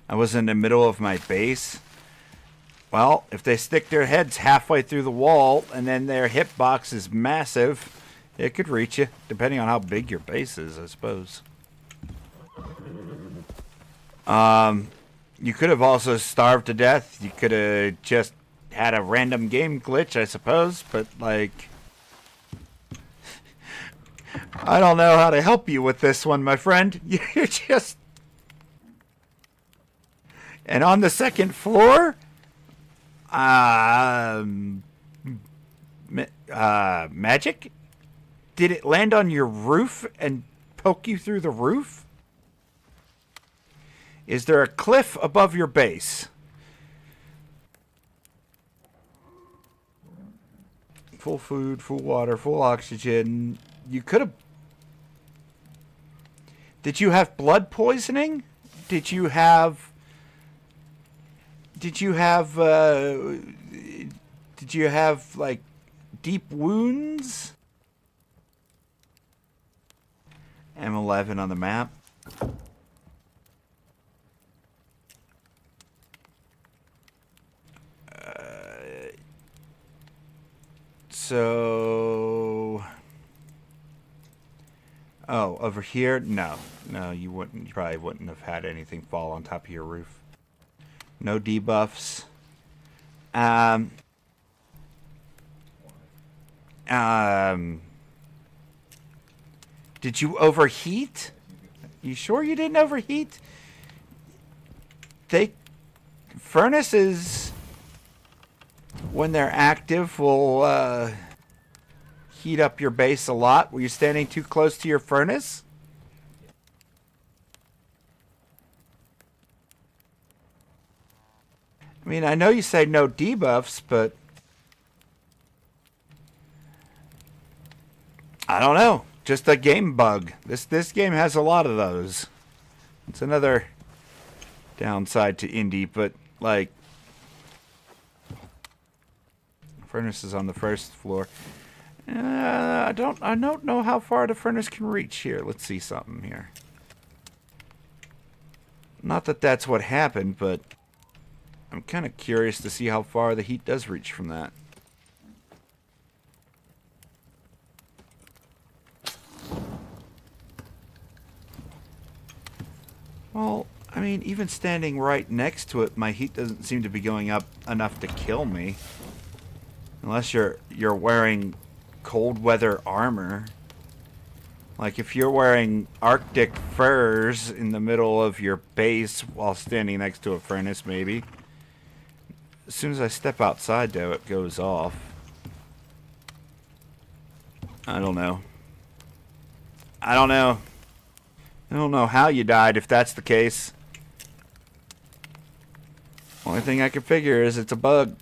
I was in the middle of my base. Well, if they stick their heads halfway through the wall and then their hitbox is massive, it could reach you, depending on how big your base is, I suppose. You could have also starved to death. You could have just had a random game glitch, I suppose, but, like... I don't know how to help you with this one, my friend. You're just... And on the second floor... magic? Did it land on your roof and poke you through the roof? Is there a cliff above your base? Full food, full water, full oxygen. You could have... Did you have blood poisoning? Did you have... Did you have, like, deep wounds? M11 on the map. So... Oh, over here? No. No, you wouldn't. You probably wouldn't have had anything fall on top of your roof. No debuffs. Did you overheat? You sure you didn't overheat? Furnaces, when they're active, will heat up your base a lot. Were you standing too close to your furnace? I mean, I know you say no debuffs, but I don't know. Just a game bug. This game has a lot of those. It's another downside to indie, but like furnace is on the first floor. I don't know how far the furnace can reach here. Let's see something here. Not that that's what happened, but I'm kind of curious to see how far the heat does reach from that. Well, I mean, even standing right next to it, my heat doesn't seem to be going up enough to kill me. Unless you're wearing cold weather armor. Like if you're wearing Arctic furs in the middle of your base while standing next to a furnace, maybe. As soon as I step outside, though, it goes off. I don't know. I don't know how you died if that's the case. Only thing I can figure is it's a bug.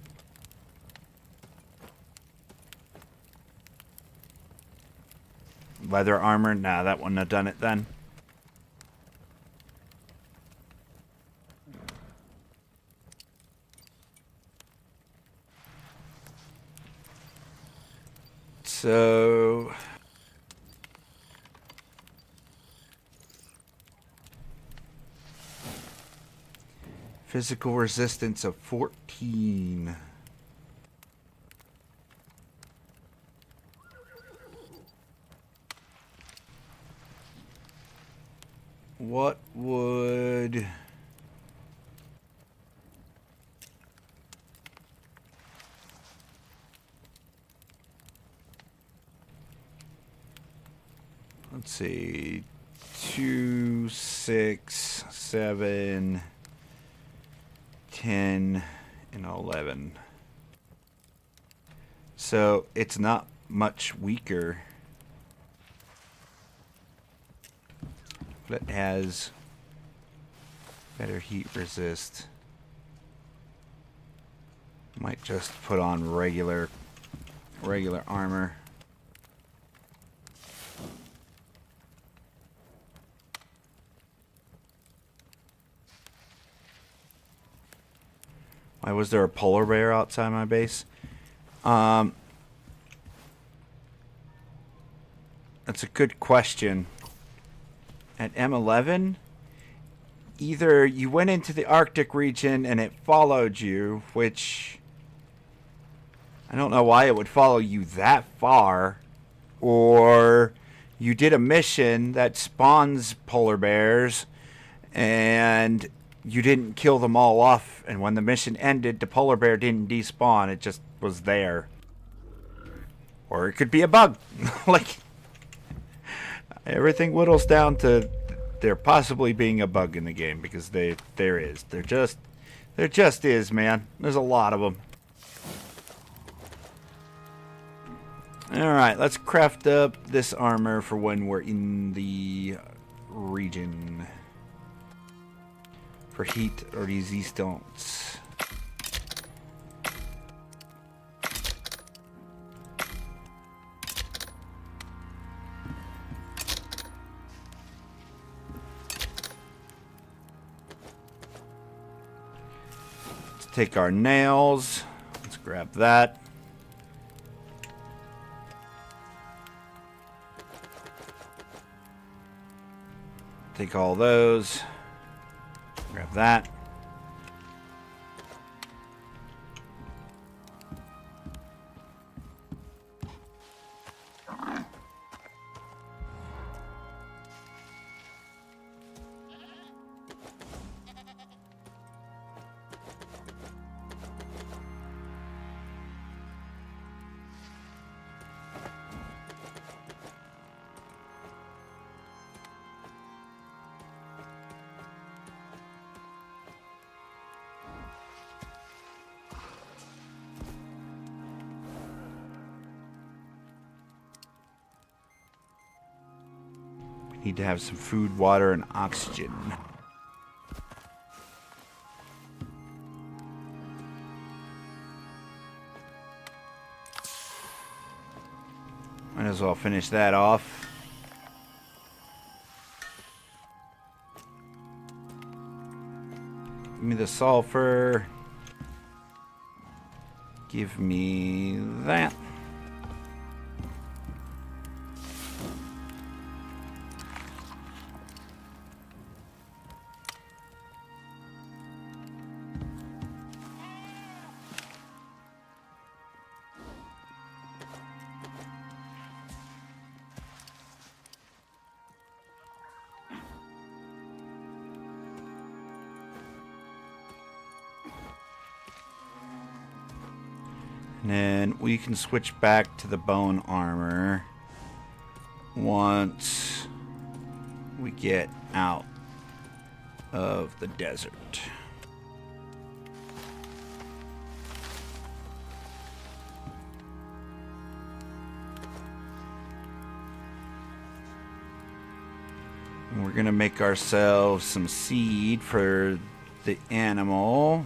Leather armor? Nah, that wouldn't have done it then. So physical resistance of 14. What would... Let's see... 2, 6, 7, 10, and 11. So it's not much weaker. But it has better heat resist. Might just put on regular armor. Why was there a polar bear outside my base? That's a good question. At M11, either you went into the Arctic region and it followed you, which I don't know why it would follow you that far, or you did a mission that spawns polar bears and you didn't kill them all off, and when the mission ended, the polar bear didn't despawn, it just was there. Or it could be a bug. Like, everything whittles down to there possibly being a bug in the game, because there is. There just is, man. There's a lot of them. Alright, let's craft up this armor for when we're in the region. For heat or resistance. Take our nails. Let's grab that. Take all those. Grab that. Need to have some food, water, and oxygen. Might as well finish that off. Give me the sulfur. Give me that. And then we can switch back to the bone armor once we get out of the desert. And we're gonna make ourselves some seed for the animal.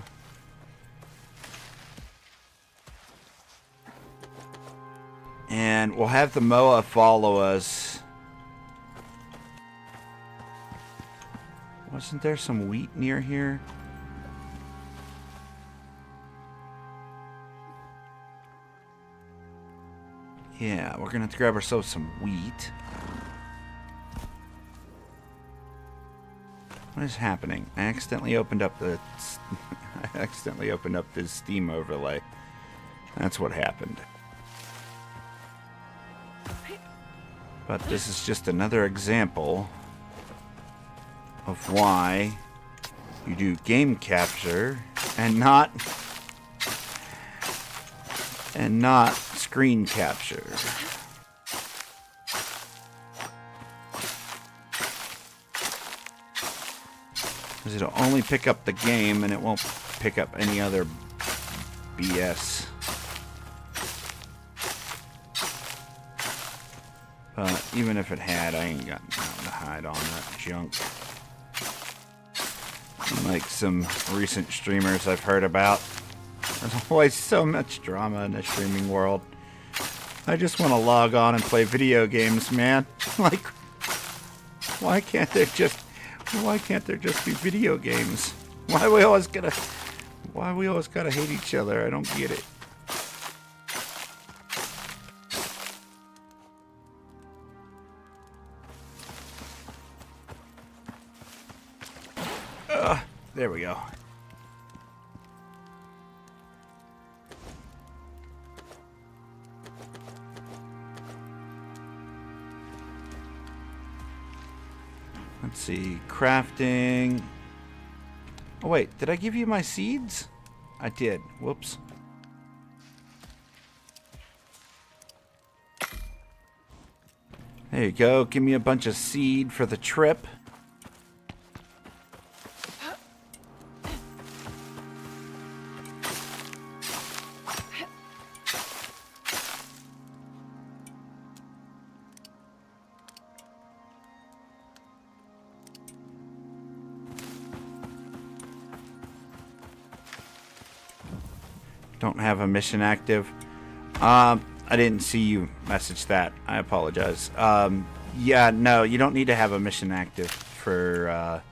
And we'll have the Moa follow us. Wasn't there some wheat near here? Yeah, we're gonna have to grab ourselves some wheat. What is happening? I accidentally opened up the I accidentally opened up this Steam overlay. That's what happened. But this is just another example of why you do game capture and not screen capture. Because it'll only pick up the game and it won't pick up any other BS. Even if it had, I ain't got nothing to hide on that junk. Like some recent streamers I've heard about. There's always so much drama in the streaming world. I just want to log on and play video games, man. Like, why can't there just be video games? Why we always gotta hate each other? I don't get it. There we go. Let's see, crafting. Oh wait, did I give you my seeds? I did. Whoops. There you go. Give me a bunch of seed for the trip. Don't have a mission active. I didn't see you message that. I apologize. Yeah, no, you don't need to have a mission active for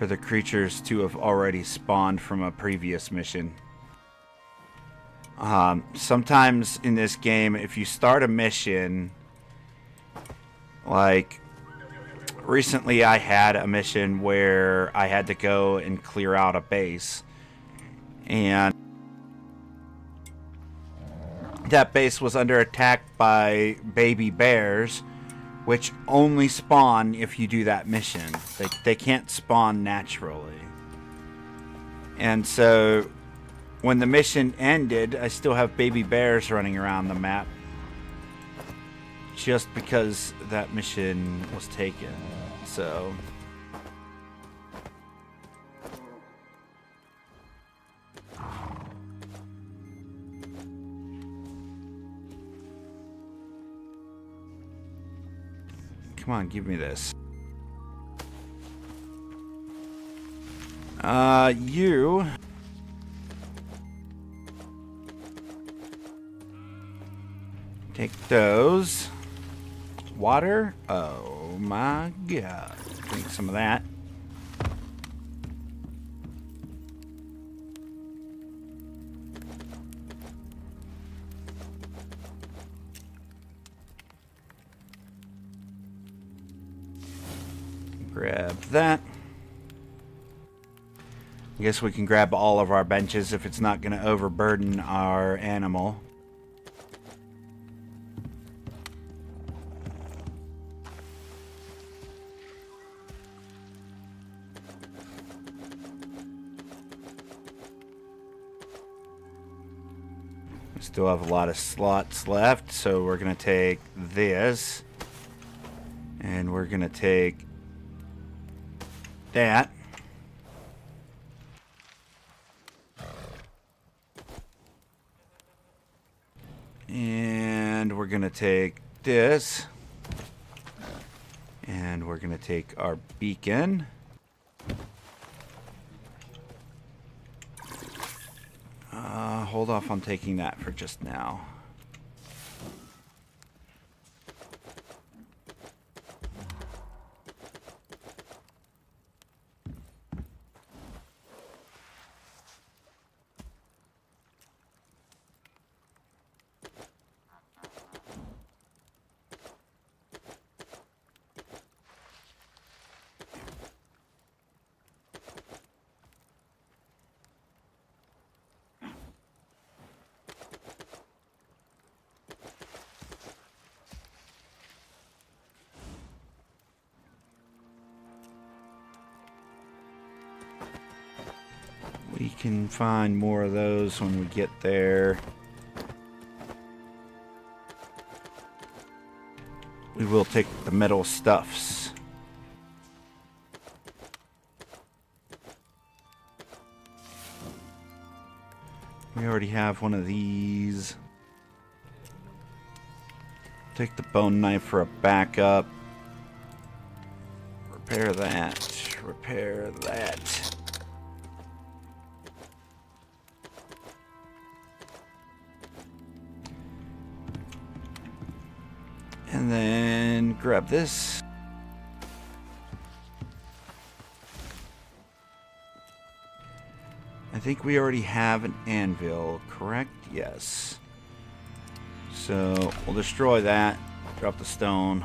the creatures to have already spawned from a previous mission. Sometimes in this game, if you start a mission, like recently I had a mission where I had to go and clear out a base. And that base was under attack by baby bears, which only spawn if you do that mission. They can't spawn naturally. And so when the mission ended, I still have baby bears running around the map. Just because that mission was taken. So come on, give me this. You. Take those. Water. Oh my god. Drink some of that. Grab that. I guess we can grab all of our benches if it's not going to overburden our animal. We still have a lot of slots left, so we're going to take this. And we're going to take that. And we're going to take this. And we're going to take our beacon. Hold off on taking that for just now. We can find more of those when we get there. We will take the metal stuffs. We already have one of these. Take the bone knife for a backup. Repair that. Repair that. And then grab this. I think we already have an anvil, correct? Yes. So we'll destroy that. Drop the stone.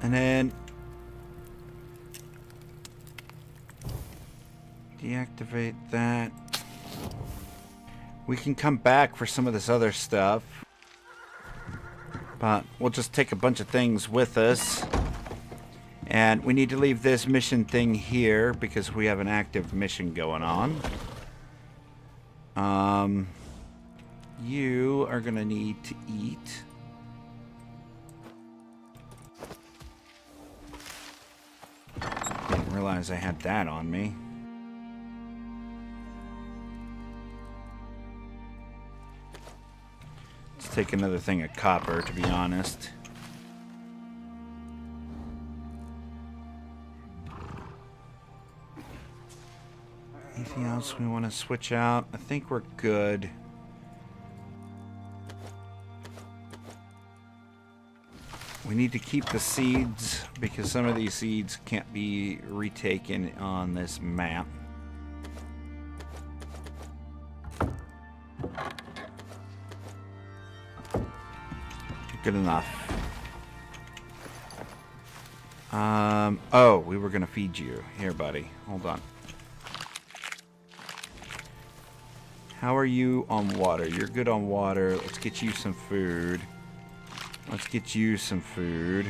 And then deactivate that. We can come back for some of this other stuff, but we'll just take a bunch of things with us. And we need to leave this mission thing here because we have an active mission going on. You are gonna need to eat. Didn't realize I had that on me. Let's take another thing of copper, to be honest. Anything else we want to switch out? I think we're good. We need to keep the seeds because some of these seeds can't be retaken on this map. Good enough. Oh, we were gonna feed you. Here, buddy. Hold on. How are you on water? You're good on water. Let's get you some food. Let's get you some food.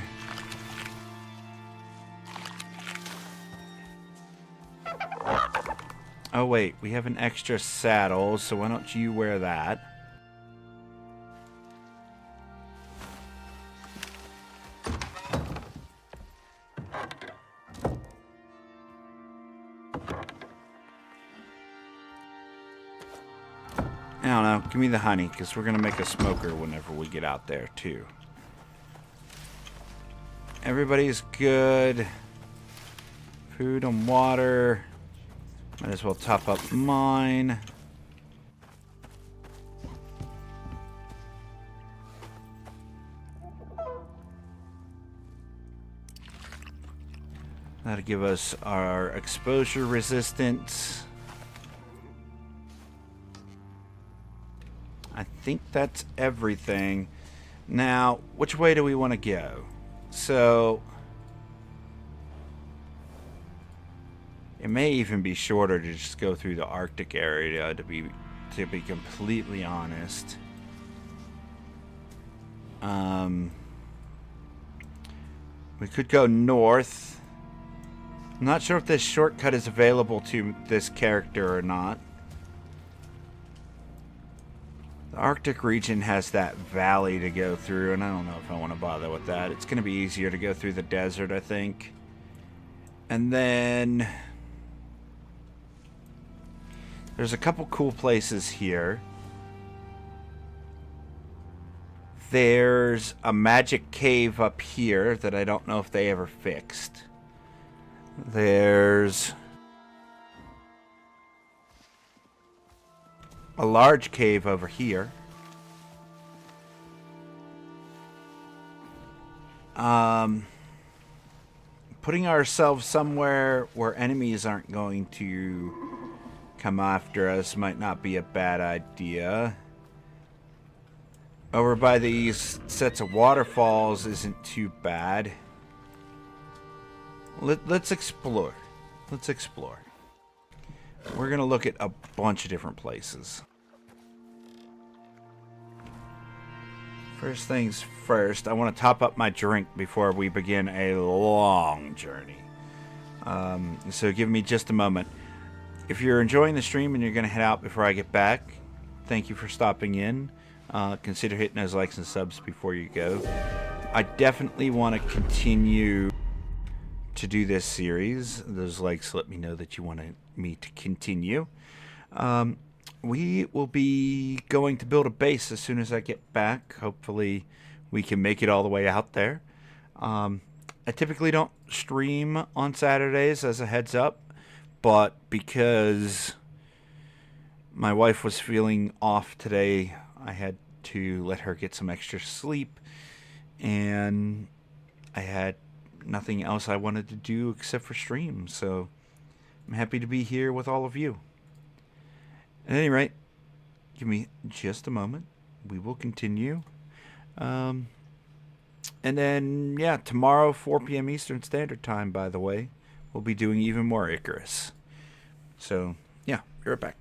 Oh, wait. We have an extra saddle, so why don't you wear that? I don't know. Give me the honey, because we're going to make a smoker whenever we get out there, too. Everybody's good. Food and water. Might as well top up mine. That'll give us our exposure resistance. I think that's everything. Now, which way do we want to go? So, it may even be shorter to just go through the Arctic area, to be completely honest. We could go north. I'm not sure if this shortcut is available to this character or not. The Arctic region has that valley to go through, and I don't know if I want to bother with that. It's going to be easier to go through the desert, I think. And then there's a couple cool places here. There's a magic cave up here that I don't know if they ever fixed. There's a large cave over here. Putting ourselves somewhere where enemies aren't going to come after us might not be a bad idea. Over by these sets of waterfalls isn't too bad. Let's explore. Let's explore. We're going to look at a bunch of different places. First things first, I want to top up my drink before we begin a long journey. So give me just a moment. If you're enjoying the stream and you're going to head out before I get back, thank you for stopping in. Consider hitting those likes and subs before you go. I definitely want to continue to do this series. Those likes let me know that you want me to continue. We will be going to build a base as soon as I get back. Hopefully we can make it all the way out there. I typically don't stream on Saturdays, as a heads up, but because my wife was feeling off today, I had to let her get some extra sleep, and I had nothing else I wanted to do except for stream, so I'm happy to be here with all of you. At any rate, give me just a moment. We will continue. And then, yeah, tomorrow, 4 p.m. Eastern Standard Time, by the way, we'll be doing even more Icarus. So, yeah, be right back.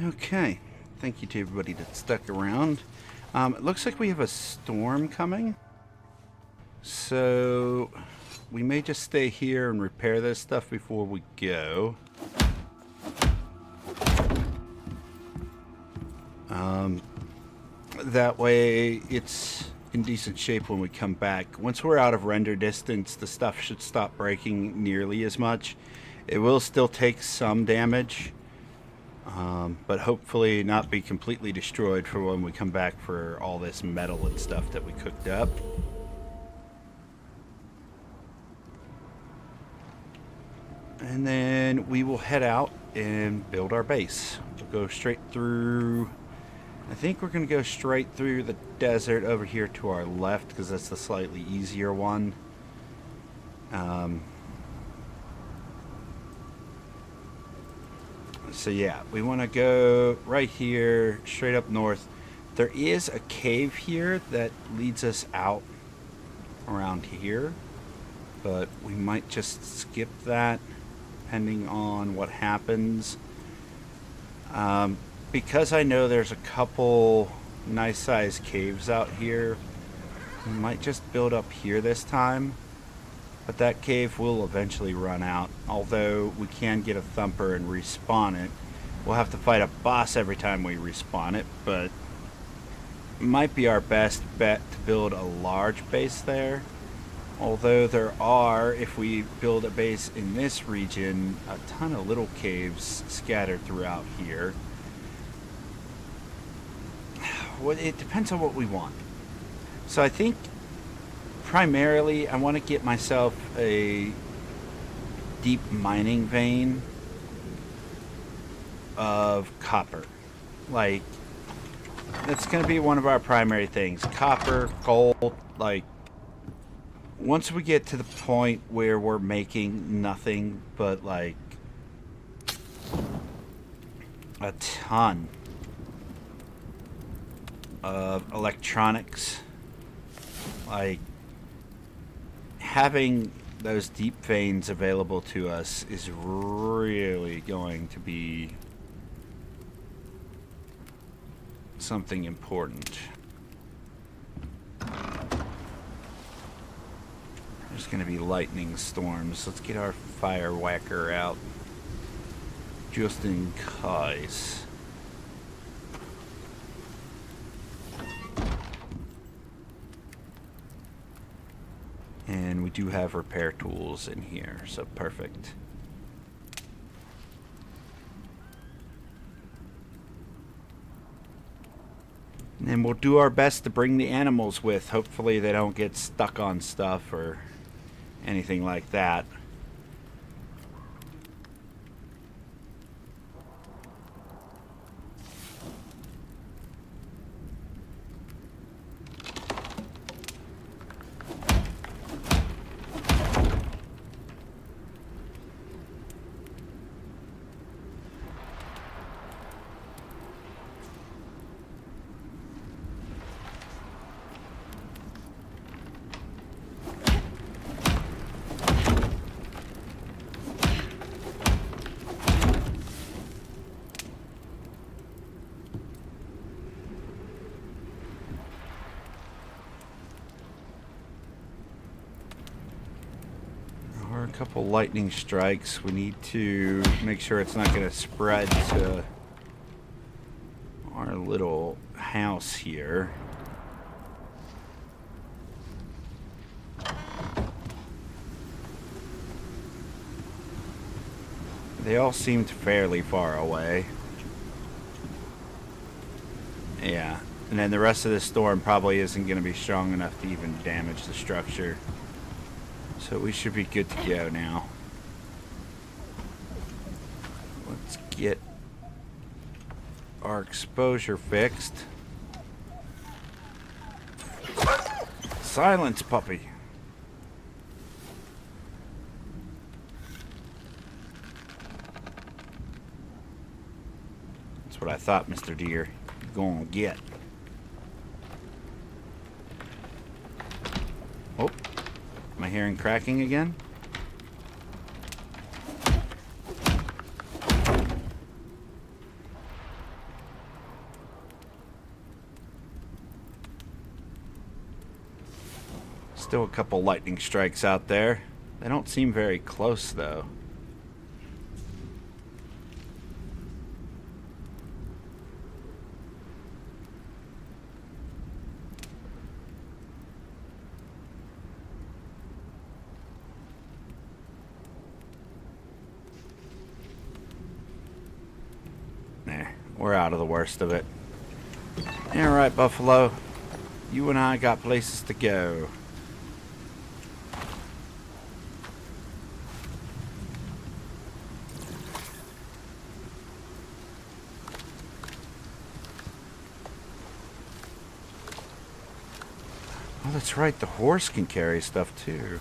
Okay. Thank you to everybody that stuck around. It looks like we have a storm coming. So we may just stay here and repair this stuff before we go. That way it's in decent shape when we come back. Once we're out of render distance, the stuff should stop breaking nearly as much. It will still take some damage, but hopefully not be completely destroyed for when we come back for all this metal and stuff that we cooked up. And then we will head out and build our base. We'll go straight through. I think we're going to go straight through the desert over here to our left because that's the slightly easier one. So yeah, we want to go right here, straight up north. There is a cave here that leads us out around here, but we might just skip that depending on what happens. Because I know there's a couple nice sized caves out here, we might just build up here this time. But that cave will eventually run out. Although we can get a thumper and respawn it. We'll have to fight a boss every time we respawn it, but it might be our best bet to build a large base there. Although there are, if we build a base in this region, a ton of little caves scattered throughout here. Well, it depends on what we want. So I think primarily I want to get myself a deep mining vein of copper. Like, that's going to be one of our primary things. Copper, gold, like, once we get to the point where we're making nothing but like a ton of electronics, like having those deep veins available to us is really going to be something important. There's going to be lightning storms. Let's get our fire whacker out just in case. And we do have repair tools in here, so perfect. And then we'll do our best to bring the animals with. Hopefully they don't get stuck on stuff or anything like that. A couple lightning strikes. We need to make sure it's not going to spread to our little house here. They all seemed fairly far away. Yeah, and then the rest of the storm probably isn't going to be strong enough to even damage the structure. So we should be good to go now. Let's get our exposure fixed. Silence, puppy. That's what I thought, Mr. Deer. You're gonna get. Oh. Am I hearing cracking again? Still a couple lightning strikes out there. They don't seem very close, though. We're out of the worst of it. Alright, Buffalo. You and I got places to go. Oh, that's right. The horse can carry stuff, too.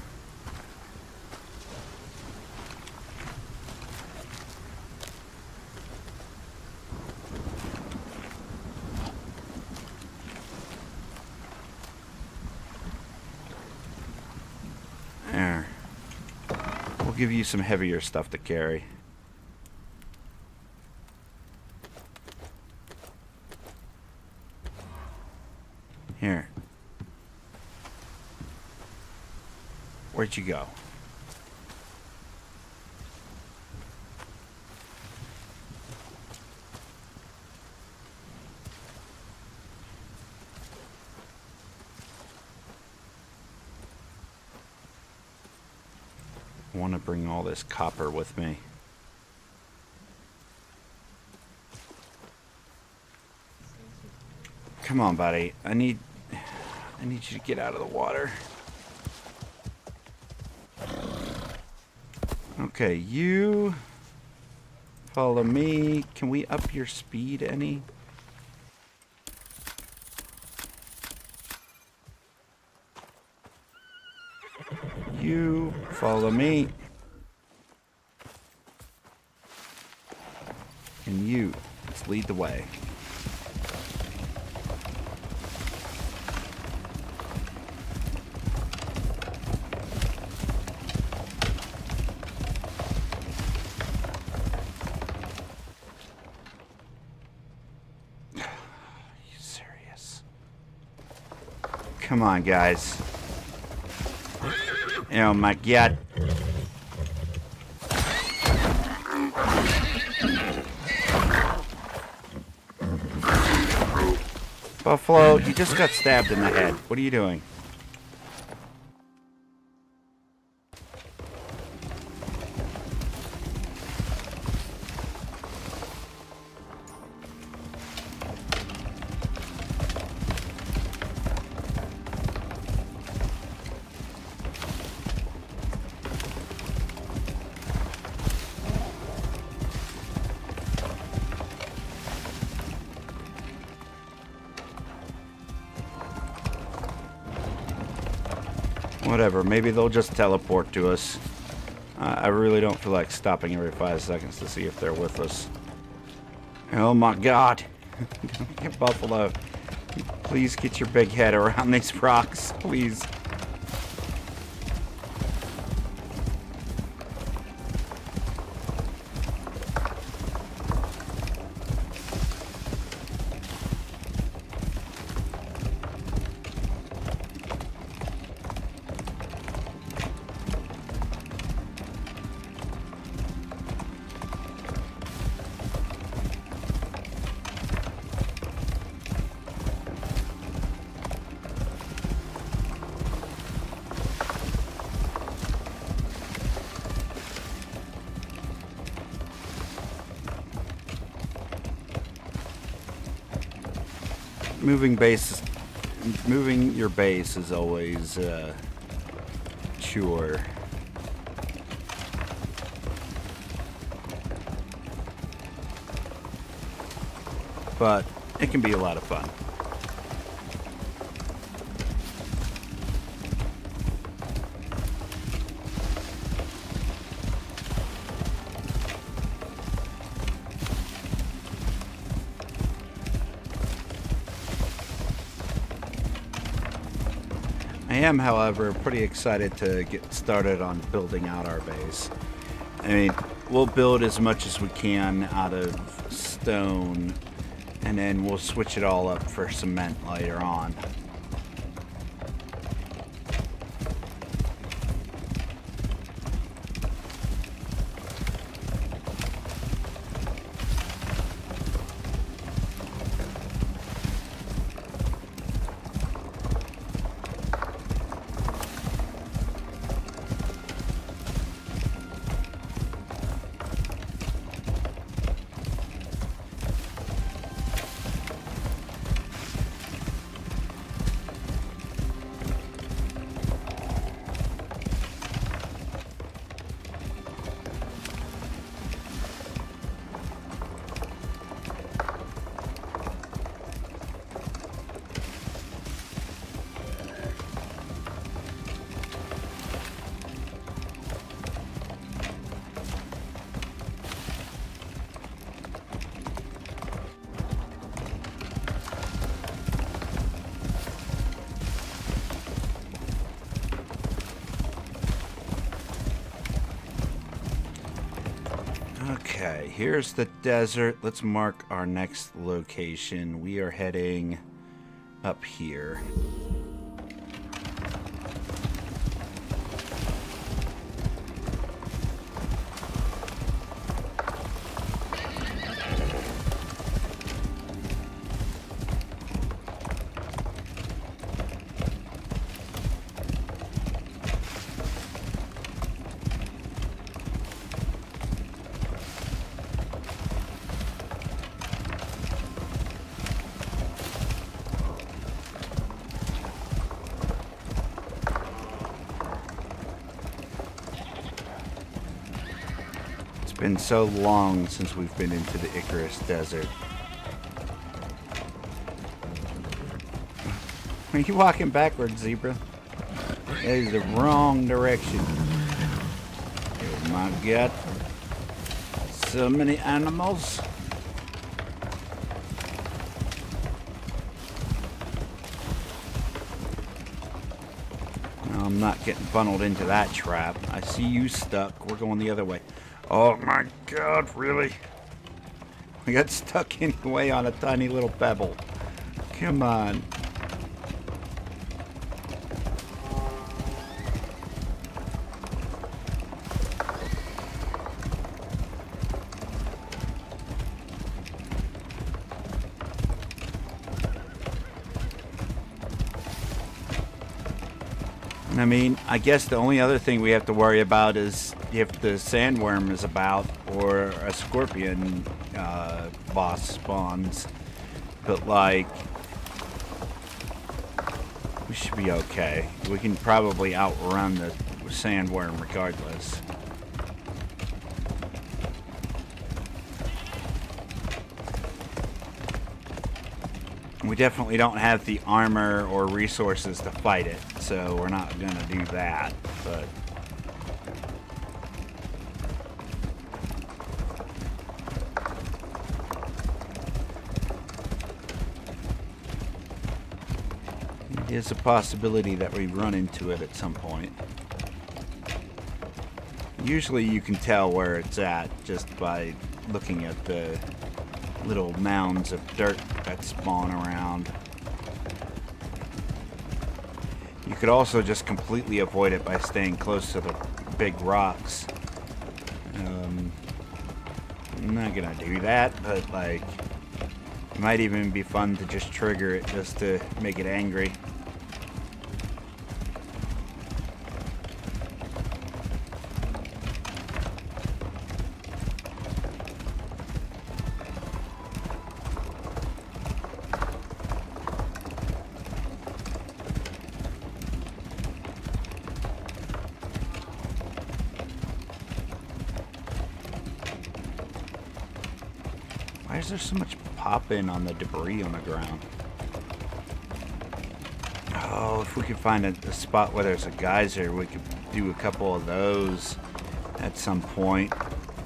Give you some heavier stuff to carry. Here. Where'd you go? I want to bring all this copper with me. Come on, buddy. I need you to get out of the water. Okay, you follow me. Can we up your speed any? You follow me. And you, let's lead the way. Are you serious? Come on, guys. Oh my god. Buffalo, you just got stabbed in the head. What are you doing? Whatever, maybe they'll just teleport to us. I really don't feel like stopping every 5 seconds to see if they're with us. Oh my god. Buffalo, please get your big head around these rocks, please. Moving your base is always a chore. But it can be a lot of fun. I am, however, pretty excited to get started on building out our base. I mean, we'll build as much as we can out of stone, and then we'll switch it all up for cement later on. here's the desert. Let's mark our next location. We are heading up here. Been so long since we've been into the Icarus desert. Are you walking backwards, zebra? That is the wrong direction. Oh my god. So many animals. No, I'm not getting funneled into that trap. I see you stuck. We're going the other way. Oh my god, really? We got stuck anyway on a tiny little pebble. Come on. I mean, I guess the only other thing we have to worry about is if the sandworm is about or a scorpion boss spawns. But, like, we should be okay. We can probably outrun the sandworm regardless. We definitely don't have the armor or resources to fight it, so we're not going to do that, but... it is a possibility that we run into it at some point. Usually you can tell where it's at just by looking at the little mounds of dirt that spawn around. You could also just completely avoid it by staying close to the big rocks. I'm not gonna do that, but like, it might even be fun to just trigger it just to make it angry. Why is there so much popping on the debris on the ground? Oh, if we could find a spot where there's a geyser, we could do a couple of those at some point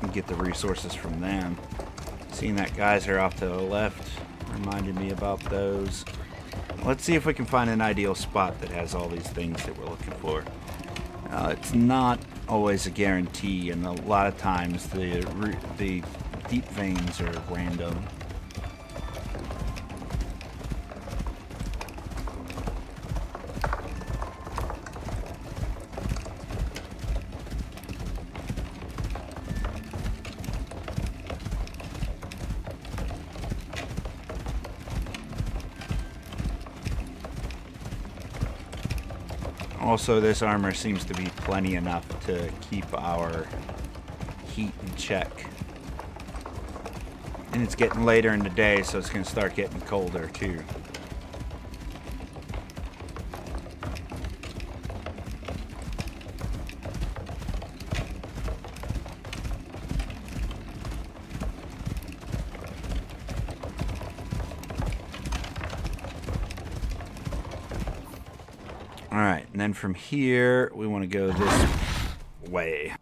and get the resources from them. Seeing that geyser off to the left reminded me about those. Let's see if we can find an ideal spot that has all these things that we're looking for. It's not always a guarantee, and a lot of times the deep veins are random. Also, this armor seems to be plenty enough to keep our heat in check. And it's getting later in the day, so it's going to start getting colder too. Alright, and then from here, we want to go this way.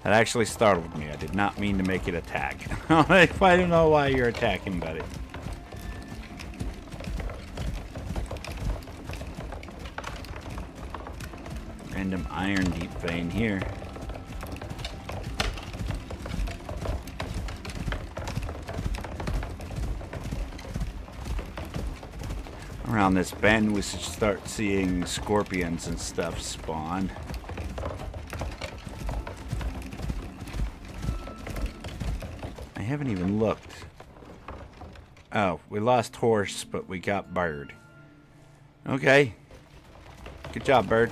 That actually startled me. I did not mean to make it attack. I don't know why you're attacking, buddy. Random iron deep vein here. around this bend, we should start seeing scorpions and stuff spawn. I haven't even looked. Oh, we lost horse, but we got bird. Okay. Good job, bird.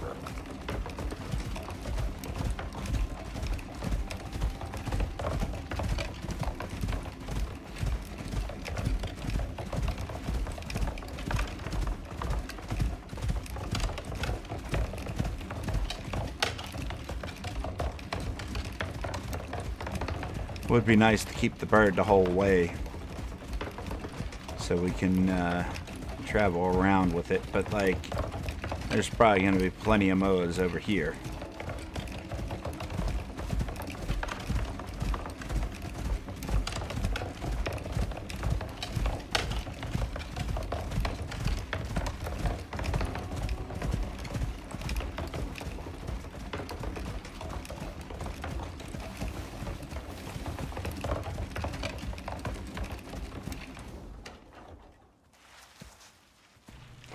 Would be nice to keep the bird the whole way so we can travel around with it, but like there's probably going to be plenty of moas over here.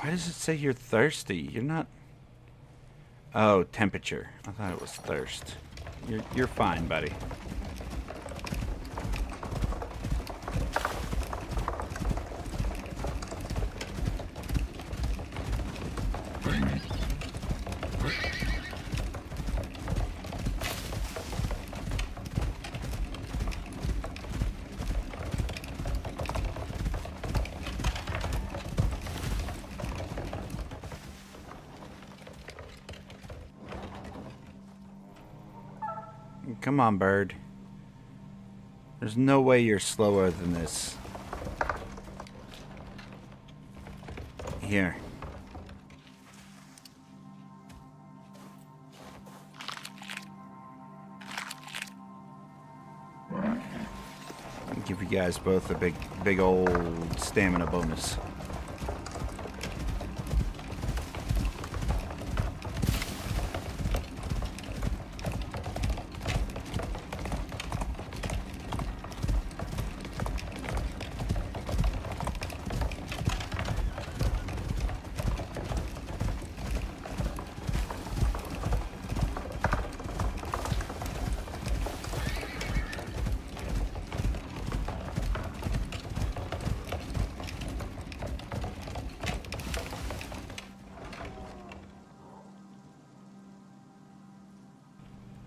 Why does it say you're thirsty? You're not... Oh, temperature. I thought it was thirst. You're fine, buddy. Come on, bird. There's no way you're slower than this. Here. I'll give you guys both a big old stamina bonus.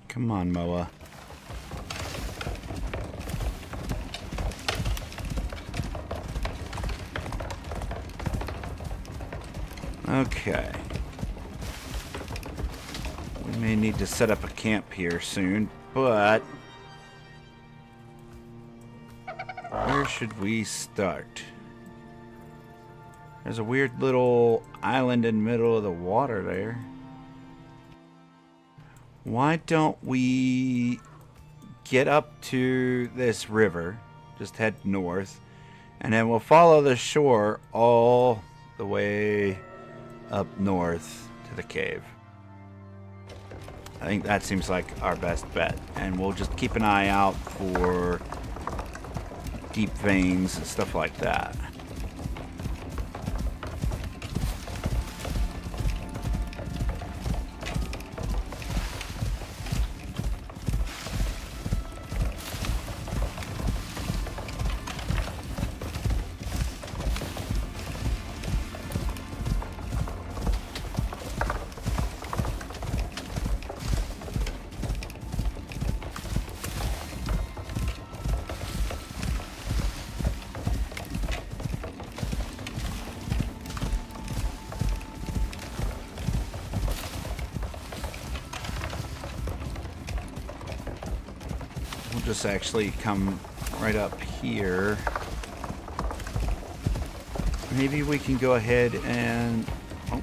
Come on, Moa. Okay. We may need to set up a camp here soon, but where should we start? There's a weird little island in the middle of the water there. Why don't we get up to this river, just head north, and then we'll follow the shore all the way up north to the cave. I think that seems like our best bet, and we'll just keep an eye out for deep veins and stuff like that. Just actually come right up here. Maybe we can go ahead and... Oh,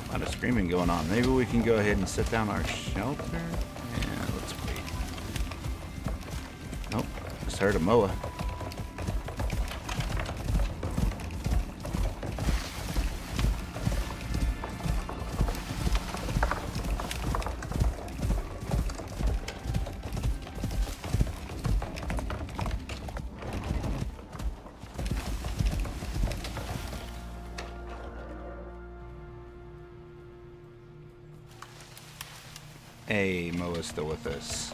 a lot of screaming going on. Maybe we can go ahead and set down our shelter. And let's wait. Nope, just heard a moa. Hey, Moa's still with us.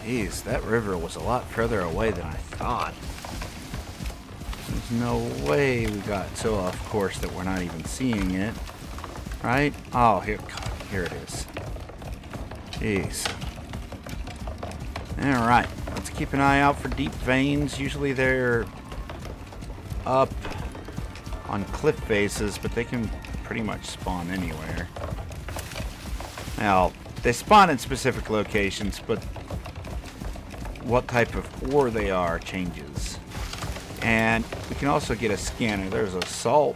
Jeez, that river was a lot further away than I thought. There's no way we got so off course that we're not even seeing it. Right? Oh, here it is. Jeez. Alright, let's keep an eye out for deep veins. Usually they're up on cliff faces, but they can pretty much spawn anywhere. Now, they spawn in specific locations, but what type of ore they are changes. And we can also get a scanner. There's a salt.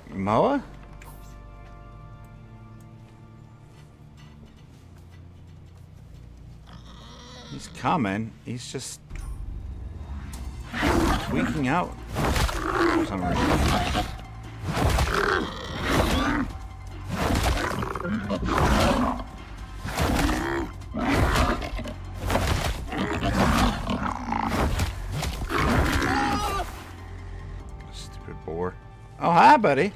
Moa? He's coming. He's just tweaking out for some reason. Stupid boar. Oh, hi, buddy.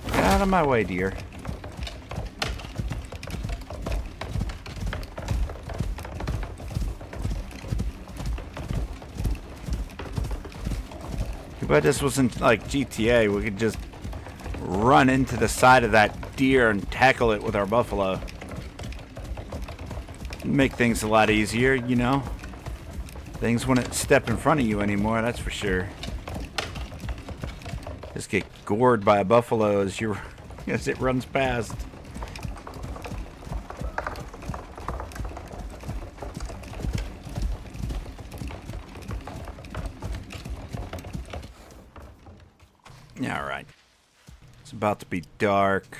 Get out of my way, dear. Too bad this wasn't like GTA. We could just run into the side of that deer and tackle it with our buffalo. Make things a lot easier, you know. Things wouldn't step in front of you anymore, that's for sure. Just get gored by a buffalo as it runs past. All right. It's about to be dark.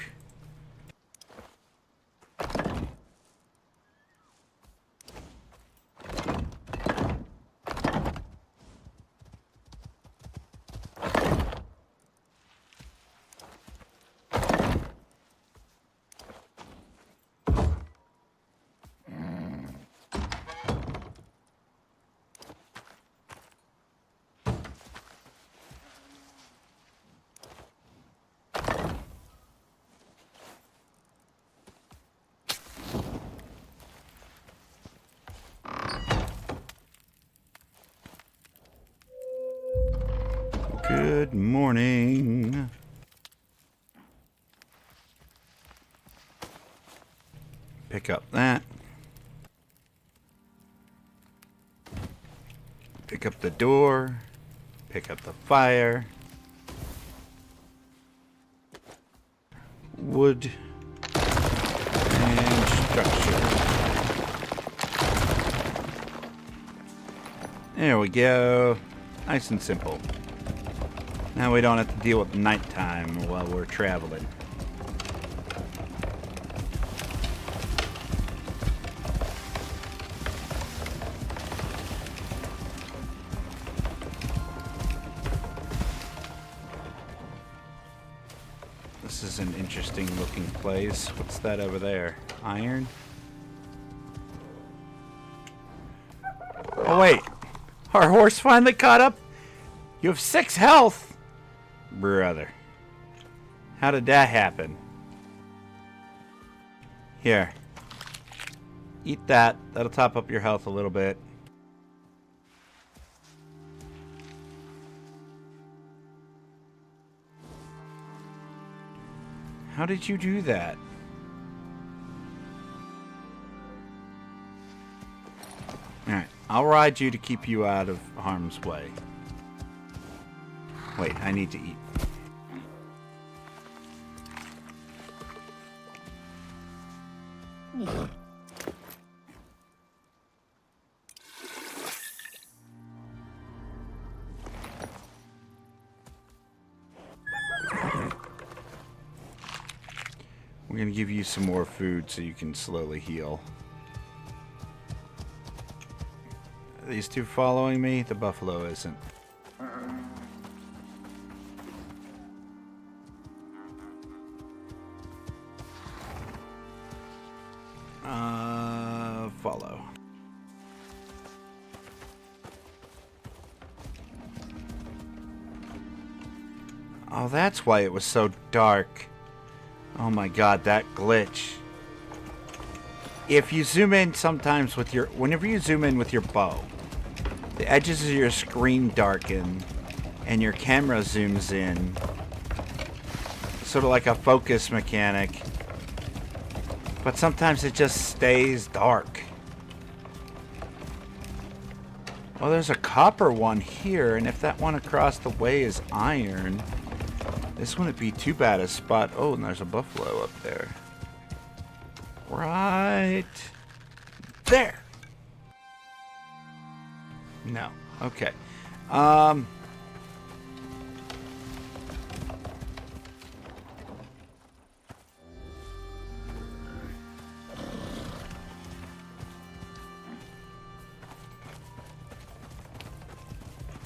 Good morning. Pick up that. Pick up the door. Pick up the fire. Wood. And structure. There we go. Nice and simple. Now we don't have to deal with nighttime while we're traveling. This is an interesting looking place. What's that over there? Iron? Oh wait! Our horse finally caught up? You have 6 health! Brother. How did that happen? Here. Eat that. That'll top up your health a little bit. How did you do that? Alright, I'll ride you to keep you out of harm's way. Wait, I need to eat. We're going to give you some more food so you can slowly heal. Are these two following me? The buffalo isn't. Follow. Oh, that's why it was so dark. Oh my god, that glitch. If you zoom in sometimes with your... Whenever you zoom in with your bow, the edges of your screen darken and your camera zooms in. Sort of like a focus mechanic. But sometimes it just stays dark. Well, there's a copper one here, and if that one across the way is iron, this wouldn't be too bad a spot. Oh, and there's a buffalo up there. Right there. No. Okay.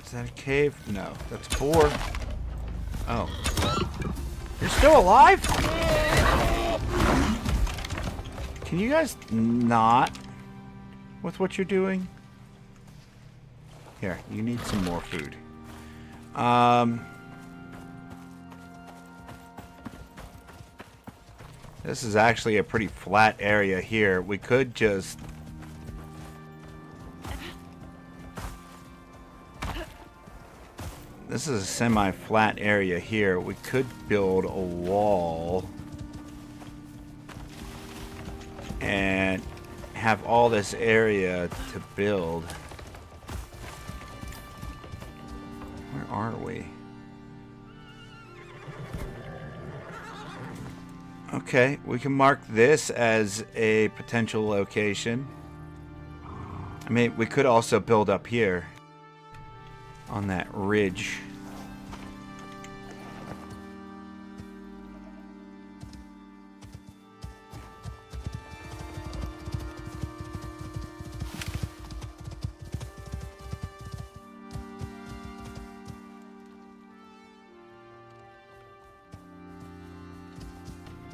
Is that a cave? No, that's 4. Oh. You're still alive? Can you guys not with what you're doing? Here, you need some more food. This is actually a pretty flat area here. We could just... This is a semi-flat area here. We could build a wall and have all this area to build. Where are we? Okay, we can mark this as a potential location. I mean, we could also build up here on that ridge.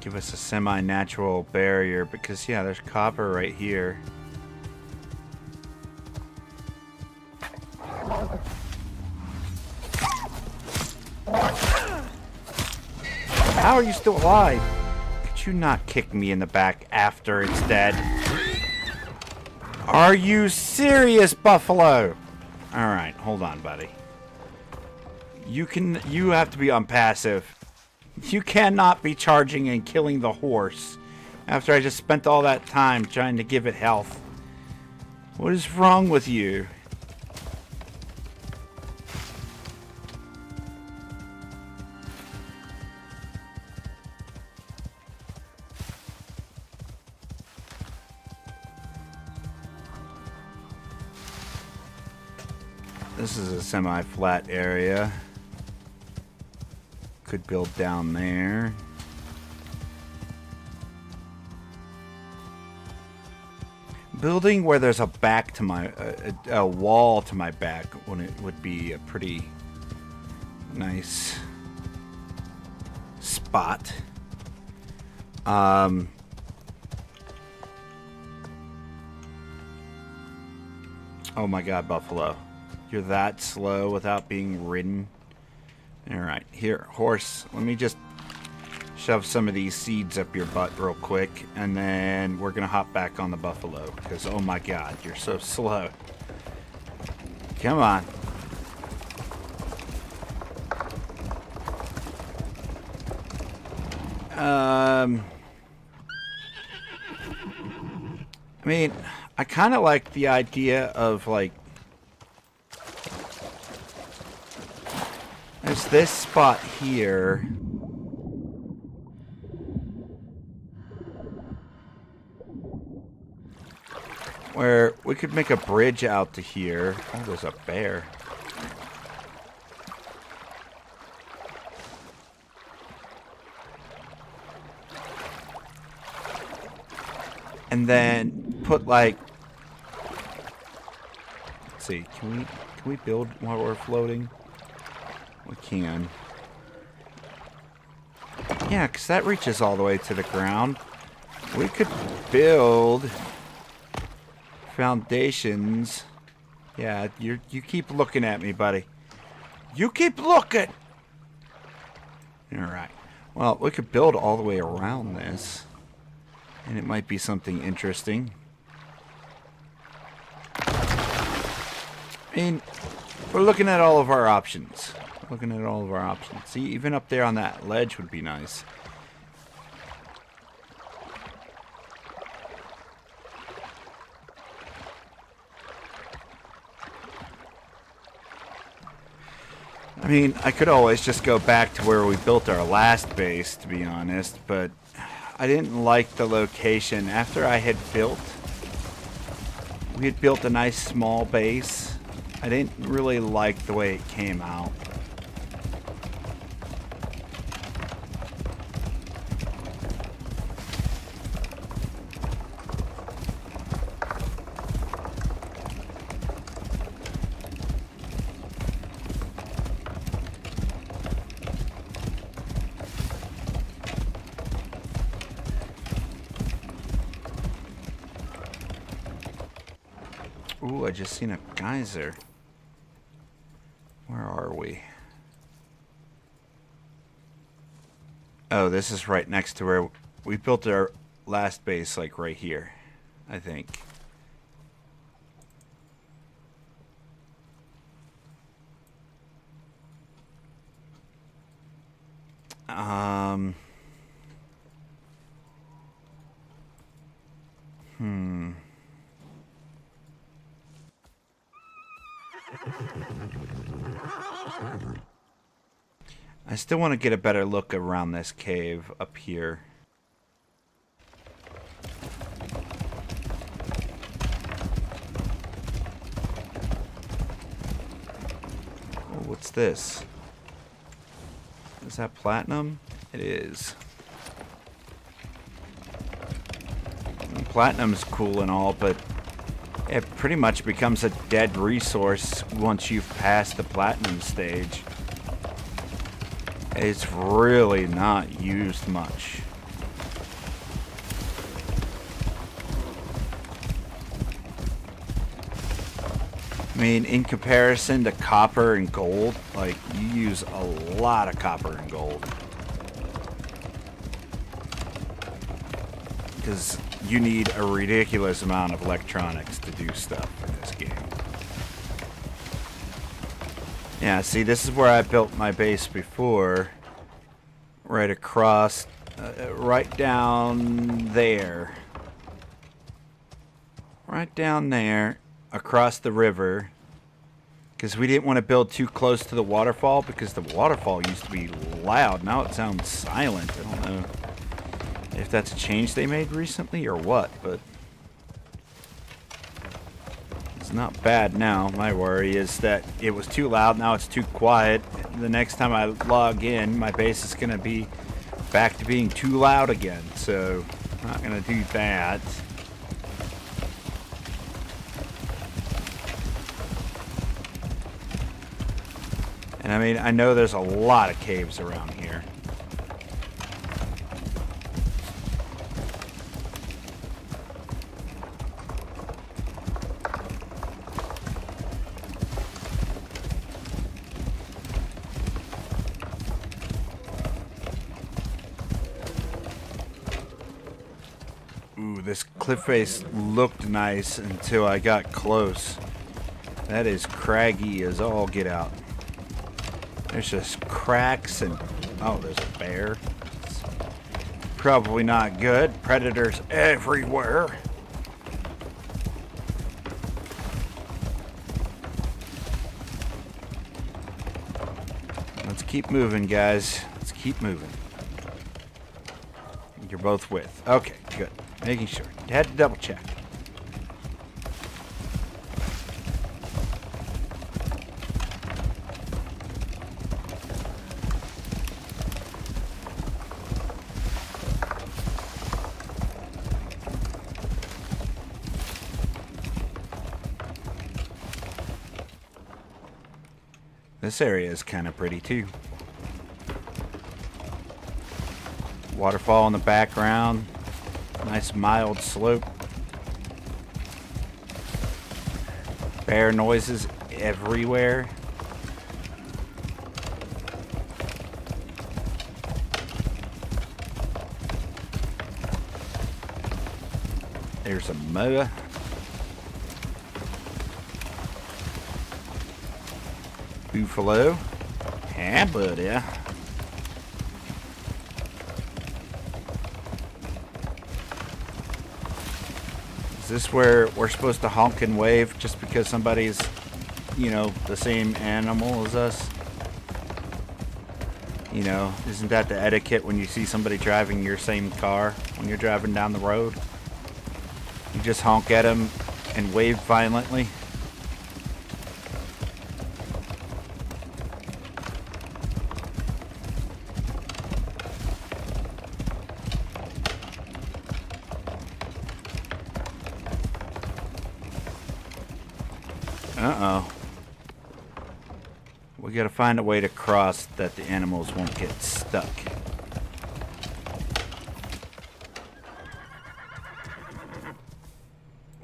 Give us a semi-natural barrier because, yeah, there's copper right here. How are you still alive? Could you not kick me in the back after it's dead? Are you serious, Buffalo? Alright, hold on, buddy. You have to be on passive. You cannot be charging and killing the horse after I just spent all that time trying to give it health. What is wrong with you? This is a semi-flat area. Could build down there. Building where there's a back to my a wall to my back when it would be a pretty nice spot. Oh my god, Buffalo. You're that slow without being ridden. Alright, here, horse, let me just shove some of these seeds up your butt real quick, and then we're gonna hop back on the buffalo, because oh my god, you're so slow. Come on. I mean, I kind of like the idea of, like, there's this spot here where we could make a bridge out to here. Oh, there's a bear. And then put, like, let's see, can we build while we're floating? We can. Yeah, because that reaches all the way to the ground. We could build foundations. Yeah, you keep looking at me, buddy. You keep looking! Alright. Well, we could build all the way around this. And it might be something interesting. I mean, we're looking at all of our options. Looking at all of our options. See, even up there on that ledge would be nice. I mean, I could always just go back to where we built our last base, to be honest, but I didn't like the location. After I had built, we had built a nice small base. I didn't really like the way it came out. Ooh, I just seen a geyser. Where are we? Oh, this is right next to where we built our last base, like right here, I think. I still want to get a better look around this cave up here. Oh, what's this? Is that platinum? It is. And platinum's cool and all, but it pretty much becomes a dead resource once you've passed the platinum stage. It's really not used much. I mean, in comparison to copper and gold, like, you use a lot of copper and gold. Because you need a ridiculous amount of electronics to do stuff in this game. Yeah, see, this is where I built my base before. Right across, right down there. Right down there, across the river. Because we didn't want to build too close to the waterfall, because the waterfall used to be loud. Now it sounds silent. I don't know if that's a change they made recently or what, but it's not bad now. My worry is that it was too loud, now it's too quiet. The next time I log in, my base is going to be back to being too loud again, so I'm not going to do that. And I mean, I know there's a lot of caves around here. this cliff face looked nice until I got close. That is craggy as all get out. There's just cracks and... oh, there's a bear. It's probably not good. Predators everywhere. Let's keep moving, guys. Let's keep moving. You're both with. Okay, good. Making sure. You had to double check. This area is kind of pretty too. Waterfall in the background. Nice mild slope. Bear noises everywhere. There's a moa. Buffalo. Yeah, buddy. Is this where we're supposed to honk and wave just because somebody's, you know, the same animal as us? You know, isn't that the etiquette when you see somebody driving your same car when you're driving down the road? You just honk at them and wave violently. Uh-oh. We gotta find a way to cross that the animals won't get stuck.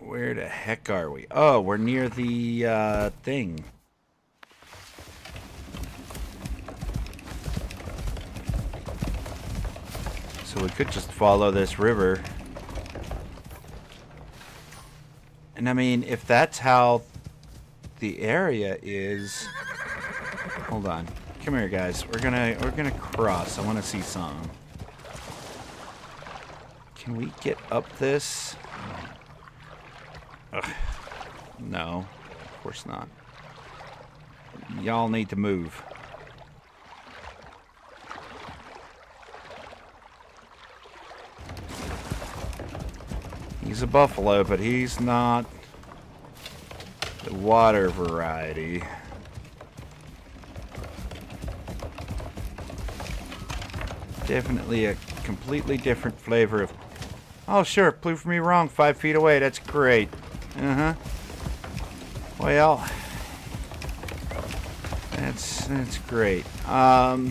Where the heck are we? Oh, we're near the thing. So we could just follow this river. And I mean, if that's how the area is... Hold on. Come here, guys. We're gonna cross. I want to see some. Can we get up this? Ugh. No. Of course not. Y'all need to move. He's a buffalo, but he's not the water variety. Definitely a completely different flavor of... Oh, sure. Prove me wrong. 5 feet away. That's great. Uh-huh. Well, that's great. Yeah,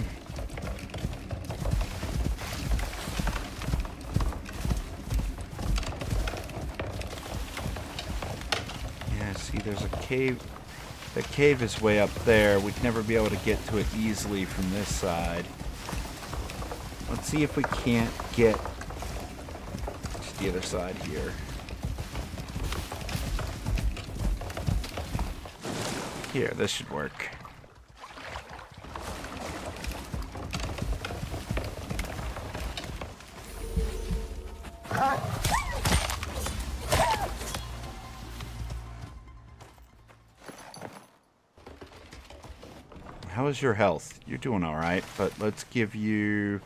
see, there's a cave. The cave is way up there. We'd never be able to get to it easily from this side. Let's see if we can't get to the other side here. Here, this should work. How is your health? You're doing all right, but let's give you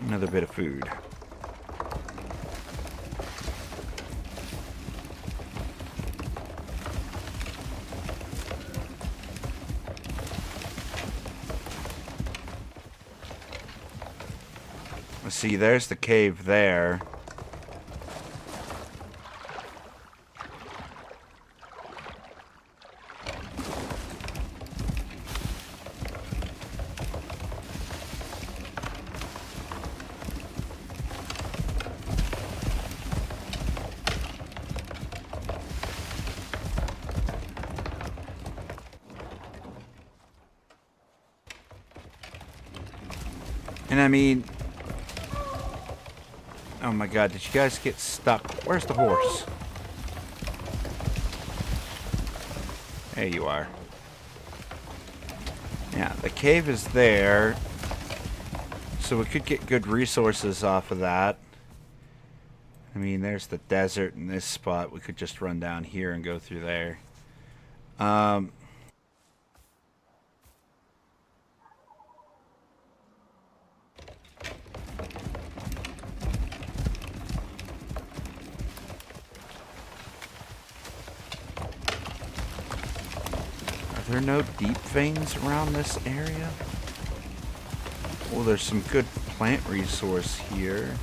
another bit of food. Let's see, there's the cave there. And I mean, Oh my god, did you guys get stuck? Where's the horse? There you are. Yeah, the cave is there. So we could get good resources off of that. I mean, there's the desert in this spot. We could just run down here and go through there. Are there no deep veins around this area? Well, there's some good plant resource here.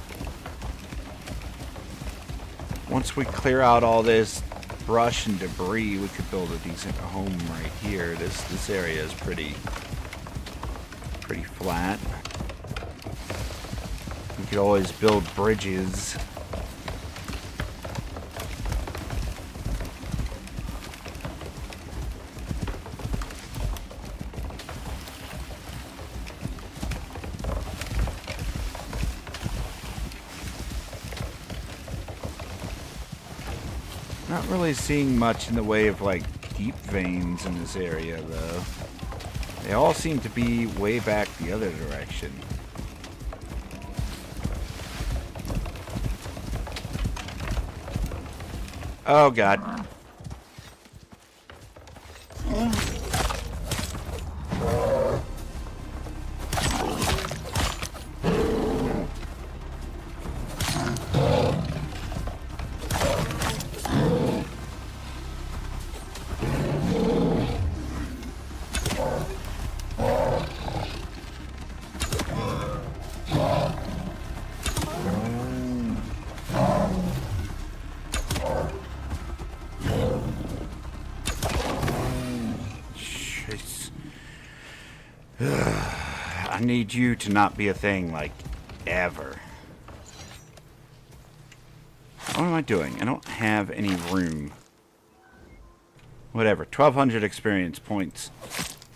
Once we clear out all this brush and debris, we could build a decent home right here. This area is pretty flat. We could always build bridges. Not really seeing much in the way of like deep veins in this area though. They all seem to be way back the other direction. Oh god. I need you to not be a thing, like, ever. What am I doing? I don't have any room. Whatever, 1,200 experience points.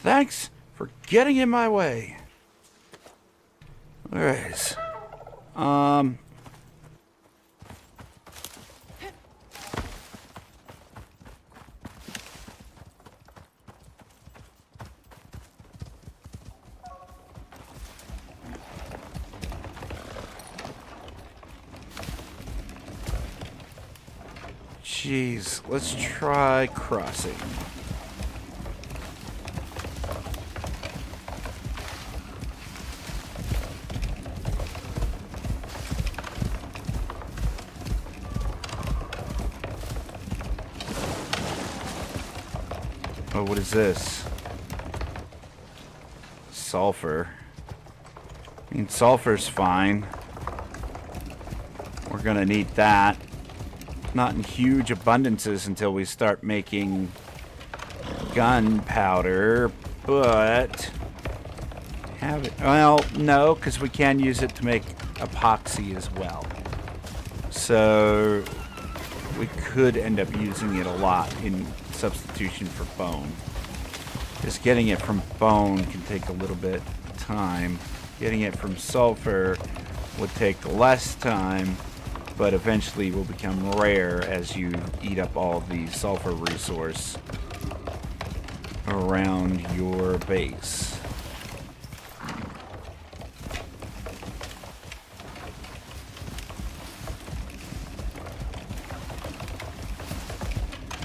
Thanks for getting in my way. Anyways. Jeez, let's try crossing. Oh, what is this? Sulfur. I mean, sulfur's fine. We're gonna need that. Not in huge abundances until we start making gunpowder, but have it. Well, no, because we can use it to make epoxy as well. So we could end up using it a lot in substitution for bone. Just getting it from bone can take a little bit of time. Getting it from sulfur would take less time, but eventually will become rare as you eat up all the sulfur resource around your base.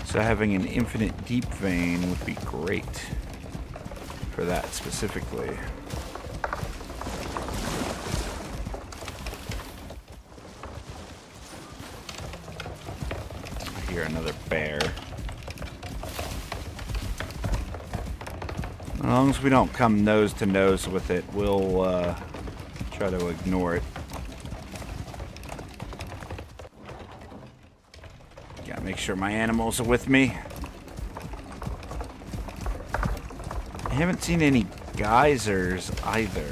So having an infinite deep vein would be great for that specifically. I hear another bear. As long as we don't come nose to nose with it, we'll try to ignore it. Gotta make sure my animals are with me. I haven't seen any geysers either.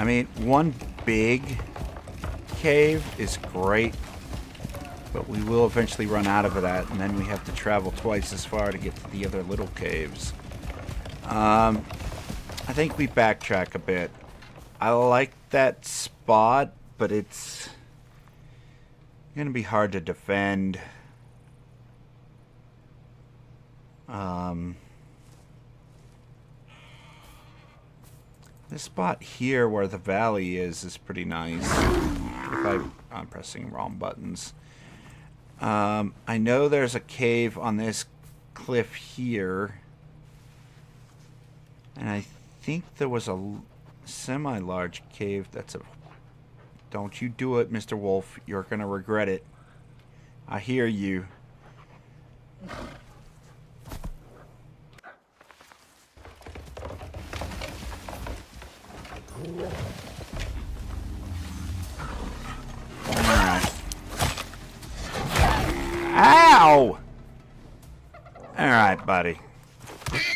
mean, one big cave is great, but we will eventually run out of that, and then we have to travel twice as far to get to the other little caves. I think we backtrack a bit. I like that spot, but it's gonna be hard to defend. This spot here where the valley is pretty nice. I'm pressing wrong buttons. I know there's a cave on this cliff here. And I think there was a semi-large cave that's a... Don't you do it, Mr. Wolf. You're gonna regret it. I hear you. Alright. Ow! Alright, buddy.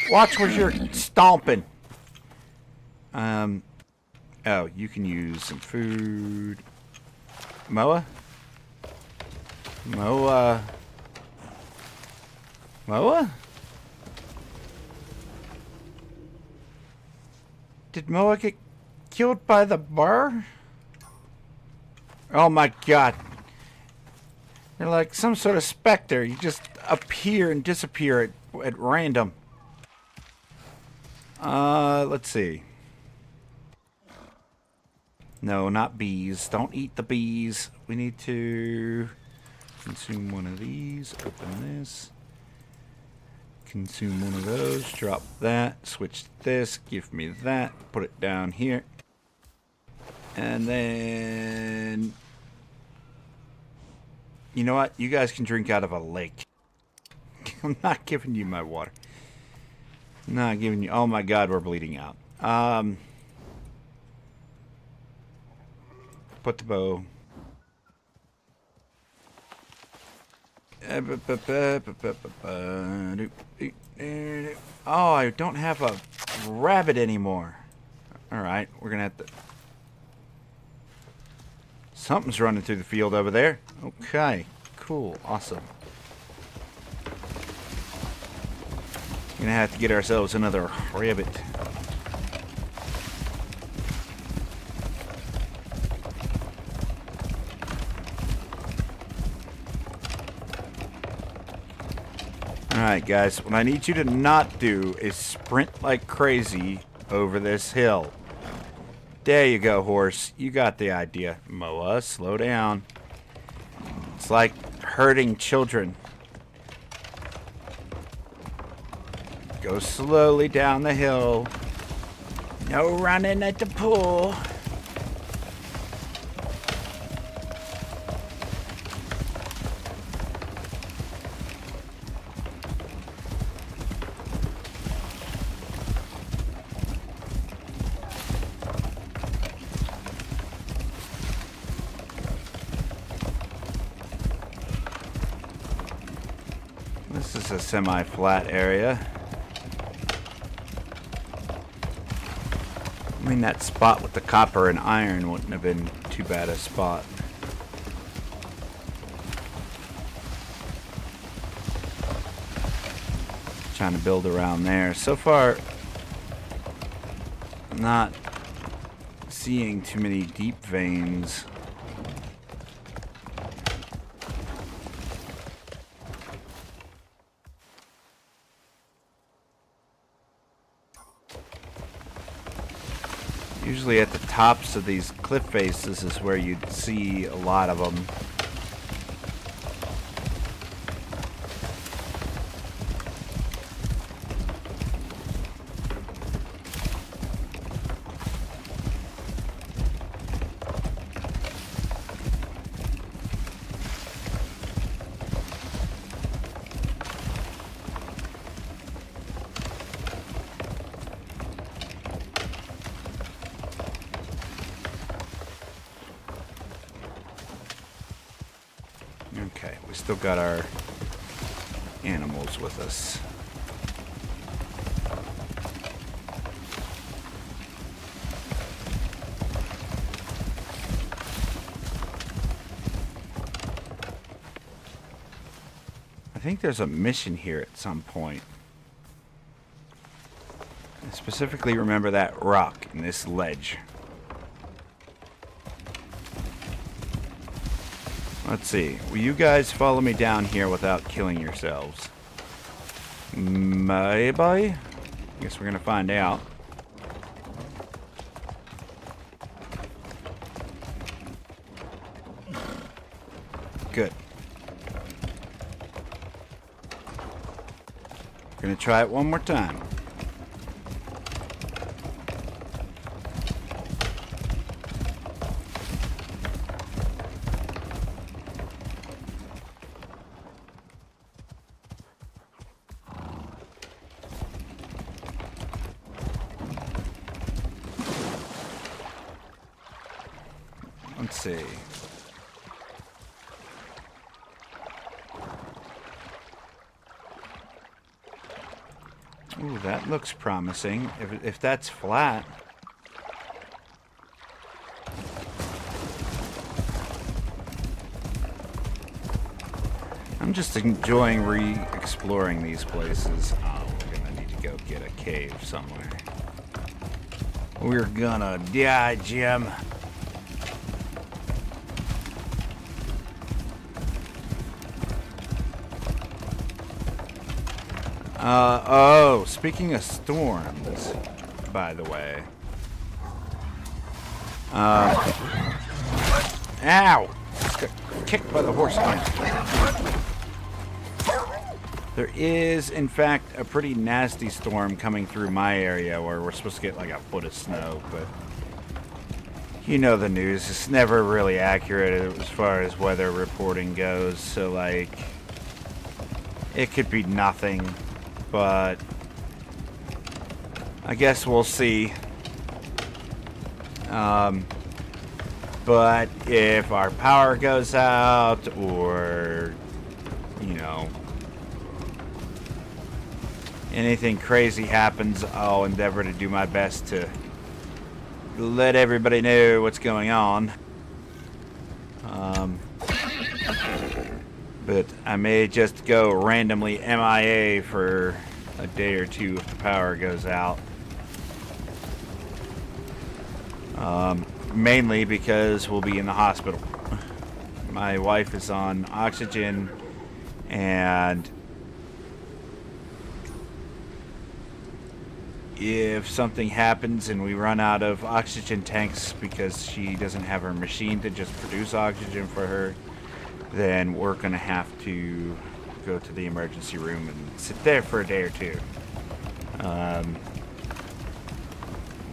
Watch where you're stomping. Oh, you can use some food. Moa? Moa? Moa? Did Moa get killed by the bar? Oh my god. They're like some sort of specter. You just appear and disappear at random. Let's see. No, not bees. Don't eat the bees. We need to consume one of these. Open this. Consume one of those. Drop that. Switch this. Give me that. Put it down here. And then... You know what? You guys can drink out of a lake. I'm not giving you my water. Not giving you... Oh my god, we're bleeding out. Put the bow. Oh, I don't have a rabbit anymore. Alright, we're gonna have to... Something's running through the field over there. Okay, cool, awesome. Gonna have to get ourselves another rabbit. Alright guys, what I need you to not do is sprint like crazy over this hill. There you go, horse. You got the idea. Moa, slow down. It's like hurting children. Go slowly down the hill. No running at the pool. This is a semi-flat area. I mean, that spot with the copper and iron wouldn't have been too bad a spot. Trying to build around there. So far, I'm not seeing too many deep veins. Usually at the tops of these cliff faces is where you'd see a lot of them. Okay, we still got our animals with us. think there's a mission here at some point. I specifically remember that rock and this ledge. Let's see. Will you guys follow me down here without killing yourselves? Maybe? Guess we're gonna find out. Good. Gonna try it one more time. Let's see. Ooh, that looks promising. If that's flat. I'm just enjoying re-exploring these places. Oh, we're gonna need to go get a cave somewhere. We're gonna die, Jim. Oh, speaking of storms, by the way. Ow! Got kicked by the horse again. There is, in fact, a pretty nasty storm coming through my area where we're supposed to get like a foot of snow, but you know the news. It's never really accurate as far as weather reporting goes, so like, it could be nothing. But I guess we'll see. But if our power goes out, or you know, anything crazy happens, I'll endeavor to do my best to let everybody know what's going on. But I may just go randomly MIA for a day or two if the power goes out. Mainly because we'll be in the hospital. My wife is on oxygen, and if something happens and we run out of oxygen tanks because she doesn't have her machine to just produce oxygen for her, then we're gonna have to go to the emergency room and sit there for a day or two.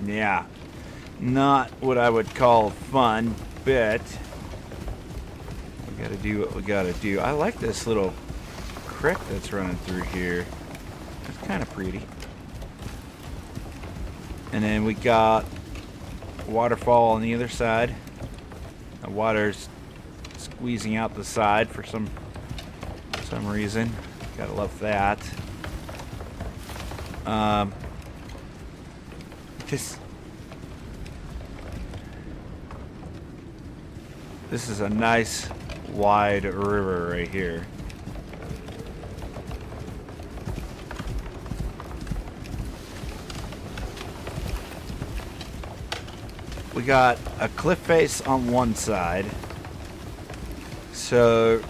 Yeah, not what I would call fun, but we gotta do what we gotta do. I like this little creek that's running through here. It's kind of pretty. And then we got a waterfall on the other side. The water's squeezing out the side for some reason. Gotta love that. This is a nice wide river right here. We got a cliff face on one side. So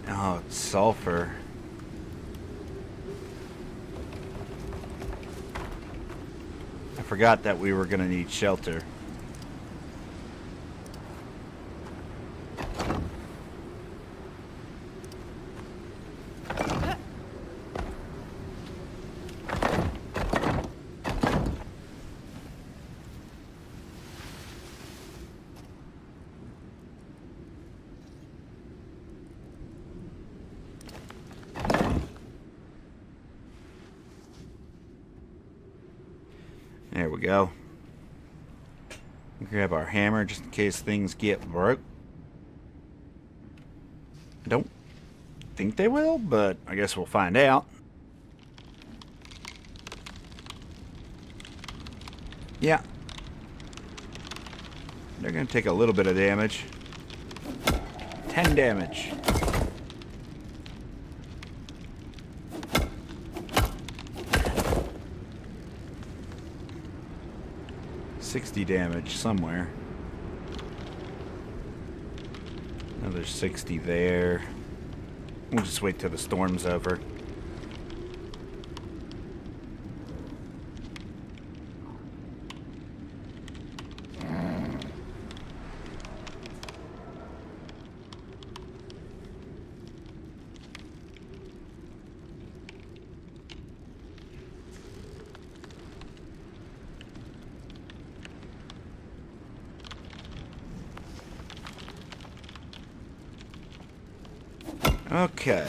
oh, it's sulfur. I forgot that we were gonna need shelter. There we go. Grab our hammer just in case things get broke. Don't think they will, but I guess we'll find out. Yeah. They're going to take a little bit of damage. 10 damage. $60 damage somewhere. Another 60 there. We'll just wait till the storm's over. Okay.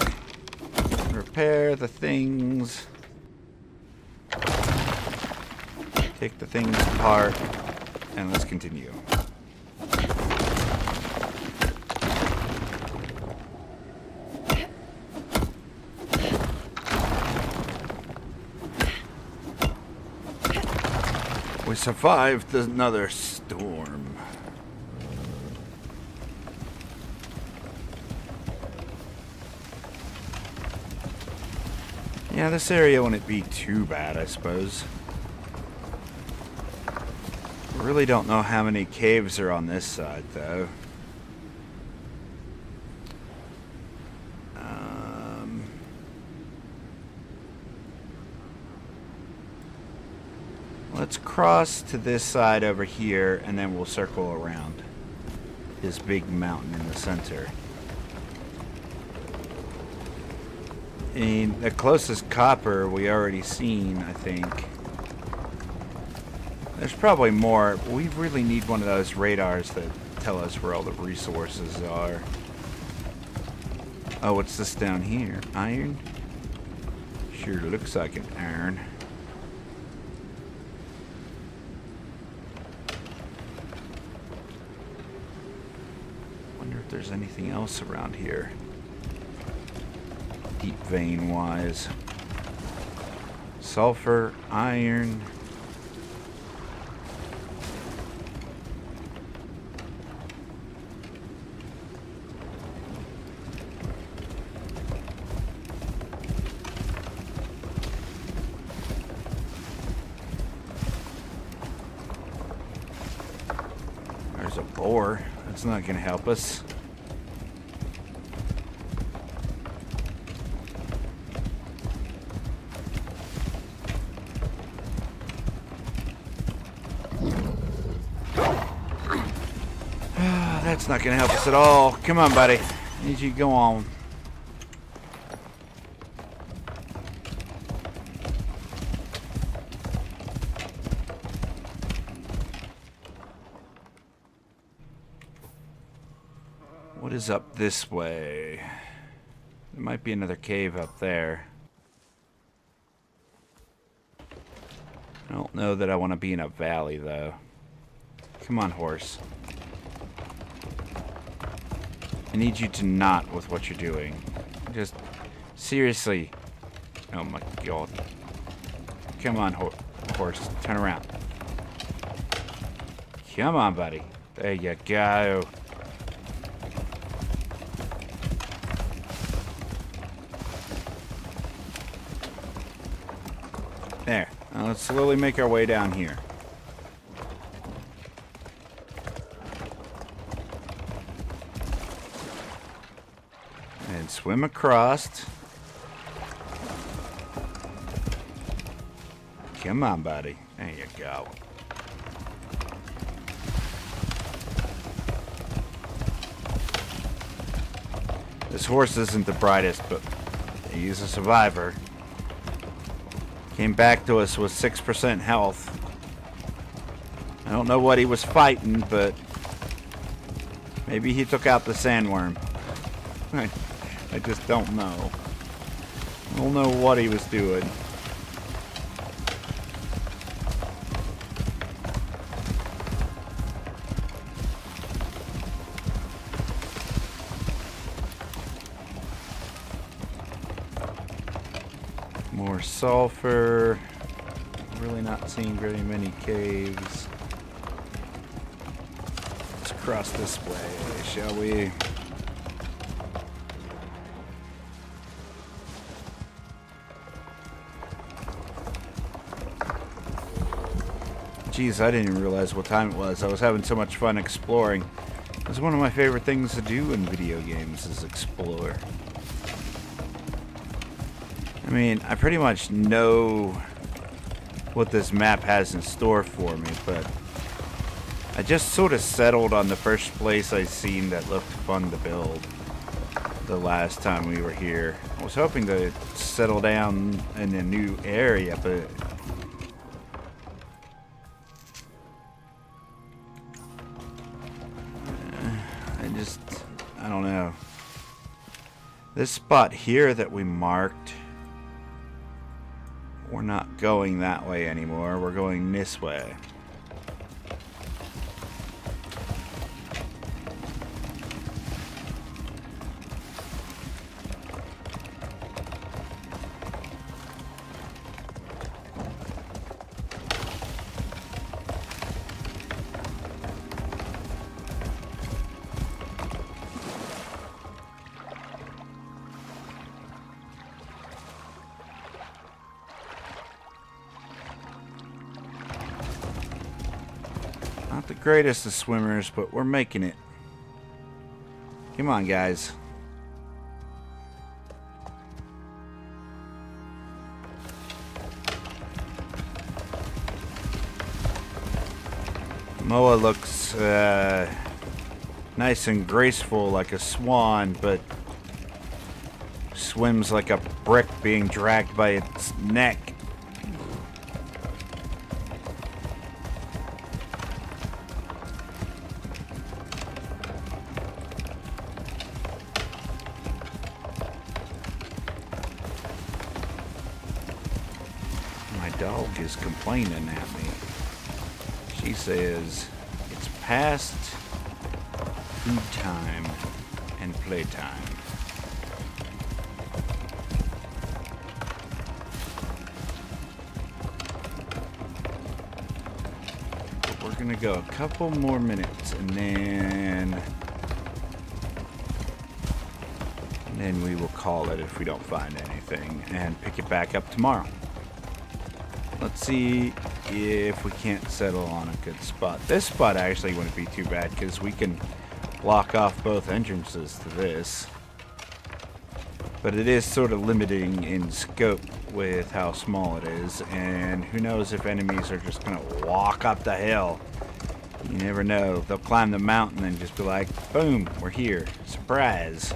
Repair the things. Take the things apart. And let's continue. We survived another storm. Yeah, this area wouldn't be too bad, I suppose. Really don't know how many caves are on this side, though. Let's cross to this side over here, and then we'll circle around this big mountain in the center. And the closest copper we already seen, I think. There's probably more. We really need one of those radars that tell us where all the resources are. Oh, what's this down here? Iron? Sure looks like an iron. Wonder if there's anything else around here. Deep vein wise. Sulfur, iron. There's a boar. That's not going to help us. That's not going to help us at all. Come on, buddy. I need you to go on. What is up this way? There might be another cave up there. I don't know that I want to be in a valley, though. Come on, horse. I need you to not with what you're doing. Just, seriously. Oh my god. Come on, horse. Turn around. Come on, buddy. There you go. There. Now let's slowly make our way down here. And swim across. Come on, buddy. There you go. This horse isn't the brightest, but he's a survivor. Came back to us with 6% health. I don't know what he was fighting, but maybe he took out the sandworm. I just don't know. I don't know what he was doing. More sulfur. Really not seeing very many caves. Let's cross this way, shall we? Jeez, I didn't even realize what time it was. I was having so much fun exploring. It's one of my favorite things to do in video games is explore. I mean, I pretty much know what this map has in store for me, but I just sort of settled on the first place I seen that looked fun to build the last time we were here. I was hoping to settle down in a new area, but I don't know. This spot here that we marked, we're not going that way anymore. We're going this way. Not the greatest of swimmers, but we're making it. Come on, guys. Moa looks nice and graceful like a swan, but swims like a brick being dragged by its neck. Dog is complaining at me. She says it's past food time and playtime. But we're gonna go a couple more minutes and then we will call it if we don't find anything and pick it back up tomorrow. Let's see if we can't settle on a good spot. This spot actually wouldn't be too bad because we can block off both entrances to this. But it is sort of limiting in scope with how small it is. And who knows if enemies are just going to walk up the hill. You never know. They'll climb the mountain and just be like, boom, we're here. Surprise.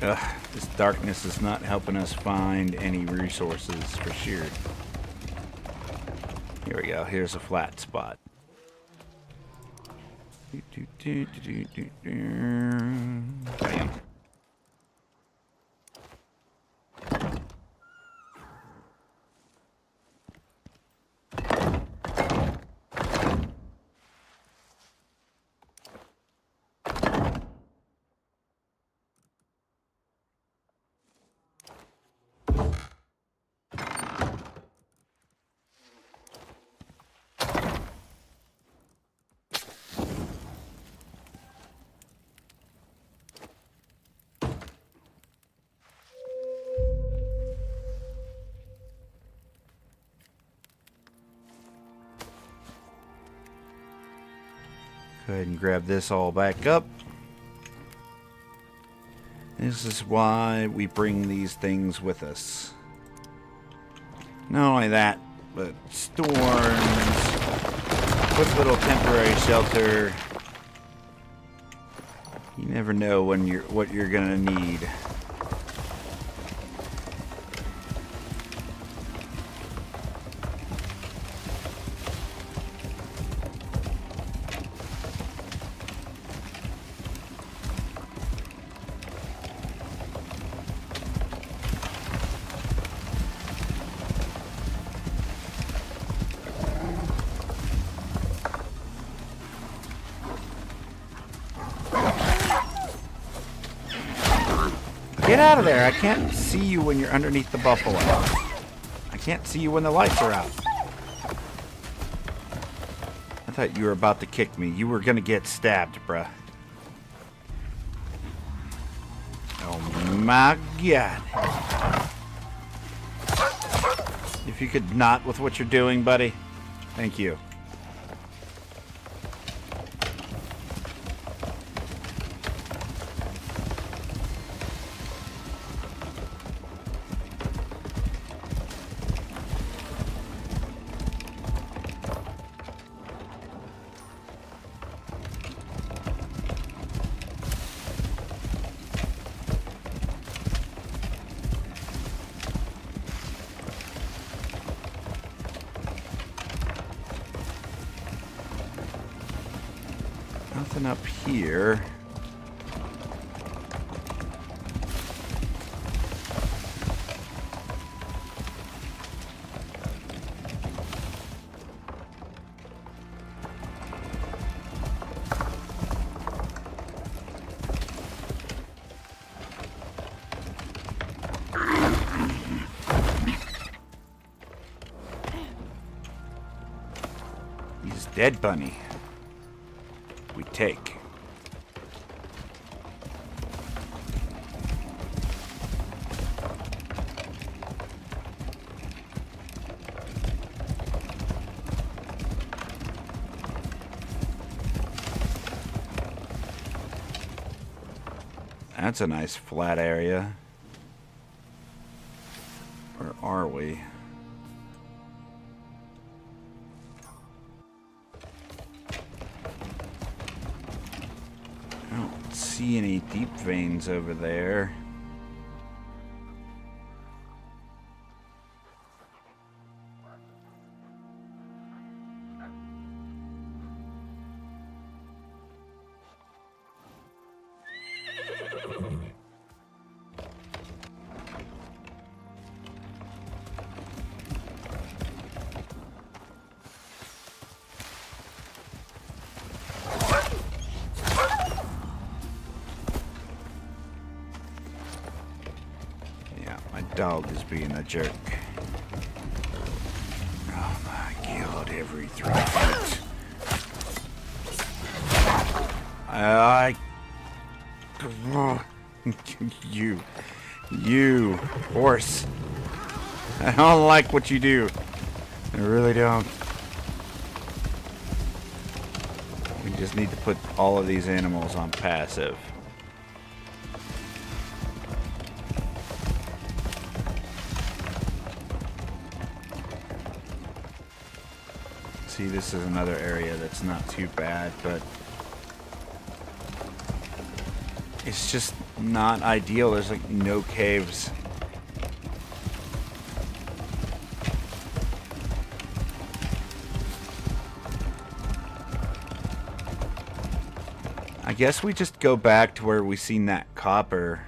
Ugh, this darkness is not helping us find any resources for sure. Here we go. Here's a flat spot. Bam. Go ahead and grab this all back up. This is why we bring these things with us. Not only that, but storms, quick little temporary shelter. You never know when what you're gonna need. Get out of there. I can't see you when you're underneath the buffalo. I can't see you when the lights are out. I thought you were about to kick me. You were going to get stabbed, bruh. Oh my god. If you could not with what you're doing, buddy. Thank you. Nothing up here. He's dead, bunny. We take. That's a nice flat area. Where are we? I don't see any deep veins over there. Dog is being a jerk. Oh my god, every 3 feet. You horse. I don't like what you do. I really don't. We just need to put all of these animals on passive. See, this is another area that's not too bad, but it's just not ideal. There's like no caves. I guess we just go back to where we seen that copper.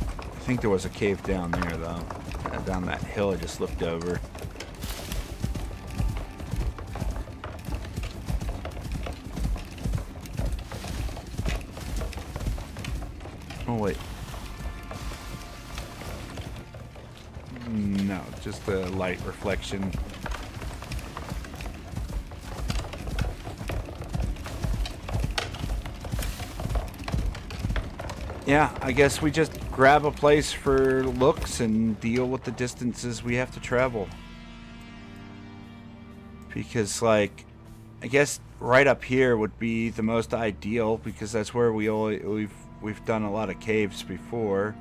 I think there was a cave down there though. Down that hill I just looked over. Oh wait. No, just a light reflection. Yeah, I guess we just grab a place for looks and deal with the distances we have to travel. Because, like, I guess right up here would be the most ideal because that's where we've done a lot of caves before.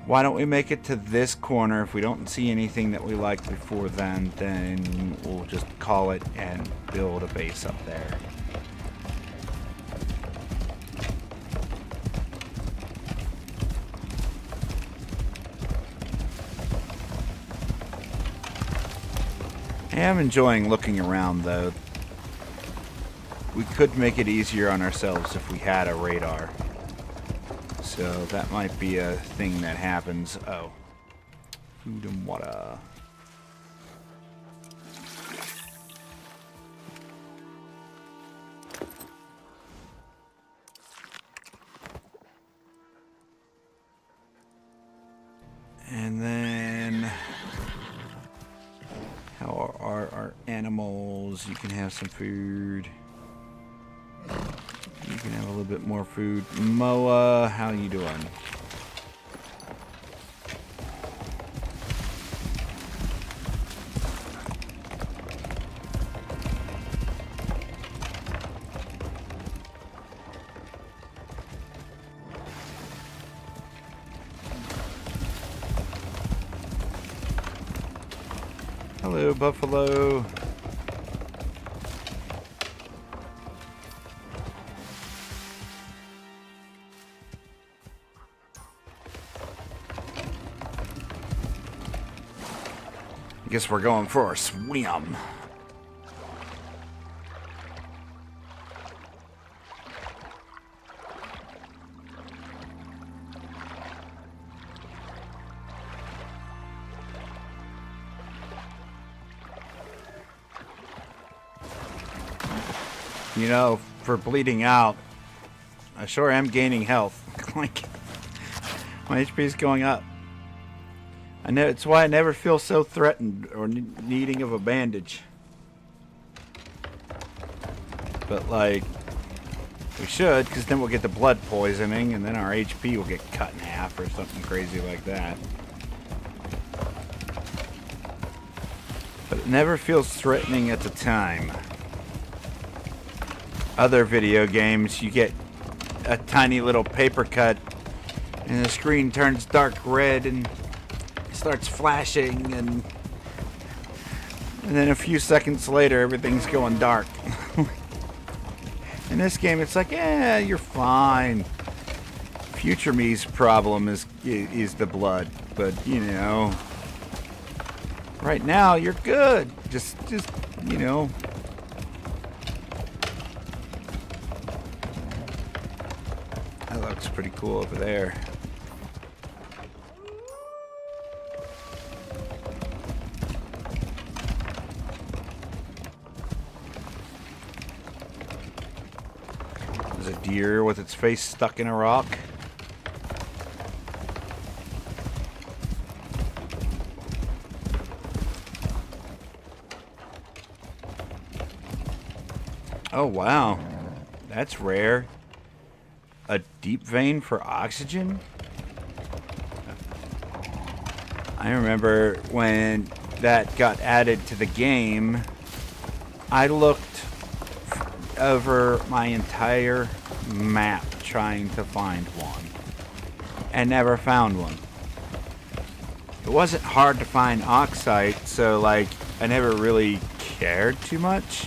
Why don't we make it to this corner? If we don't see anything that we liked before then we'll just call it and build a base up there. I am enjoying looking around, though. We could make it easier on ourselves if we had a radar. So that might be a thing that happens. Oh. Food and water. And then, how are our animals? You can have some food. You can have a little bit more food. Moa, how you doing? Hello, buffalo. I guess we're going for a swim. You know, for bleeding out, I sure am gaining health. Like, my HP is going up. I know it's why I never feel so threatened or needing of a bandage. But like, we should, because then we'll get the blood poisoning, and then our HP will get cut in half or something crazy like that. But it never feels threatening at the time. Other video games, you get a tiny little paper cut and the screen turns dark red and starts flashing, and then a few seconds later everything's going dark. In this game it's like, yeah, you're fine. Future me's problem is the blood, but you know, right now you're good. Just you know. That looks pretty cool over there. There's a deer with its face stuck in a rock. Oh wow, that's rare. A deep vein for oxygen? I remember when that got added to the game, I looked over my entire map trying to find one and never found one. It wasn't hard to find oxite, so like I never really cared too much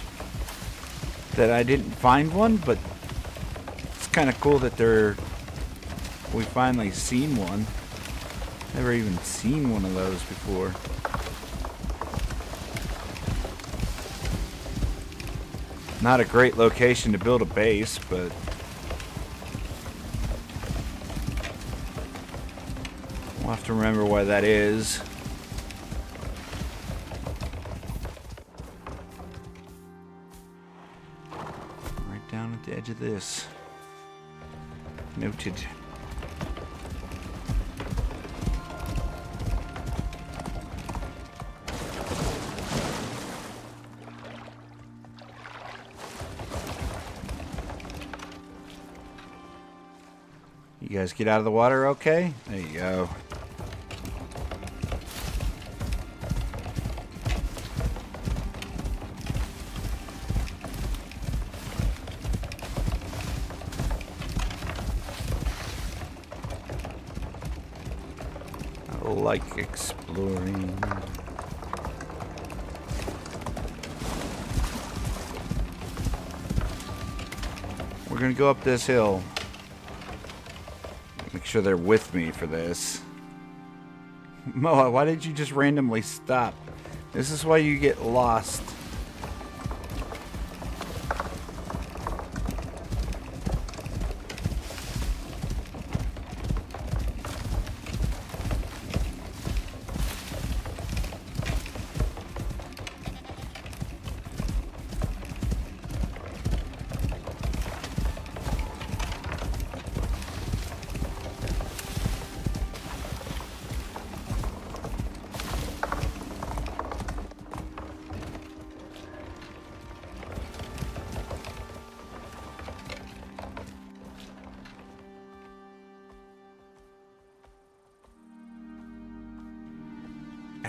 that I didn't find one, but it's kind of cool that we finally seen one. Never even seen one of those before. Not a great location to build a base, but we'll have to remember why that is. Right down at the edge of this. Noted. You guys get out of the water okay? There you go. I like exploring. We're gonna go up this hill. Make sure they're with me for this. Moa, why did you just randomly stop? This is why you get lost.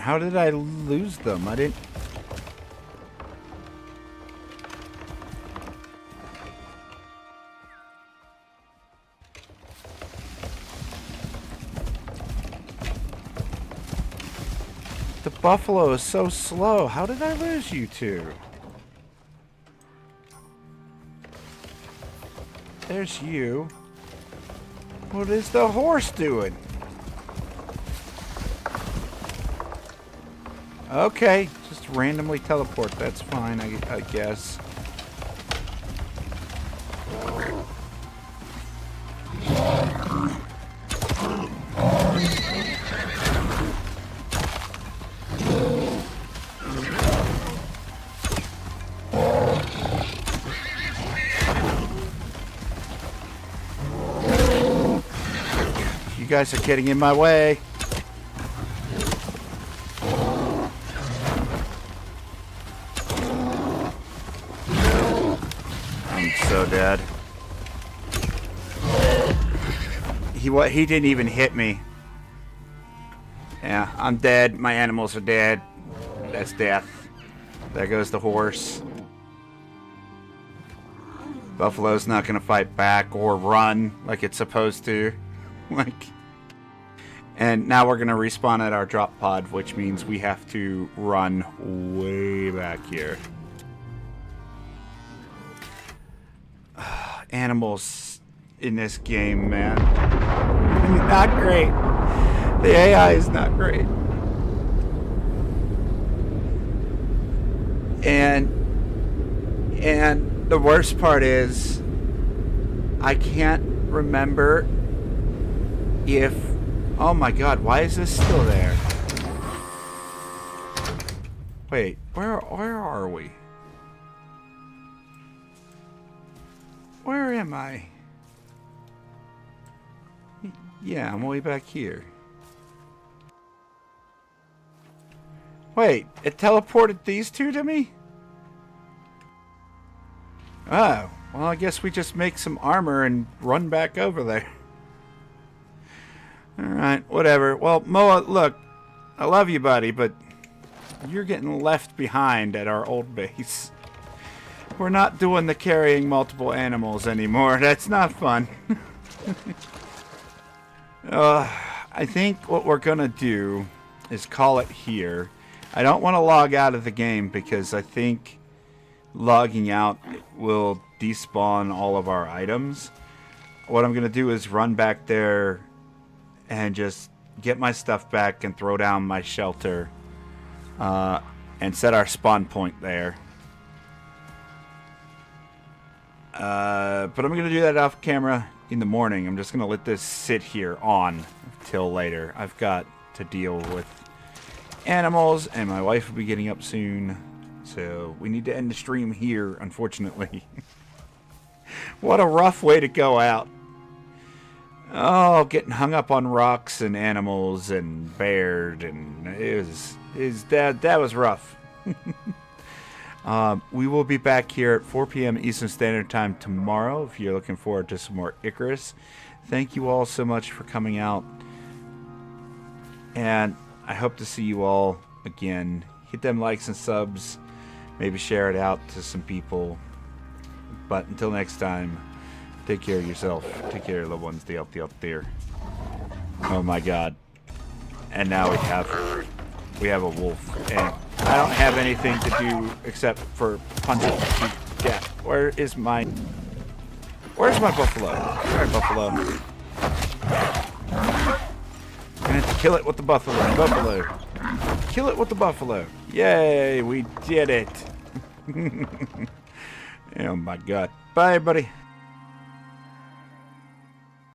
How did I lose them? I didn't... The buffalo is so slow. How did I lose you two? There's you. What is the horse doing? Okay, just randomly teleport. That's fine, I guess. You guys are getting in my way. I'm so dead. He didn't even hit me. Yeah, I'm dead. My animals are dead. That's death. There goes the horse. Buffalo's not gonna fight back or run like it's supposed to. And now we're gonna respawn at our drop pod, which means we have to run way back here. Animals in this game, man. Not great. The AI is not great. And the worst part is I can't remember if... Oh my god, why is this still there? Wait, where are we? Where am I? Yeah, I'm way back here. Wait, it teleported these two to me? Oh, well I guess we just make some armor and run back over there. Alright, whatever. Well, Moa, look, I love you, buddy, but you're getting left behind at our old base. We're not doing the carrying multiple animals anymore. That's not fun. I think what we're gonna do is call it here. I don't want to log out of the game because I think logging out will despawn all of our items. What I'm gonna do is run back there and just get my stuff back and throw down my shelter and set our spawn point there. But I'm going to do that off camera in the morning. I'm just going to let this sit here on till later. I've got to deal with animals and my wife will be getting up soon. So we need to end the stream here, unfortunately. What a rough way to go out. Oh, getting hung up on rocks and animals and bears, and that was rough. We will be back here at 4 p.m. Eastern Standard Time tomorrow if you're looking forward to some more Icarus. Thank you all so much for coming out, and I hope to see you all again. Hit them likes and subs, maybe share it out to some people. But until next time, take care of yourself. Take care of the ones out there. Oh my god. And now we have a wolf. And I don't have anything to do except for punch it to death. Where's my buffalo? Alright, buffalo. I'm gonna have to kill it with the buffalo. Kill it with the buffalo. Yay, we did it. Oh my god. Bye, everybody.